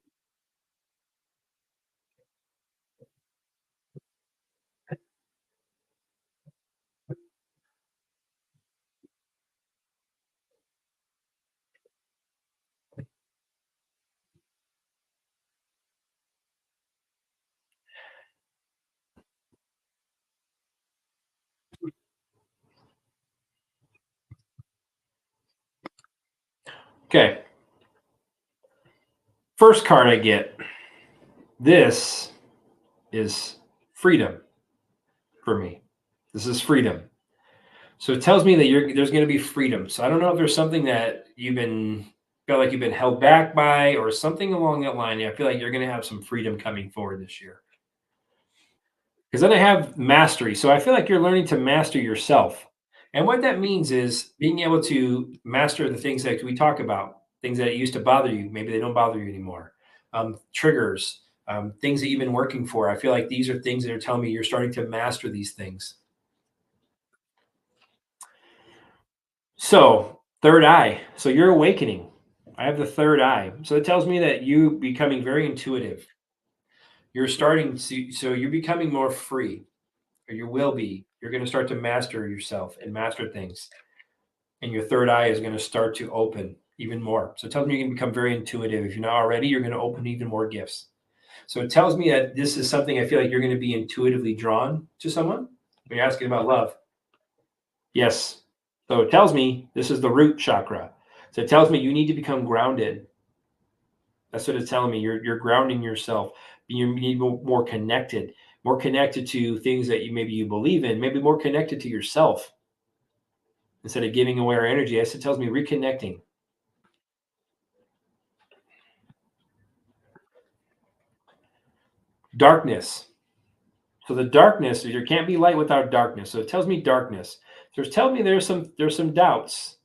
Okay. First card I get. This is freedom for me. This is freedom. So it tells me that there's going to be freedom. So I don't know if there's something that felt like you've been held back by or something along that line. I feel like you're going to have some freedom coming forward this year. Because then I have mastery. So I feel like you're learning to master yourself. And what that means is being able to master the things that we talk about, things that used to bother you. Maybe they don't bother you anymore. Triggers, things that you've been working for. I feel like these are things that are telling me you're starting to master these things. So, third eye. So you're awakening. I have the third eye. So it tells me that you becoming very intuitive. You're starting to, so you're becoming more free, or you will be. You're going to start to master yourself and master things. And your third eye is going to start to open even more. So it tells me you can become very intuitive. If you're not already, you're going to open even more gifts. So it tells me that this is something I feel like you're going to be intuitively drawn to someone. When you're asking about love. Yes. So it tells me this is the root chakra. So it tells me you need to become grounded. That's what it's telling me. You're grounding yourself. You need more connected to things that maybe you believe in, maybe more connected to yourself instead of giving away our energy. Yes, it tells me reconnecting. Darkness. So the darkness, there can't be light without darkness. So it tells me darkness. So it's telling me there's some doubts.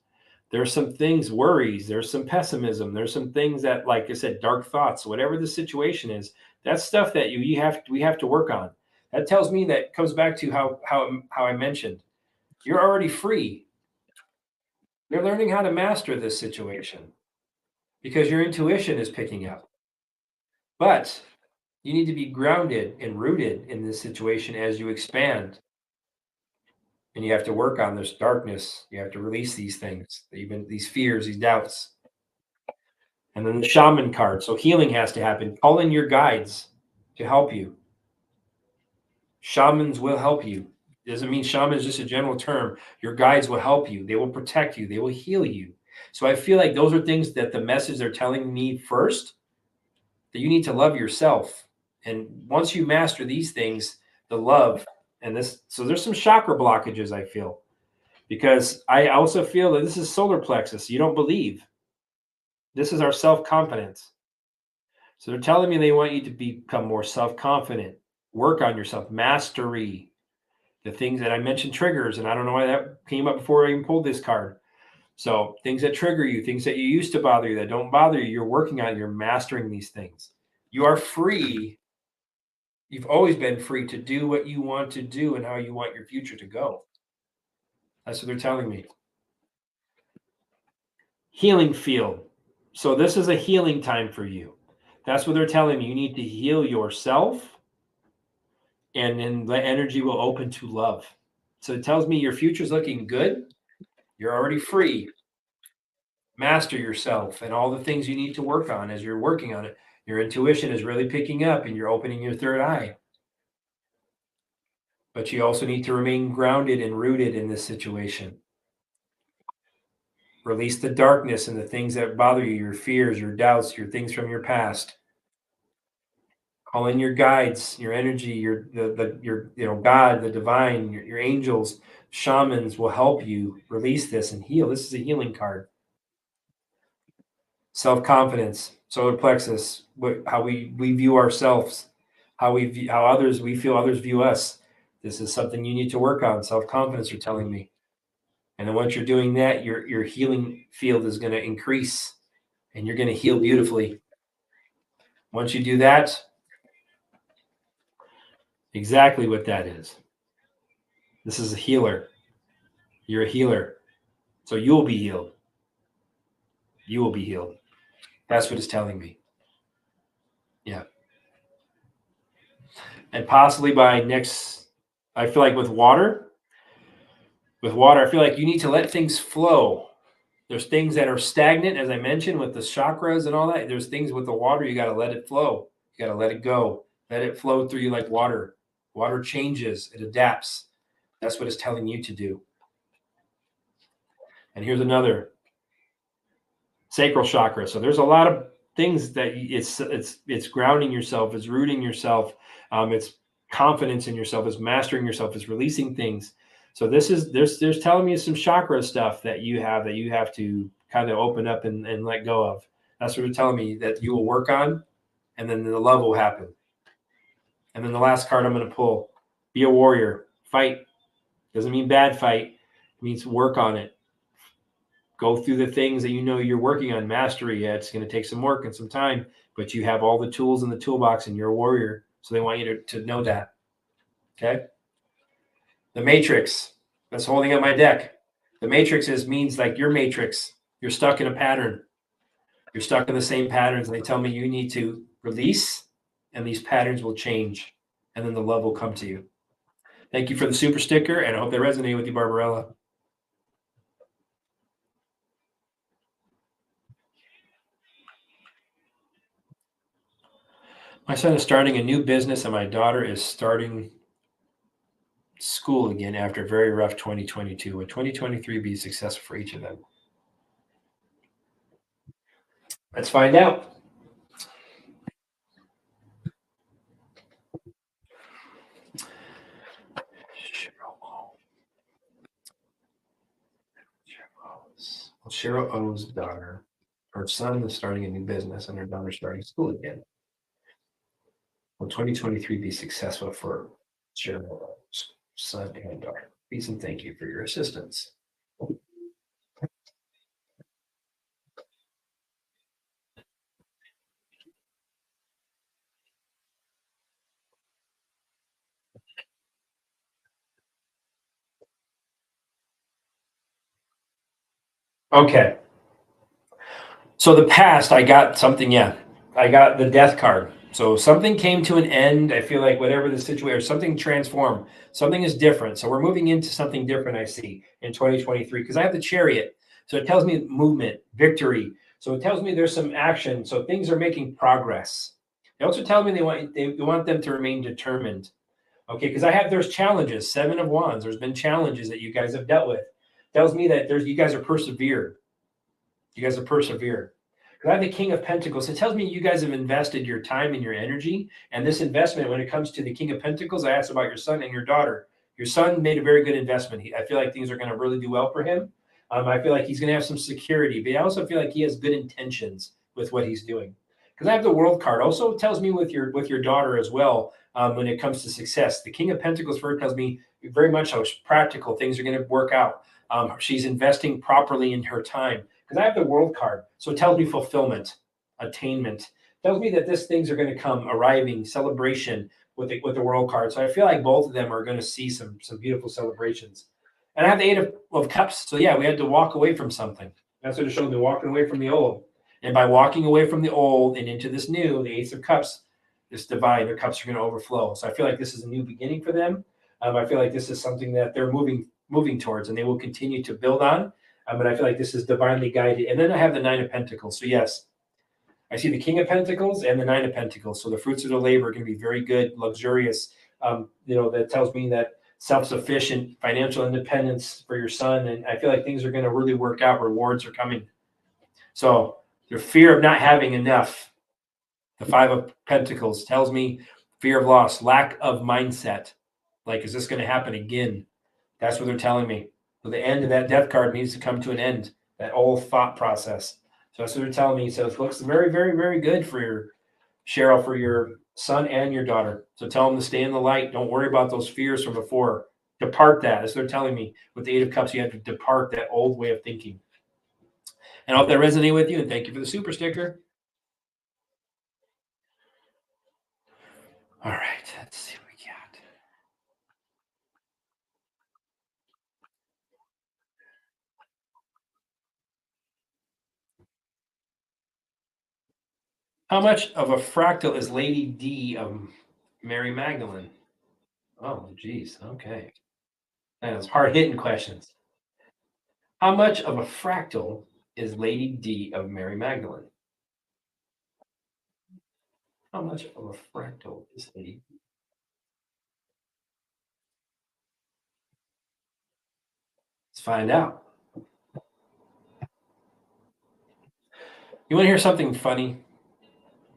There's some things, worries, there's some pessimism, there's some things that, like I said, dark thoughts, whatever the situation is, that's stuff that we have to work on. That tells me that comes back to how I mentioned. You're already free. You're learning how to master this situation because your intuition is picking up. But you need to be grounded and rooted in this situation as you expand. And you have to work on this darkness. You have to release these things, even these fears, these doubts. And then the shaman card. So healing has to happen. Call in your guides to help you. Shamans will help you. Doesn't mean shaman is just a general term. Your guides will help you. They will protect you. They will heal you. So I feel like those are things that the message they're telling me first, that you need to love yourself. And once you master these things, the love and this, so there's some chakra blockages, I feel, because I also feel that this is solar plexus. You don't believe. This is our self-confidence. So they're telling me they want you to become more self-confident, work on yourself, mastery, the things that I mentioned, triggers, and I don't know why that came up before I even pulled this card. So things that trigger you, things that you used to bother you, that don't bother you, you're working on, you're mastering these things. You are free. You've always been free to do what you want to do and how you want your future to go. That's what they're telling me. Healing field. So this is a healing time for you. That's what they're telling me. You need to heal yourself, and then the energy will open to love. So it tells me your future's looking good. You're already free. Master yourself and all the things you need to work on as you're working on it. Your intuition is really picking up and you're opening your third eye. But you also need to remain grounded and rooted in this situation. Release the darkness and the things that bother you, your fears, your doubts, your things from your past. Call in your guides, your energy, your God, the divine, your angels, shamans will help you release this and heal. This is a healing card. Self-confidence, solar plexus, how we view ourselves, how we feel others view us. This is something you need to work on. Self-confidence, you're telling me. And then once you're doing that, your healing field is going to increase and you're going to heal beautifully. Once you do that, exactly what that is. This is a healer. You're a healer. So you will be healed. You will be healed. That's what it's telling me. Yeah. And possibly by next, I feel like with water, I feel like you need to let things flow. There's things that are stagnant, as I mentioned, with the chakras and all that. There's things with the water, you got to let it flow. You got to let it go. Let it flow through you like water. Water changes, it adapts. That's what it's telling you to do. And here's another sacral chakra. So there's a lot of things that it's grounding yourself, it's rooting yourself, it's confidence in yourself, it's mastering yourself, it's releasing things. So there's telling me some chakra stuff that you have to kind of open up and let go of. That's what they're telling me that you will work on, and then the love will happen. And then the last card I'm going to pull: be a warrior. Fight doesn't mean bad fight. It means work on it. Go through the things that you know you're working on mastery. Yeah, it's going to take some work and some time, but you have all the tools in the toolbox and you're a warrior. So they want you to know that. Okay. The matrix that's holding up my deck. The matrix means like your matrix. You're stuck in a pattern. You're stuck in the same patterns. And they tell me you need to release and these patterns will change. And then the love will come to you. Thank you for the super sticker. And I hope they resonate with you, Barbarella. My son is starting a new business and my daughter is starting school again after a very rough 2022. Would 2023 be successful for each of them? Let's find out. Cheryl O's daughter, her son is starting a new business and her daughter starting school again. Will 2023 be successful for Cheryl O's son and daughter? Please and thank you for your assistance. Okay. So the past, I got something, yeah. I got the death card. So something came to an end. I feel like whatever the situation, something transformed. Something is different. So we're moving into something different, I see, in 2023. Because I have the chariot. So it tells me movement, victory. So it tells me there's some action. So things are making progress. They also tell me they want them to remain determined. Okay, because I have there's challenges, 7 of Wands. There's been challenges that you guys have dealt with. Tells me that you guys are persevered. You guys are persevered. Because I have the King of Pentacles. It tells me you guys have invested your time and your energy. And this investment, when it comes to the King of Pentacles, I asked about your son and your daughter. Your son made a very good investment. I feel like things are going to really do well for him. I feel like he's going to have some security, but I also feel like he has good intentions with what he's doing. Because I have the World card. Also tells me with your daughter as well, when it comes to success. The King of Pentacles first tells me very much how practical things are going to work out. She's investing properly in her time. Because I have the World card. So it tells me fulfillment, attainment. It tells me that these things are going to come, arriving, celebration with the World card. So I feel like both of them are going to see some beautiful celebrations. And I have the Eight of Cups. So yeah, we had to walk away from something. That's what it showed me, walking away from the old. And by walking away from the old and into this new, the Ace of Cups, this divine, their cups are going to overflow. So I feel like this is a new beginning for them. I feel like this is something that they're moving towards and they will continue to build on. But I feel like this is divinely guided. And then I have the Nine of Pentacles. So yes, I see the King of Pentacles and the Nine of Pentacles. So the fruits of the labor are going to be very good, luxurious. That tells me that self-sufficient financial independence for your son. And I feel like things are going to really work out. Rewards are coming. So the fear of not having enough, the Five of Pentacles tells me fear of loss, lack of mindset. Like, is this going to happen again? That's what they're telling me. So the end of that death card needs to come to an end, that old thought process. So that's what they're telling me. So it looks very, very, very good for your Cheryl, for your son and your daughter. So tell them to stay in the light. Don't worry about those fears from before. Depart that. That's what they're telling me. With the Eight of Cups, you have to depart that old way of thinking. And I hope that resonated with you. And thank you for the super sticker. All right. Let's see what we got. How much of a fractal is Lady D of Mary Magdalene? Oh, geez. Okay. That's hard-hitting questions. How much of a fractal is Lady D of Mary Magdalene? How much of a fractal is Lady D? Let's find out. You want to hear something funny?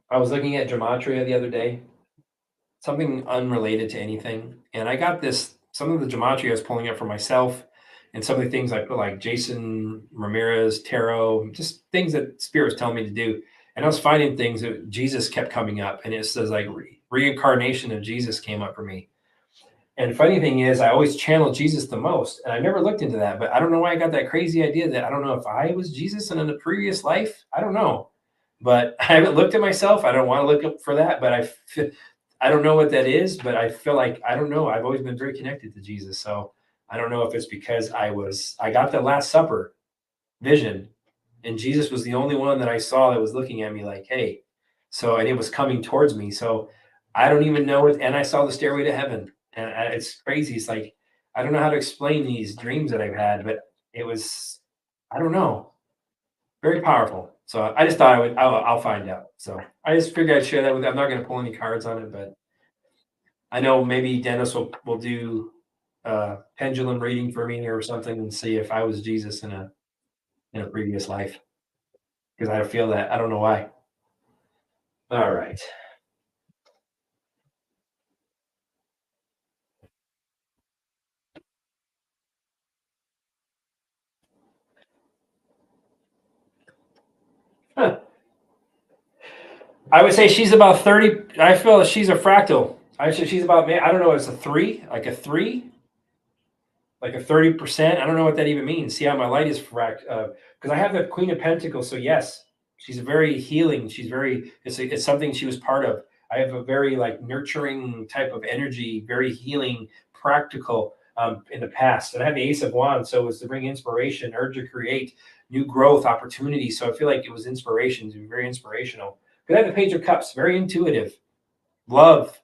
I was looking at gematria the other day, something unrelated to anything, and I got some of the gematria I was pulling up for myself, and some of the things I put, like Jason Ramirez, tarot, just things that Spirit was telling me to do. And I was finding things that Jesus kept coming up, and it says like reincarnation of Jesus came up for me. And the funny thing is, I always channel Jesus the most, and I never looked into that. But I don't know why I got that crazy idea that I don't know if I was Jesus in a previous life. I don't know, but I haven't looked at myself. I don't want to look up for that, but I don't know what that is. But I feel like I don't know. I've always been very connected to Jesus, so I don't know if it's because I got the Last Supper vision, and Jesus was the only one that I saw that was looking at me like, hey. So, and it was coming towards me. So I don't even know it. And I saw the stairway to heaven. And it's crazy. It's like, I don't know how to explain these dreams that I've had, but it was, I don't know, very powerful. So I just thought I'll find out. So I just figured I'd share that with you. I'm not going to pull any cards on it, but I know maybe Dennis will do pendulum reading for me or something and see if I was Jesus in a previous life. Because I feel that. I don't know why. All right. Huh. I would say she's about 30. I feel she's a fractal. I say she's about, I don't know, it's a three, like a three, like a 30%. I don't know what that even means. See how my light is because I have the Queen of Pentacles. So yes, she's very healing. She's very, it's something she was part of. I have a very like nurturing type of energy, very healing, practical in the past. And I have the Ace of Wands. So it was to bring inspiration, urge to create new growth opportunities. So I feel like it was inspiration, to be very inspirational. Because I have the Page of Cups, very intuitive, love.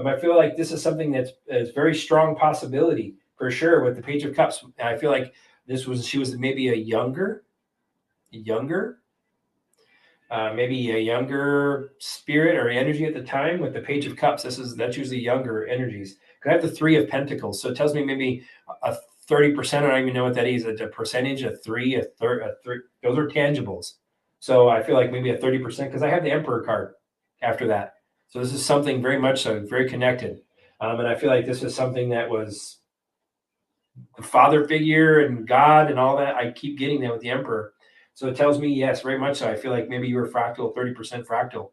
I feel like this is something that's very strong possibility for sure with the Page of Cups. I feel like she was maybe a younger, maybe a younger spirit or energy at the time with the Page of Cups. That's usually younger energies. I have the Three of Pentacles, so it tells me maybe a 30%. I don't even know what that is. A percentage, a three, a third, a three. Those are tangibles. So I feel like maybe a 30% because I have the Emperor card after that. So this is something very much so, very connected. And I feel like this is something that was the father figure and God and all that. I keep getting that with the Emperor. So it tells me, yes, very much so. I feel like maybe you were fractal, 30% fractal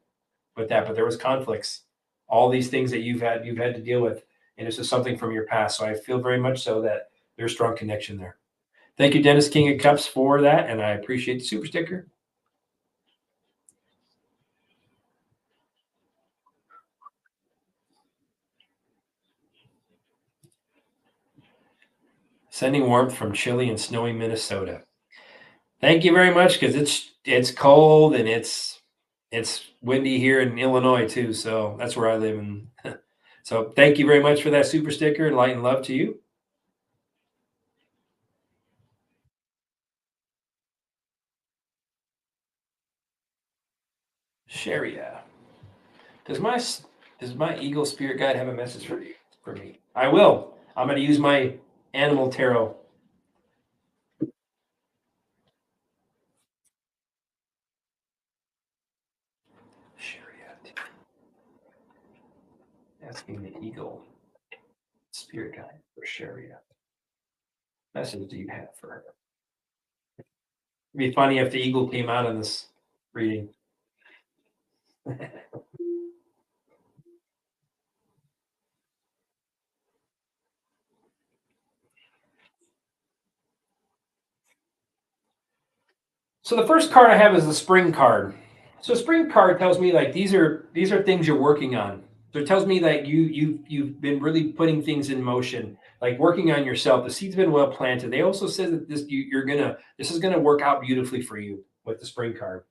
with that, but there was conflicts, all these things that you've had to deal with. And it's just something from your past. So I feel very much so that there's a strong connection there. Thank you, Dennis King of Cups, for that. And I appreciate the super sticker. Sending warmth from chilly and snowy Minnesota. Thank you very much, because it's cold and it's windy here in Illinois too. So that's where I live. And so thank you very much for that super sticker, and light and love to you. Sharia. Does my eagle spirit guide have a message for me? I will. I'm going to use my animal tarot. Sharia. Asking the eagle spirit guide for Sharia. Message do you have for her? It'd be funny if the eagle came out in this reading. So the first card I have is the spring card. So spring card tells me like these are things you're working on. So it tells me that you've been really putting things in motion, like working on yourself. The seed's been well planted. They also said that this is gonna work out beautifully for you with the spring card.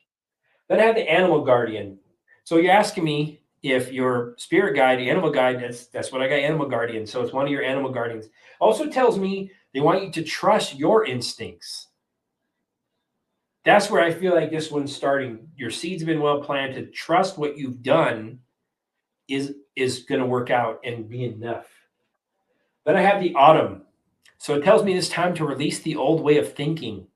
Then I have the animal guardian. So you're asking me if your spirit guide, the animal guide, that's what I got, animal guardian. So it's one of your animal guardians. Also tells me they want you to trust your instincts. That's where I feel like this one's starting. Your seed's been well planted. Trust what you've done is going to work out and be enough. Then I have the autumn. So it tells me it's time to release the old way of thinking.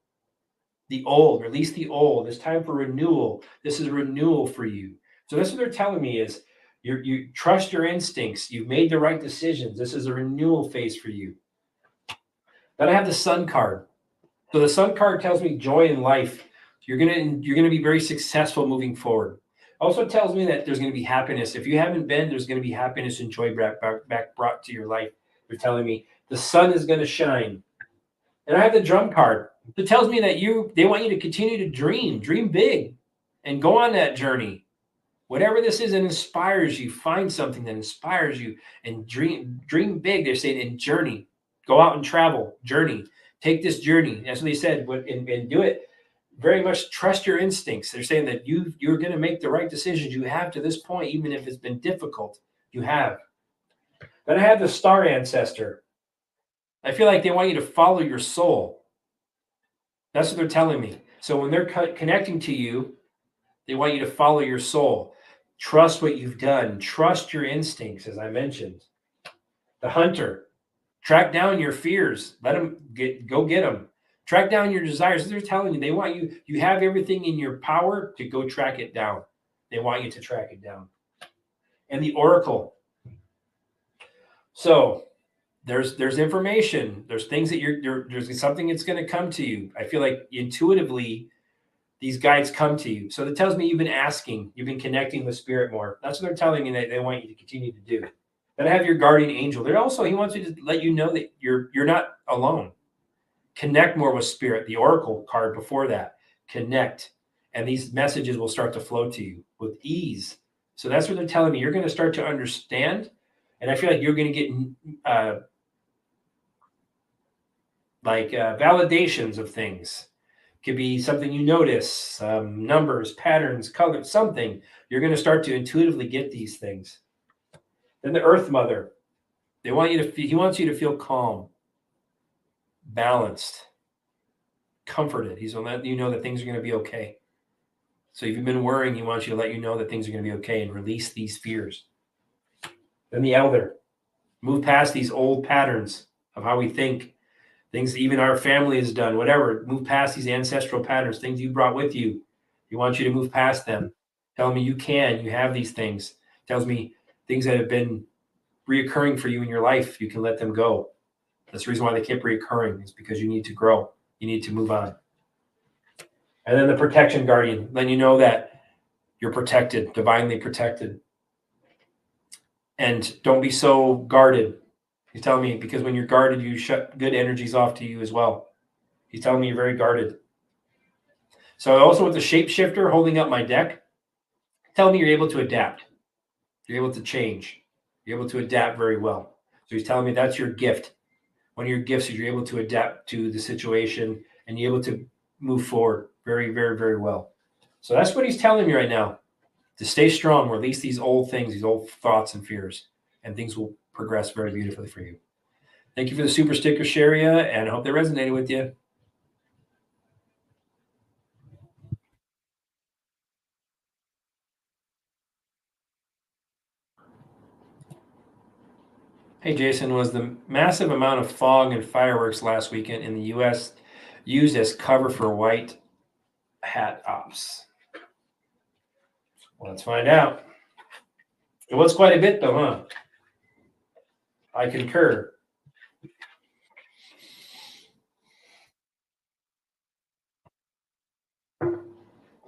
Release the old. It's time for renewal. This is renewal for you. So that's what they're telling me is you trust your instincts. You've made the right decisions. This is a renewal phase for you. Then I have the sun card. So the sun card tells me joy in life. You're gonna be very successful moving forward. Also tells me that there's gonna be happiness. If you haven't been, there's gonna be happiness and joy back brought to your life They're telling me the sun is going to shine. And I have the drum card. It tells me that they want you to continue to dream big, and go on that journey. Whatever this is that inspires you, find something that inspires you and dream big. They're saying, and journey. Go out and travel, journey. Take this journey. That's what they said. And do it. Very much trust your instincts. They're saying that you're going to make the right decisions you have to this point, even if it's been difficult. You have. Then I have the star ancestor. I feel like they want you to follow your soul. That's what they're telling me. So when they're connecting to you, they want you to follow your soul. Trust what you've done. Trust your instincts, as I mentioned. The hunter. Track down your fears. Let them go get them. Track down your desires. They're telling you, they want you have everything in your power to go track it down. They want you to track it down. And the oracle. So there's information. There's things that there's something that's going to come to you. I feel like intuitively these guides come to you. So that tells me you've been asking, you've been connecting with spirit more. That's what they're telling me that they want you to continue to do. Then I have your guardian angel. He wants you to let you know that you're not alone. Connect more with spirit. The oracle card before that. Connect. And these messages will start to flow to you with ease. So that's what they're telling me. You're going to start to understand. And I feel like you're going to get validations of things. Could be something you notice, numbers, patterns, colors, something. You're going to start to intuitively get these things. Then the Earth Mother. He wants you to feel calm, balanced, comforted. He's going to let you know that things are going to be okay. So if you've been worrying, he wants you to let you know that things are going to be okay and release these fears. Then the Elder. Move past these old patterns of how we think. Things even our family has done, whatever. Move past these ancestral patterns, things you brought with you. He wants you to move past them. Tell me you have these things. Tells me things that have been reoccurring for you in your life, you can let them go. That's the reason why they keep reoccurring. It's because you need to grow. You need to move on. And then the protection guardian, letting you know that you're protected, divinely protected. And don't be so guarded. He's telling me because when you're guarded, you shut good energies off to you as well. He's telling me you're very guarded. So also with the shapeshifter holding up my deck, telling me you're able to adapt. You're able to change. You're able to adapt very well. So he's telling me that's your gift. One of your gifts is you're able to adapt to the situation and you're able to move forward very, very, very well. So that's what he's telling me right now. To stay strong, release these old things, these old thoughts and fears, and things will progress very beautifully for you. Thank you for the super sticker, Sharia, and I hope they resonated with you. Hey, Jason, was the massive amount of fog and fireworks last weekend in the U.S. used as cover for white hat ops? Well, let's find out. It was quite a bit, though, huh? I concur.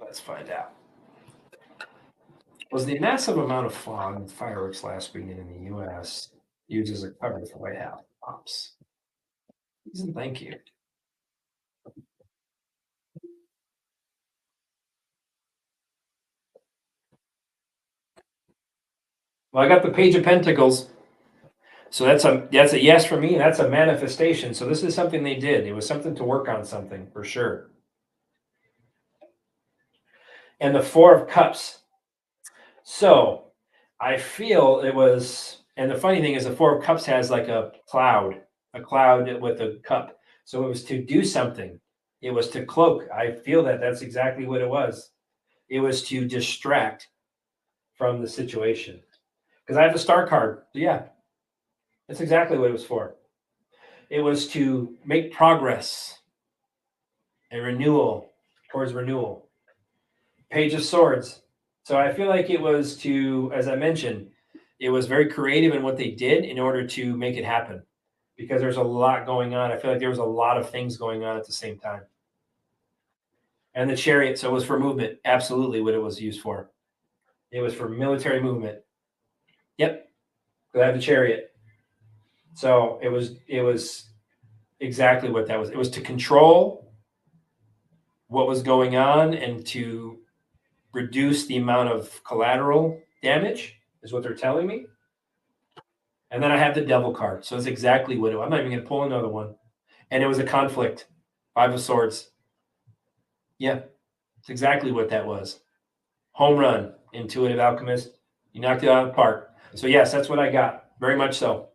Let's find out. Was the massive amount of fog and fireworks last weekend in the U.S. used as a cover for white hat ops? Please and thank you. Well, I got the Page of Pentacles. So that's a yes for me. That's a manifestation. So this is something they did. It was something to work on something for sure. And the Four of Cups. So I feel it was, and the funny thing is the Four of Cups has like a cloud with a cup. So it was to do something. It was to cloak. I feel that that's exactly what it was. It was to distract from the situation. Because I have the Star card. Yeah, that's exactly what it was for. It was to make progress and renewal towards renewal. Page of Swords. So I feel like it was to, as I mentioned, it was very creative in what they did in order to make it happen because there's a lot going on. I feel like there was a lot of things going on at the same time. And the Chariot, so it was for movement. Absolutely what it was used for. It was for military movement. Yep. I have the Chariot. So it was exactly what that was. It was to control what was going on and to reduce the amount of collateral damage, is what they're telling me. And then I have the devil card. So it's exactly what I'm not even going to pull another one. And it was a conflict. 5 of Swords. Yeah, it's exactly what that was. Home run, intuitive alchemist. You knocked it out of the park. So yes, that's what I got. Very much so.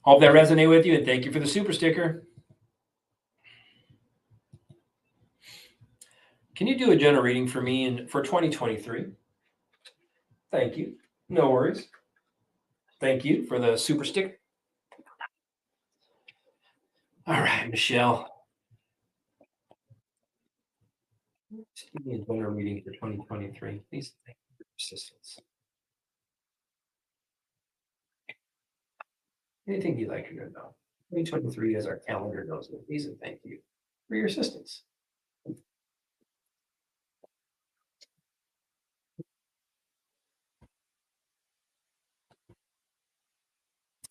Hope that resonated with you, and thank you for the super sticker. Can you do a general reading for me for 2023? Thank you. No worries. Thank you for the super sticker. All right, Michelle. Give me a general reading for 2023. Please, thank you for your persistence. Anything you'd like to know? 2023 as our calendar knows it. Please and thank you for your assistance.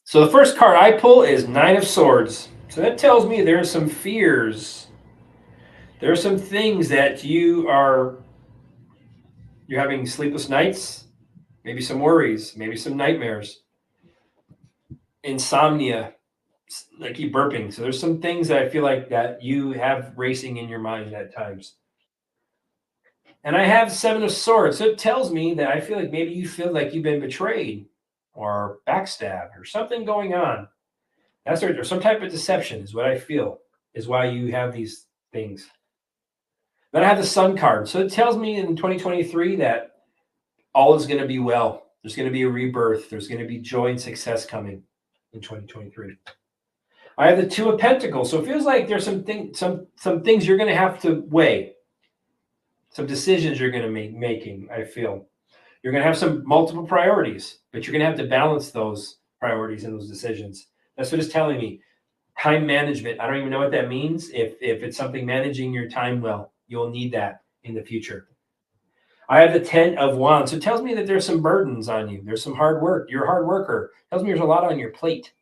So the first card I pull is 9 of Swords. So that tells me there are some fears. There are some things that you're having sleepless nights, maybe some worries, maybe some nightmares, insomnia. I keep burping. So there's some things that I feel like that you have racing in your mind at times. And I have 7 of Swords. So it tells me that I feel like maybe you feel like you've been betrayed or backstabbed or something going on. That's right. There's some type of deception is what I feel is why you have these things. Then I have the Sun card. So it tells me in 2023 that all is going to be well. There's going to be a rebirth. There's going to be joy and success coming in 2023. I have the 2 of Pentacles. So it feels like there's some things you're going to have to weigh. Some decisions you're going to making, I feel. You're going to have some multiple priorities, but you're going to have to balance those priorities and those decisions. That's what it's telling me. Time management. I don't even know what that means. If it's something managing your time well, you'll need that in the future. I have the 10 of Wands. So it tells me that there's some burdens on you. There's some hard work. You're a hard worker. It tells me there's a lot on your plate.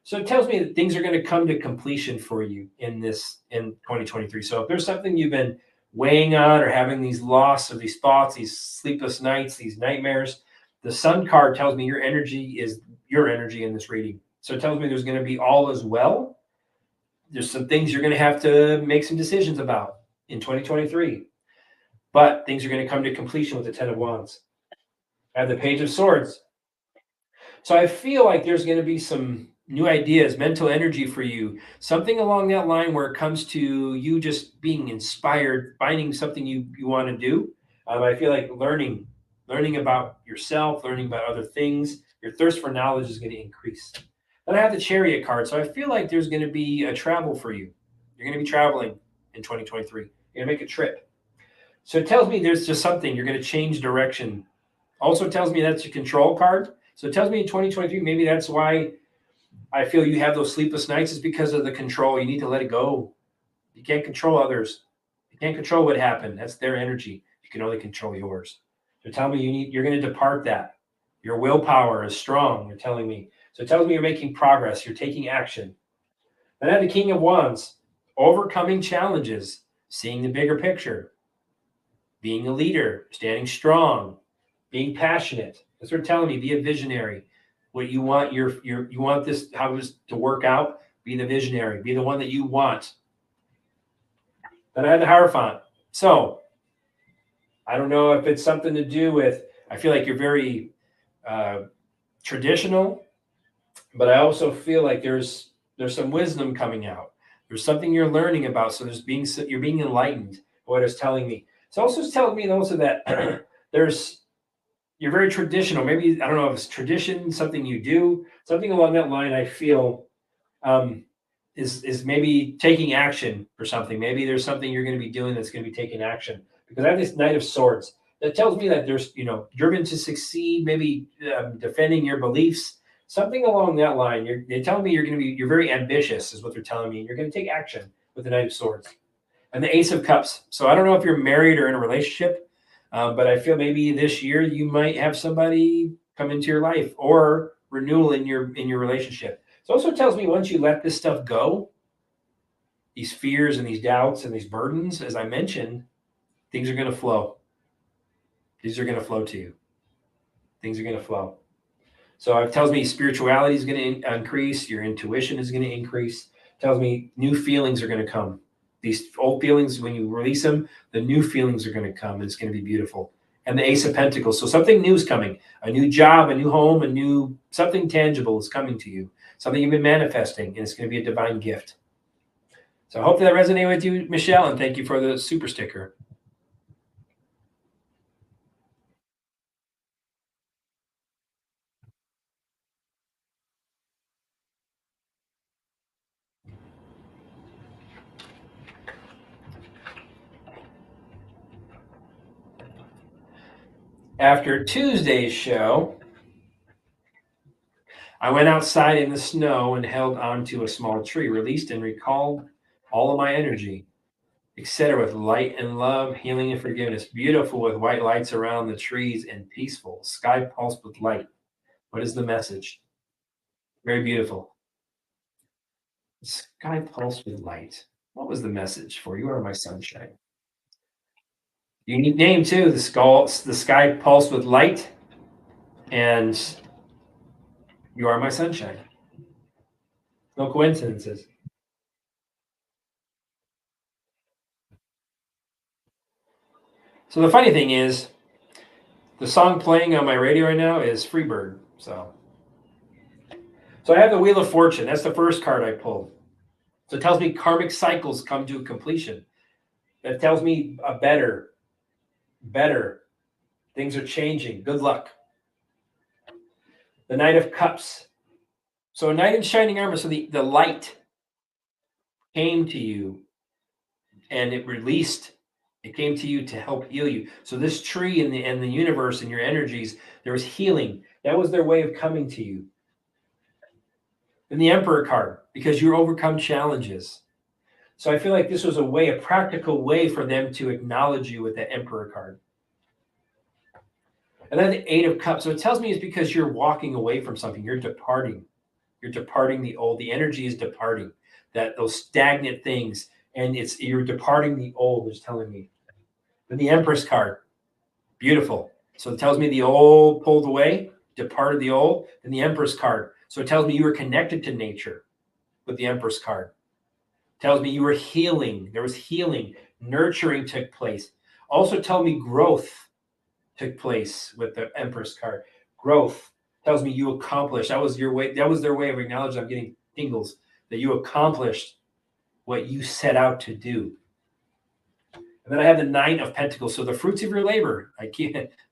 So it tells me that things are going to come to completion for you in 2023. So if there's something you've been weighing on or having these loss or these thoughts, these sleepless nights, these nightmares, the Sun card tells me your energy is your energy in this reading. So it tells me there's going to be all as well. There's some things you're going to have to make some decisions about in 2023. But things are going to come to completion with the 10 of Wands. I have the Page of Swords. So I feel like there's going to be some new ideas, mental energy for you, something along that line where it comes to you just being inspired, finding something you want to do. I feel like learning about yourself, learning about other things, your thirst for knowledge is going to increase. Then I have the Chariot card. So I feel like there's going to be a travel for you. You're going to be traveling in 2023. You're going to make a trip. So it tells me there's just something, you're going to change direction. Also tells me that's your Control card. So it tells me in 2023, maybe that's why I feel you have those sleepless nights is because of the control. You need to let it go. You can't control others. You can't control what happened. That's their energy. You can only control yours. They're telling me you're going to depart that. Your willpower is strong, they're telling me. So it tells me you're making progress. You're taking action. Then I have the King of Wands, overcoming challenges, seeing the bigger picture, being a leader, standing strong, being passionate. That's what they're telling me. Be a visionary. What you want you want this how this to work out. Be the visionary. Be the one that you want. Then I had the Hierophant. So I don't know if it's something to do with. I feel like you're very traditional, but I also feel like there's some wisdom coming out. There's something you're learning about. So you're being enlightened. What it's telling me. It's also telling me also that you're very traditional. Maybe, I don't know if it's tradition, something you do, something along that line, I feel is maybe taking action for something. Maybe there's something you're going to be doing that's going to be taking action. Because I have this Knight of Swords that tells me that there's, driven to succeed, maybe defending your beliefs, something along that line. They're telling me you're very ambitious is what they're telling me. You're going to take action with the Knight of Swords. And the Ace of Cups. So I don't know if you're married or in a relationship, but I feel maybe this year you might have somebody come into your life or renewal in your relationship. It also tells me once you let this stuff go, these fears and these doubts and these burdens, as I mentioned, things are going to flow. These are going to flow to you. Things are going to flow. So it tells me spirituality is going to increase. Your intuition is going to increase. It tells me new feelings are going to come. These old feelings, when you release them, the new feelings are going to come, and it's going to be beautiful. And the Ace of Pentacles. So something new is coming. A new job, a new home, something tangible is coming to you. Something you've been manifesting, and it's going to be a divine gift. So I hope that resonated with you, Michelle, and thank you for the super sticker. After Tuesday's show, I went outside in the snow and held onto a small tree, released and recalled all of my energy, etc., with light and love, healing and forgiveness. Beautiful with white lights around the trees and peaceful. Sky pulsed with light. What is the message? Very beautiful. Sky pulsed with light. What was the message for you? Are my sunshine? Unique name too. The sky pulsed with light, and you are my sunshine. No coincidences. So the funny thing is, the song playing on my radio right now is Freebird. So I have the Wheel of Fortune. That's the first card I pulled. So it tells me karmic cycles come to completion. It tells me a better. Things are changing. Good luck. The Knight of Cups. So a knight in shining armor. So the light came to you and it released. It came to you to help heal you. So this tree and the universe and your energies, there was healing. That was their way of coming to you. And the Emperor card, because you overcome challenges. So I feel like this was a practical way for them to acknowledge you with the Emperor card. And then the Eight of Cups. So it tells me it's because you're walking away from something. You're departing. You're departing the old. The energy is departing. Those stagnant things, and you're departing the old. Is telling me. Then the Empress card, beautiful. So it tells me the old pulled away, departed the old. And the Empress card. So it tells me you were connected to nature with the Empress card. It tells me you were healing. There was healing, nurturing took place. Also tell me growth took place with the Empress card. Growth tells me you accomplished. That was your way. That was their way of acknowledging. I'm getting tingles that you accomplished what you set out to do. And then I have the Nine of Pentacles. So the fruits of your labor. I'm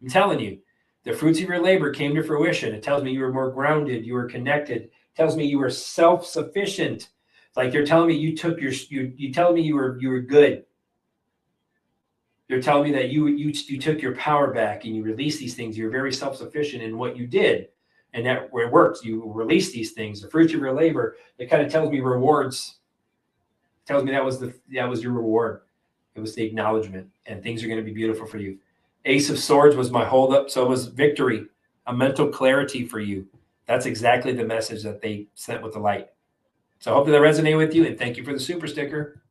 telling you, the fruits of your labor came to fruition. It tells me you were more grounded. You were connected. It tells me you were self-sufficient. It's like they're telling me you took you telling me you were good. They're telling me that you took your power back and you released these things. You're very self-sufficient in what you did, and that where it works. You release these things, the fruits of your labor. It kind of tells me rewards. It tells me that was your reward. It was the acknowledgement, and things are going to be beautiful for you. Ace of Swords was my holdup, so it was victory, a mental clarity for you. That's exactly the message that they sent with the light. So I hope that resonated with you, and thank you for the super sticker.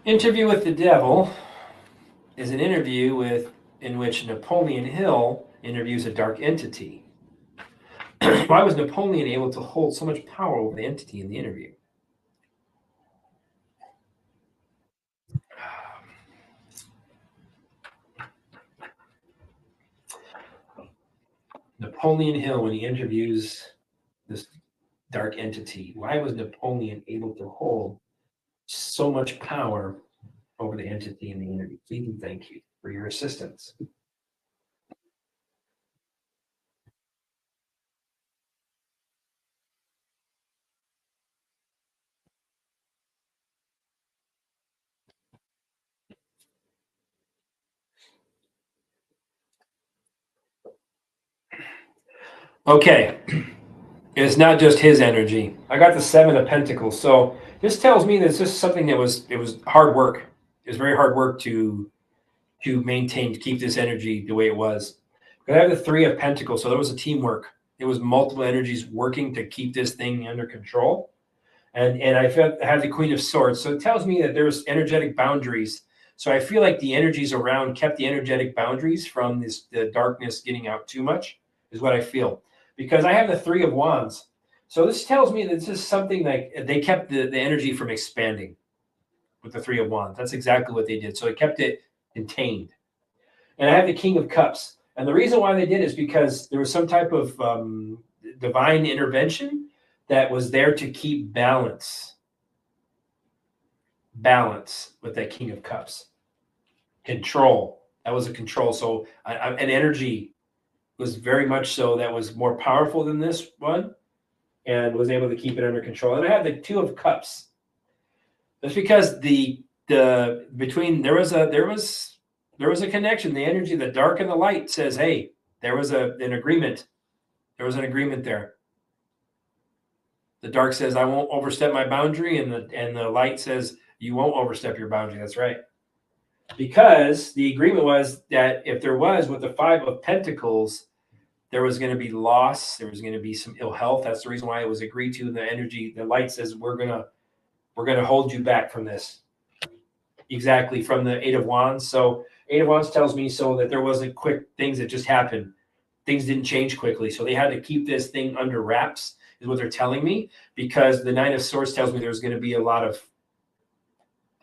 Interview with the Devil is an interview in which Napoleon Hill interviews a dark entity. Why was Napoleon able to hold so much power over the entity in the interview? Napoleon Hill, when he interviews this dark entity, why was Napoleon able to hold so much power over the entity in the interview? Please and thank you for your assistance. Okay. It's not just his energy. I got the 7 of Pentacles. So this tells me that it's just something that was hard work. It was very hard work to maintain, to keep this energy the way it was. But I have the 3 of Pentacles, so there was a teamwork. It was multiple energies working to keep this thing under control. And I have the Queen of Swords. So it tells me that there's energetic boundaries. So I feel like the energies around kept the energetic boundaries from the darkness getting out too much, is what I feel. Because I have the 3 of Wands. So this tells me that this is something like they kept the energy from expanding with the 3 of Wands. That's exactly what they did. So it kept it contained. And I have the King of Cups. And the reason why they did is because there was some type of divine intervention that was there to keep balance with that King of Cups. Control. That was a control. So an energy was very much so that was more powerful than this one and was able to keep it under control. And I have the 2 of Cups. That's because between there was a connection. The energy, the dark and the light says, hey, there was an agreement. There was an agreement there. The dark says, I won't overstep my boundary, and the light says, you won't overstep your boundary. That's right. Because the agreement was that if there was, with the 5 of Pentacles, there was going to be loss, there was going to be some ill health. That's the reason why it was agreed to. The energy, the light says, we're gonna hold you back from this. Exactly, from the 8 of Wands. So 8 of Wands tells me so that there wasn't quick things that just happened. Things didn't change quickly. So they had to keep this thing under wraps, is what they're telling me, because the 9 of Swords tells me there's going to be a lot of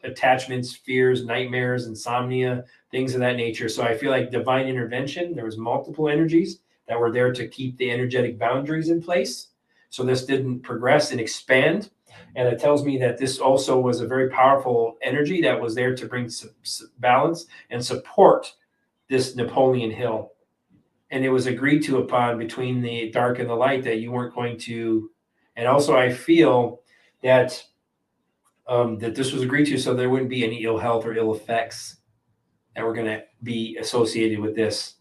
attachments, fears, nightmares, insomnia, things of that nature. So I feel like divine intervention, there was multiple energies that were there to keep the energetic boundaries in place. So this didn't progress and expand. And it tells me that this also was a very powerful energy that was there to bring balance and support this Napoleon Hill. And it was agreed to upon between the dark and the light that you weren't going to. And also I feel that that this was agreed to so there wouldn't be any ill health or ill effects that were going to be associated with this,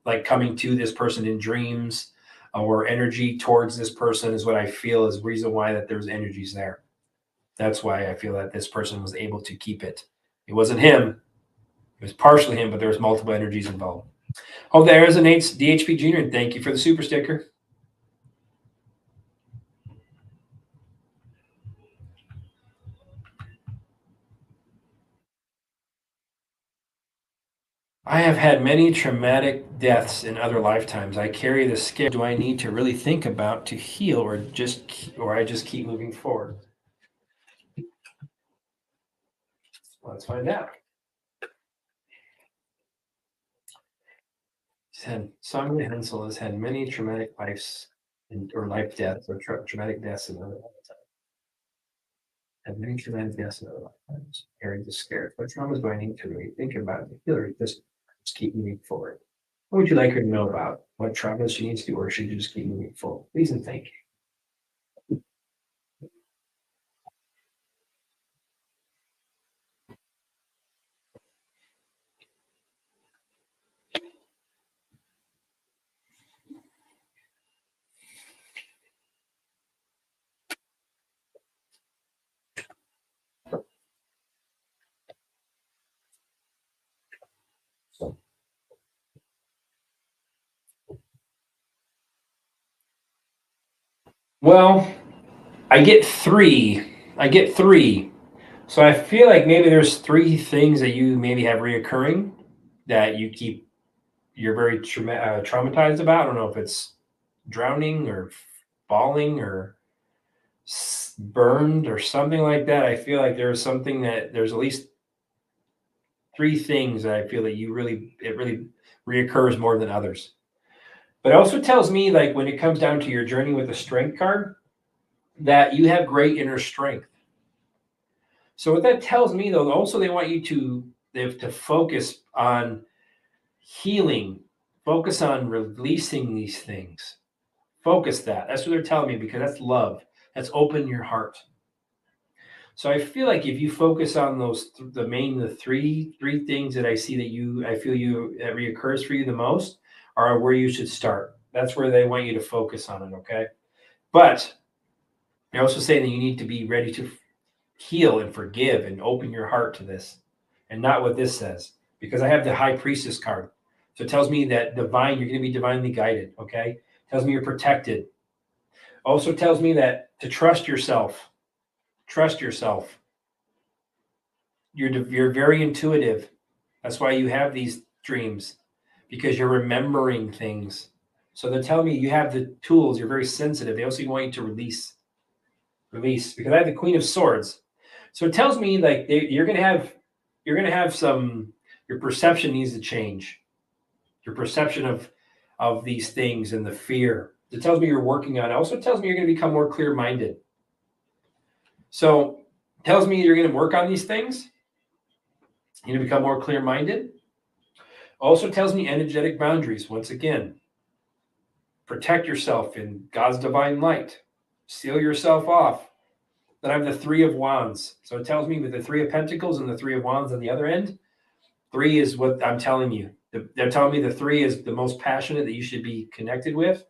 like coming to this person in dreams or energy towards this person, is what I feel is the reason why that there's energies there. That's why I feel that this person was able to keep it. It wasn't him. It was partially him, but there was multiple energies involved. Oh, there is an DHP Junior, and thank you for the super sticker. I have had many traumatic deaths in other lifetimes. I carry the scare. Do I need to really think about to heal, or I just keep moving forward? Let's find out. Simon Hensel has had many traumatic life deaths or traumatic deaths in other lifetimes. Had many traumatic deaths in other lifetimes. Carrying the scare. What traumas do I need to really think about to heal, or just keep moving forward? What would you like her to know about? What traumas she needs to do, or should you just keep moving forward? Please and thank you. Well, I get three. So I feel like maybe there's 3 things that you maybe have reoccurring that you're very traumatized about. I don't know if it's drowning or falling or burned or something like that. I feel like there's at least 3 things that I feel that it really reoccurs more than others. But it also tells me, like, when it comes down to your journey with the strength card, that you have great inner strength. So what that tells me, though, also they want you to focus on healing, focus on releasing these things. Focus that. That's what they're telling me, because that's love. That's open your heart. So I feel like if you focus on the three things that I see that I feel that reoccurs for you the most are where you should start. That's where they want you to focus on it, okay? But they also say that you need to be ready to heal and forgive and open your heart to this, and not what this says, because I have the High Priestess card. So it tells me that you're going to be divinely guided, okay? It tells me you're protected. Also tells me that to trust yourself. Trust yourself. You're very intuitive. That's why you have these dreams, because you're remembering things. So they're telling me you have the tools. You're very sensitive. They also want you to release, because I have the Queen of Swords. So it tells me like you're gonna have some. Your perception needs to change. Your perception of these things and the fear. It tells me you're working on it. Also tells me you're going to become more clear-minded. So it tells me you're going to work on these things. You're going to become more clear-minded. Also tells me energetic boundaries. Once again, protect yourself in God's divine light. Seal yourself off. Then I have the Three of Wands. So it tells me with the Three of Pentacles and the Three of Wands on the other end, 3 is what I'm telling you. They're telling me the 3 is the most passionate that you should be connected with.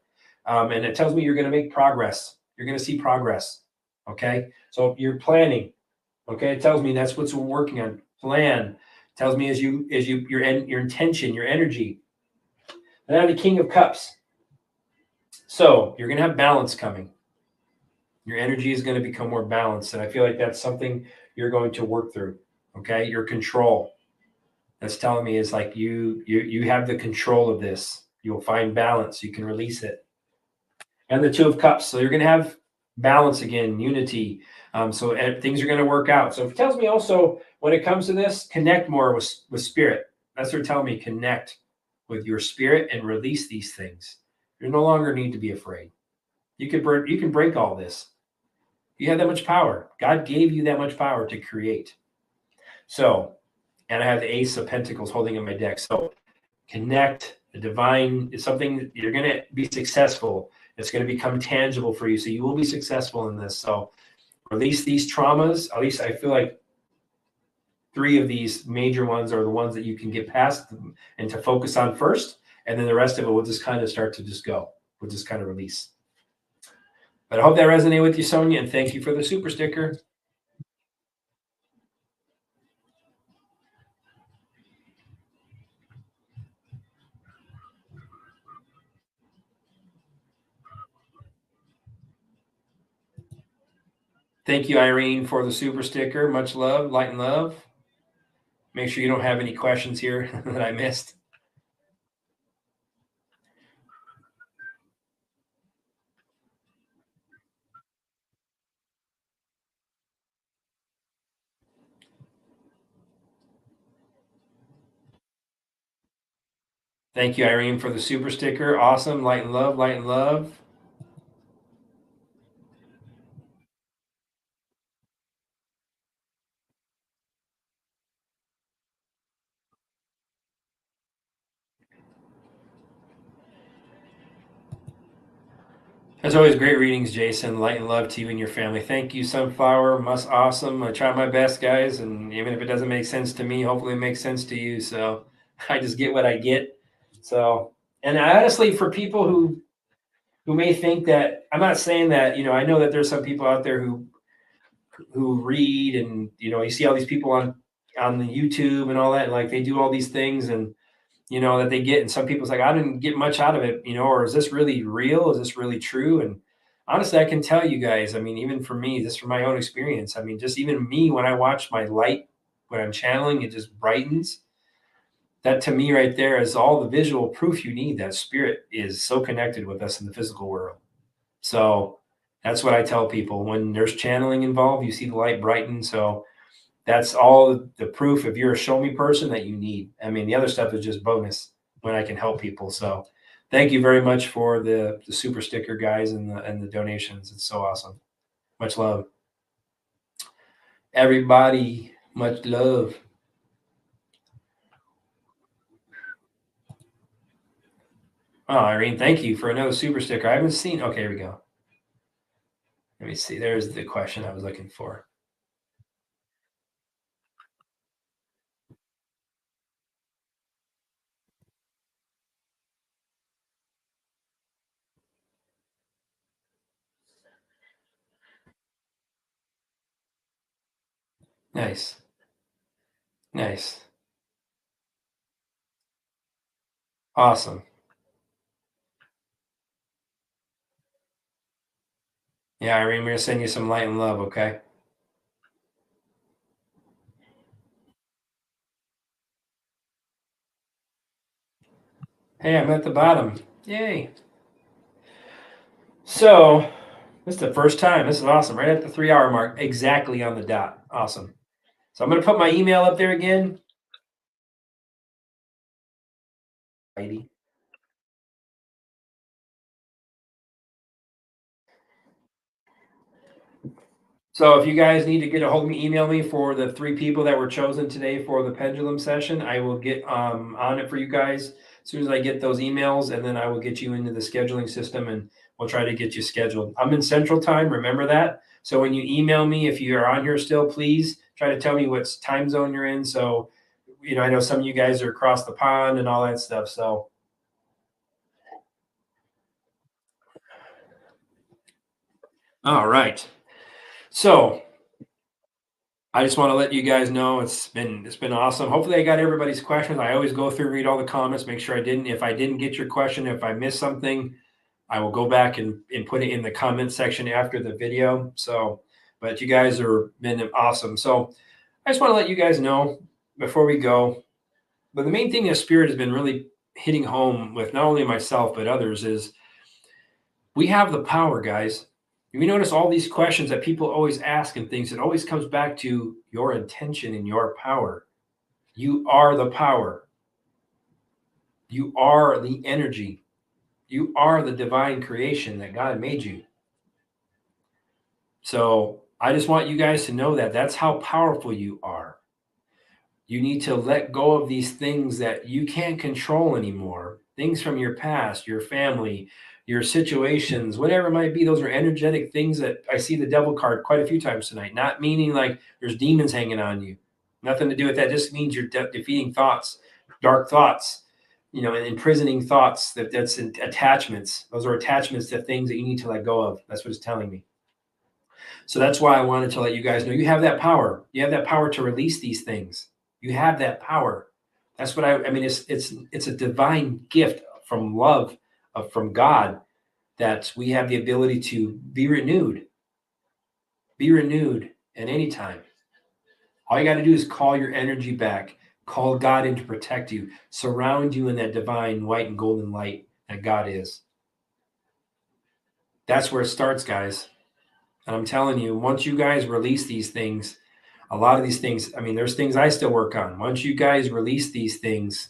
And it tells me you're going to make progress. You're going to see progress. Okay. So you're planning. Okay. It tells me that's what's working on. Plan. It tells me your intention, your energy. And then the King of Cups. So you're going to have balance coming. Your energy is going to become more balanced. And I feel like that's something you're going to work through. Okay. Your control. That's telling me is like you have the control of this. You'll find balance. You can release it. And the Two of Cups. So you're going to have balance again, unity. So things are going to work out. So it tells me also when it comes to this, connect more with spirit. That's what they're telling me. Connect with your spirit and release these things. You no longer need to be afraid. You can break all this. You have that much power. God gave you that much power to create. So, and I have the Ace of Pentacles holding in my deck. So connect. The divine is something you're going to be successful. It's going to become tangible for you. So you will be successful in this. So release these traumas. At least I feel like 3 of these major ones are the ones that you can get past and to focus on first. And then the rest of it will just kind of start to just go. We'll just kind of release. But I hope that resonated with you, Sonia. And thank you for the super sticker. Thank you, Irene, for the super sticker. Much love, light and love. Make sure you don't have any questions here that I missed. Thank you, Irene, for the super sticker. Awesome. Light and love, light and love. As always, great readings, Jason. Light and love to you and your family. Thank you, Sunflower. Must awesome. I try my best, guys, and even if it doesn't make sense to me, hopefully it makes sense to you. So I just get what I get. So, and honestly, for people who may think that, I'm not saying that, I know that there's some people out there who read, and you see all these people on the YouTube and all that, and like they do all these things, and that they get, and some people's like, I didn't get much out of it, or is this really real? Is this really true? And honestly, I can tell you guys, I mean, even for me, just from my own experience, I mean, just even me, when I watch my light, when I'm channeling, it just brightens. That to me right there is all the visual proof you need that spirit is so connected with us in the physical world. So that's what I tell people. When there's channeling involved, you see the light brighten. So that's all the proof, if you're a show me person, that you need. I mean, the other stuff is just bonus when I can help people. So thank you very much for the super sticker, guys, and the donations. It's so awesome. Much love. Everybody, much love. Oh, Irene, thank you for another super sticker. I haven't seen. Okay, here we go. Let me see. There's the question I was looking for. Nice. Nice. Awesome. Yeah, Irene, we're gonna send you some light and love, okay? Hey, I'm at the bottom. Yay. So this is the first time. This is awesome. Right at the 3 hour mark, exactly on the dot. Awesome. So I'm gonna put my email up there again. Heidi. So if you guys need to get a hold of me, email me for the 3 people that were chosen today for the pendulum session. I will get on it for you guys as soon as I get those emails, and then I will get you into the scheduling system, and we'll try to get you scheduled. I'm in Central Time, remember that. So when you email me, if you are on here still, please try to tell me what time zone you're in. So, I know some of you guys are across the pond and all that stuff. So, all right. So I just want to let you guys know it's been awesome. Hopefully I got everybody's questions. I always go through and read all the comments, make sure if I didn't get your question, if I missed something, I will go back and put it in the comment section after the video. So, but you guys are been awesome. So I just want to let you guys know before we go. But the main thing that Spirit has been really hitting home with not only myself but others is we have the power, guys. You notice all these questions that people always ask and things, it always comes back to your intention and your power. You are the power. You are the energy. You are the divine creation that God made you. So I just want you guys to know that that's how powerful you are. You need to let go of these things that you can't control anymore. Things from your past, your family, your situations, whatever it might be. Those are energetic things that I see the devil card quite a few times tonight. Not meaning like there's demons hanging on you. Nothing to do with that. Just means you're defeating thoughts, dark thoughts, and imprisoning thoughts. That's attachments. Those are attachments to things that you need to let go of. That's what it's telling me. So that's why I wanted to let you guys know you have that power. You have that power to release these things. You have that power. That's what I mean. It's a divine gift from love, from God, that we have the ability to be renewed at any time. All you got to do is call your energy back, call God in to protect you, surround you in that divine white and golden light that God is. That's where it starts, guys. And I'm telling you, once you guys release these things, a lot of these things, I mean, there's things I still work on. Once you guys release these things,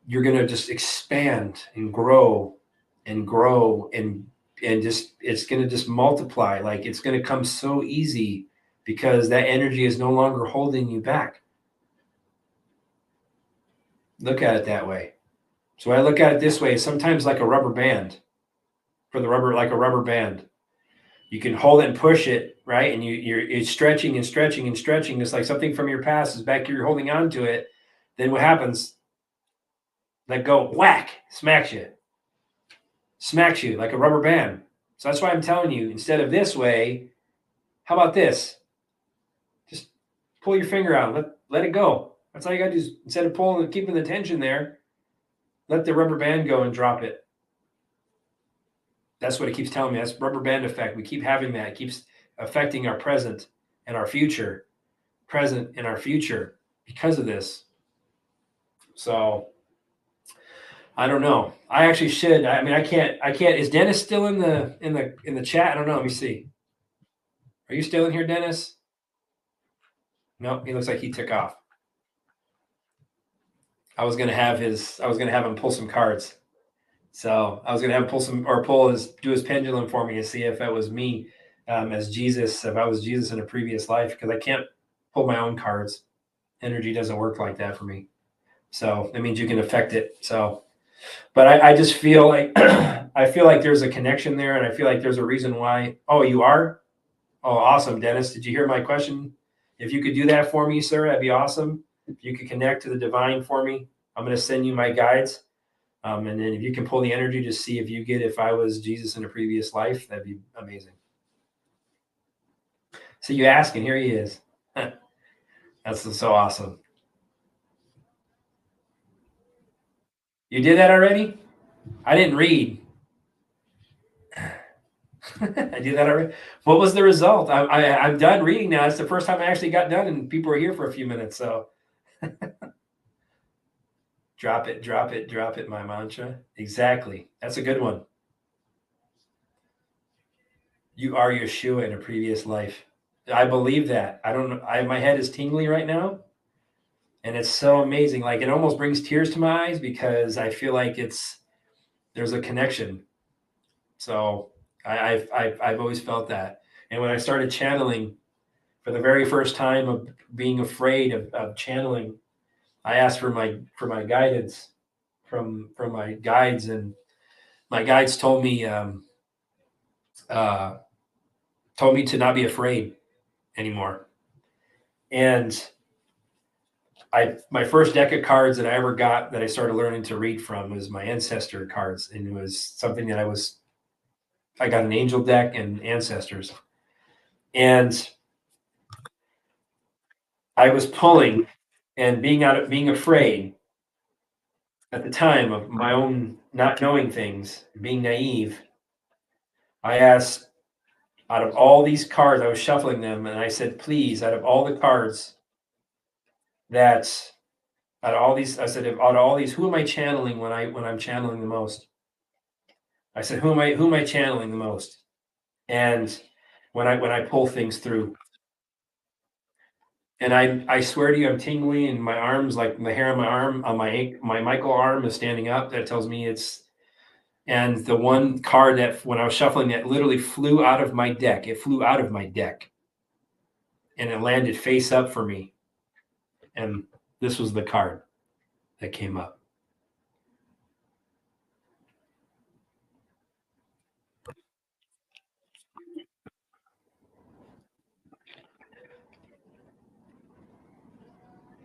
you're going to just expand and grow and grow and just it's going to just multiply. Like it's going to come so easy because that energy is no longer holding you back. Look at it that way. So I look at it this way, sometimes like a rubber band like a rubber band. You can hold it and push it, right? And it's stretching and stretching and stretching. It's like something from your past is back here, you're holding on to it. Then what happens? Let go, whack, smacks you like a rubber band. So that's why I'm telling you, instead of this way, how about this? Just pull your finger out, let it go. That's all you got to do is instead of pulling and keeping the tension there, let the rubber band go and drop it. That's what it keeps telling me. That's rubber band effect. We keep having that. It keeps affecting our present and our future, present and our future because of this. So I don't know. I actually should. I mean, I can't. Is Dennis still in the chat? I don't know. Let me see. Are you still in here, Dennis? No, he looks like he took off. I was gonna have him pull some cards. So I was gonna have him do his pendulum for me to see if it was me as Jesus, if I was Jesus in a previous life, because I can't pull my own cards. Energy doesn't work like that for me. So that means you can affect it. So, but I just feel like I feel like there's a connection there, and I feel like there's a reason why. Oh, you are? Oh, awesome, Dennis. Did you hear my question? If you could do that for me, sir, that'd be awesome. If you could connect to the divine for me, I'm going to send you my guides. And then if you can pull the energy to see if I was Jesus in a previous life, that'd be amazing. So you ask, and here he is. That's so awesome. You did that already? I didn't read. I did that already. What was the result? I'm done reading now. It's the first time I actually got done, and people were here for a few minutes. So drop it, drop it, drop it. My mantra. Exactly. That's a good one. You are Yeshua in a previous life. I believe that. I don't know. My head is tingling right now, and it's so amazing. Like it almost brings tears to my eyes because I feel like there's a connection. So I've always felt that. And when I started channeling for the very first time of being afraid of channeling, I asked for my guidance from my guides, and my guides uh, told me to not be afraid anymore. And my first deck of cards that I ever got that I started learning to read from was my ancestor cards, and it was something that I got an angel deck and ancestors, and I was pulling and being afraid at the time of my own not knowing things, being naive. I asked, out of all these cards, I was shuffling them, and I said, please, out of all the cards that out of all these, I said, out of all these, who am I channeling when I'm channeling the most? I said, who am I channeling the most? And when I pull things through, and I swear to you, I'm tingling, and my arms, like the hair on my arm, on my Michael arm is standing up. That tells me it's. And the one card that when I was shuffling, that literally flew out of my deck. It flew out of my deck, and it landed face up for me. And this was the card that came up.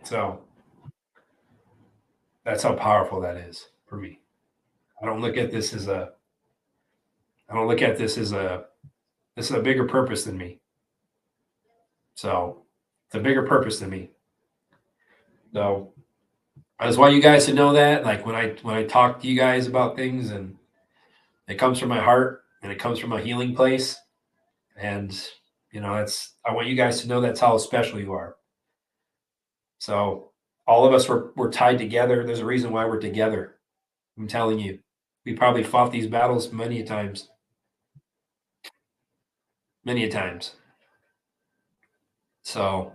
So that's how powerful that is for me. I don't look at this as a. I don't look at this as a. This is a bigger purpose than me. So it's a bigger purpose than me. So I just want you guys to know that, like when I talk to you guys about things, and it comes from my heart, and it comes from a healing place, and it's. I want you guys to know that's how special you are. So all of us were tied together. There's a reason why we're together. I'm telling you, we probably fought these battles many a times, many a times. So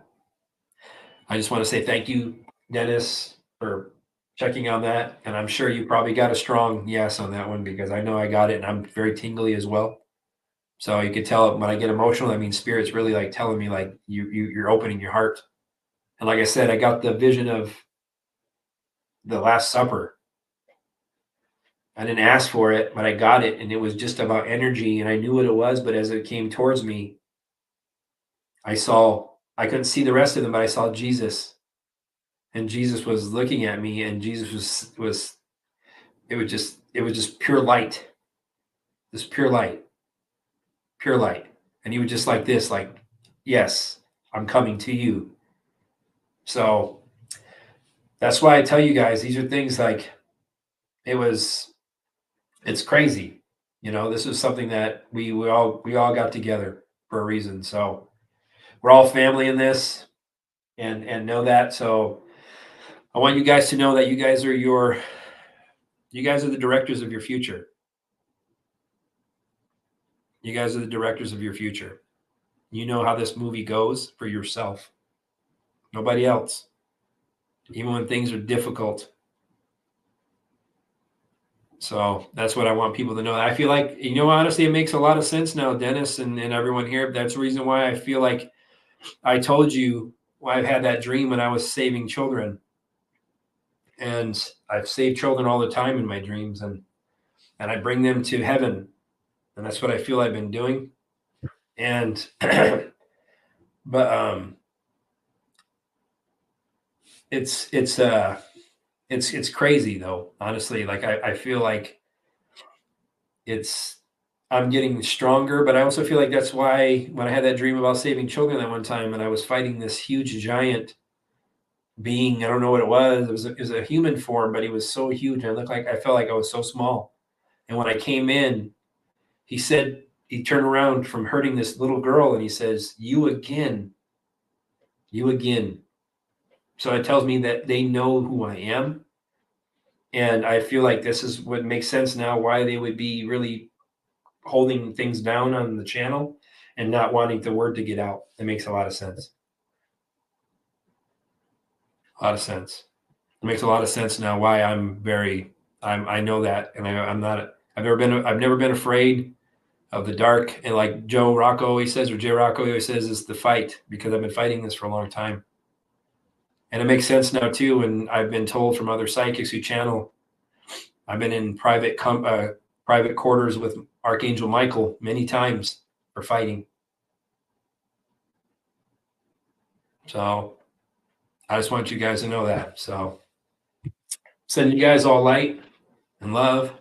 I just want to say thank you, Dennis, for checking on that. And I'm sure you probably got a strong yes on that one because I know I got it, and I'm very tingly as well. So you could tell when I get emotional, I mean, spirit's really like telling me like you're opening your heart. And like I said, I got the vision of the Last Supper. I didn't ask for it, but I got it, and it was just about energy, and I knew what it was. But as it came towards me, I couldn't see the rest of them, but I saw Jesus, and Jesus was looking at me, and Jesus was it was just pure light, this pure light, and he was just like this, like, yes, I'm coming to you. So that's why I tell you guys, these are things like it's crazy. This is something that we all got together for a reason. So we're all family in this, and know that. So I want you guys to know that you guys are the directors of your future. You guys are the directors of your future. You know how this movie goes for yourself. Nobody else. Even when things are difficult. So that's what I want people to know. I feel like, honestly, it makes a lot of sense now, Dennis, and everyone here. That's the reason why I feel like I told you why I've had that dream when I was saving children. And I've saved children all the time in my dreams, and I bring them to heaven. And that's what I feel I've been doing. And but it's crazy though, honestly. Like I feel like it's I'm getting stronger, but I also feel like that's why when I had that dream about saving children that one time and I was fighting this huge giant being, I don't know what it was. It was a human form, but he was so huge. I felt like I was so small. And when I came in, he said, he turned around from hurting this little girl and he says, "You again, you again." So it tells me that they know who I am. And I feel like this is what makes sense now why they would be really holding things down on the channel and not wanting the word to get out. It makes a lot of sense. A lot of sense. It makes a lot of sense now why I know that, and I'm not. I've never been afraid of the dark. And like Joe Rocco always says, or Jay Rocco always says, is the fight, because I've been fighting this for a long time. And it makes sense now too. And I've been told from other psychics who channel. I've been in private quarters with Archangel Michael many times for fighting. So I just want you guys to know that. So send you guys all light and love.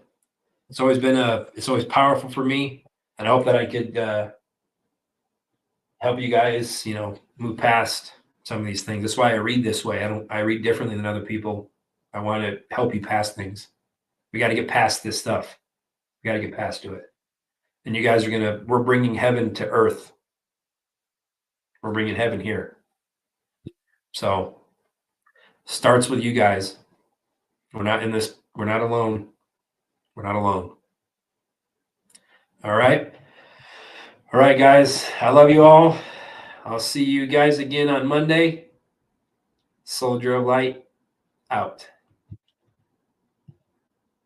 It's always powerful for me. And I hope that I could help you guys, move past some of these things. That's why I read this way. I read differently than other people. I want to help you past things. We got to get past this stuff. We got to get past to it. And you guys we're bringing heaven to earth. We're bringing heaven here. So starts with you guys. We're not in this. We're not alone. We're not alone. All right. All right, guys. I love you all. I'll see you guys again on Monday. SOULdier of Light out.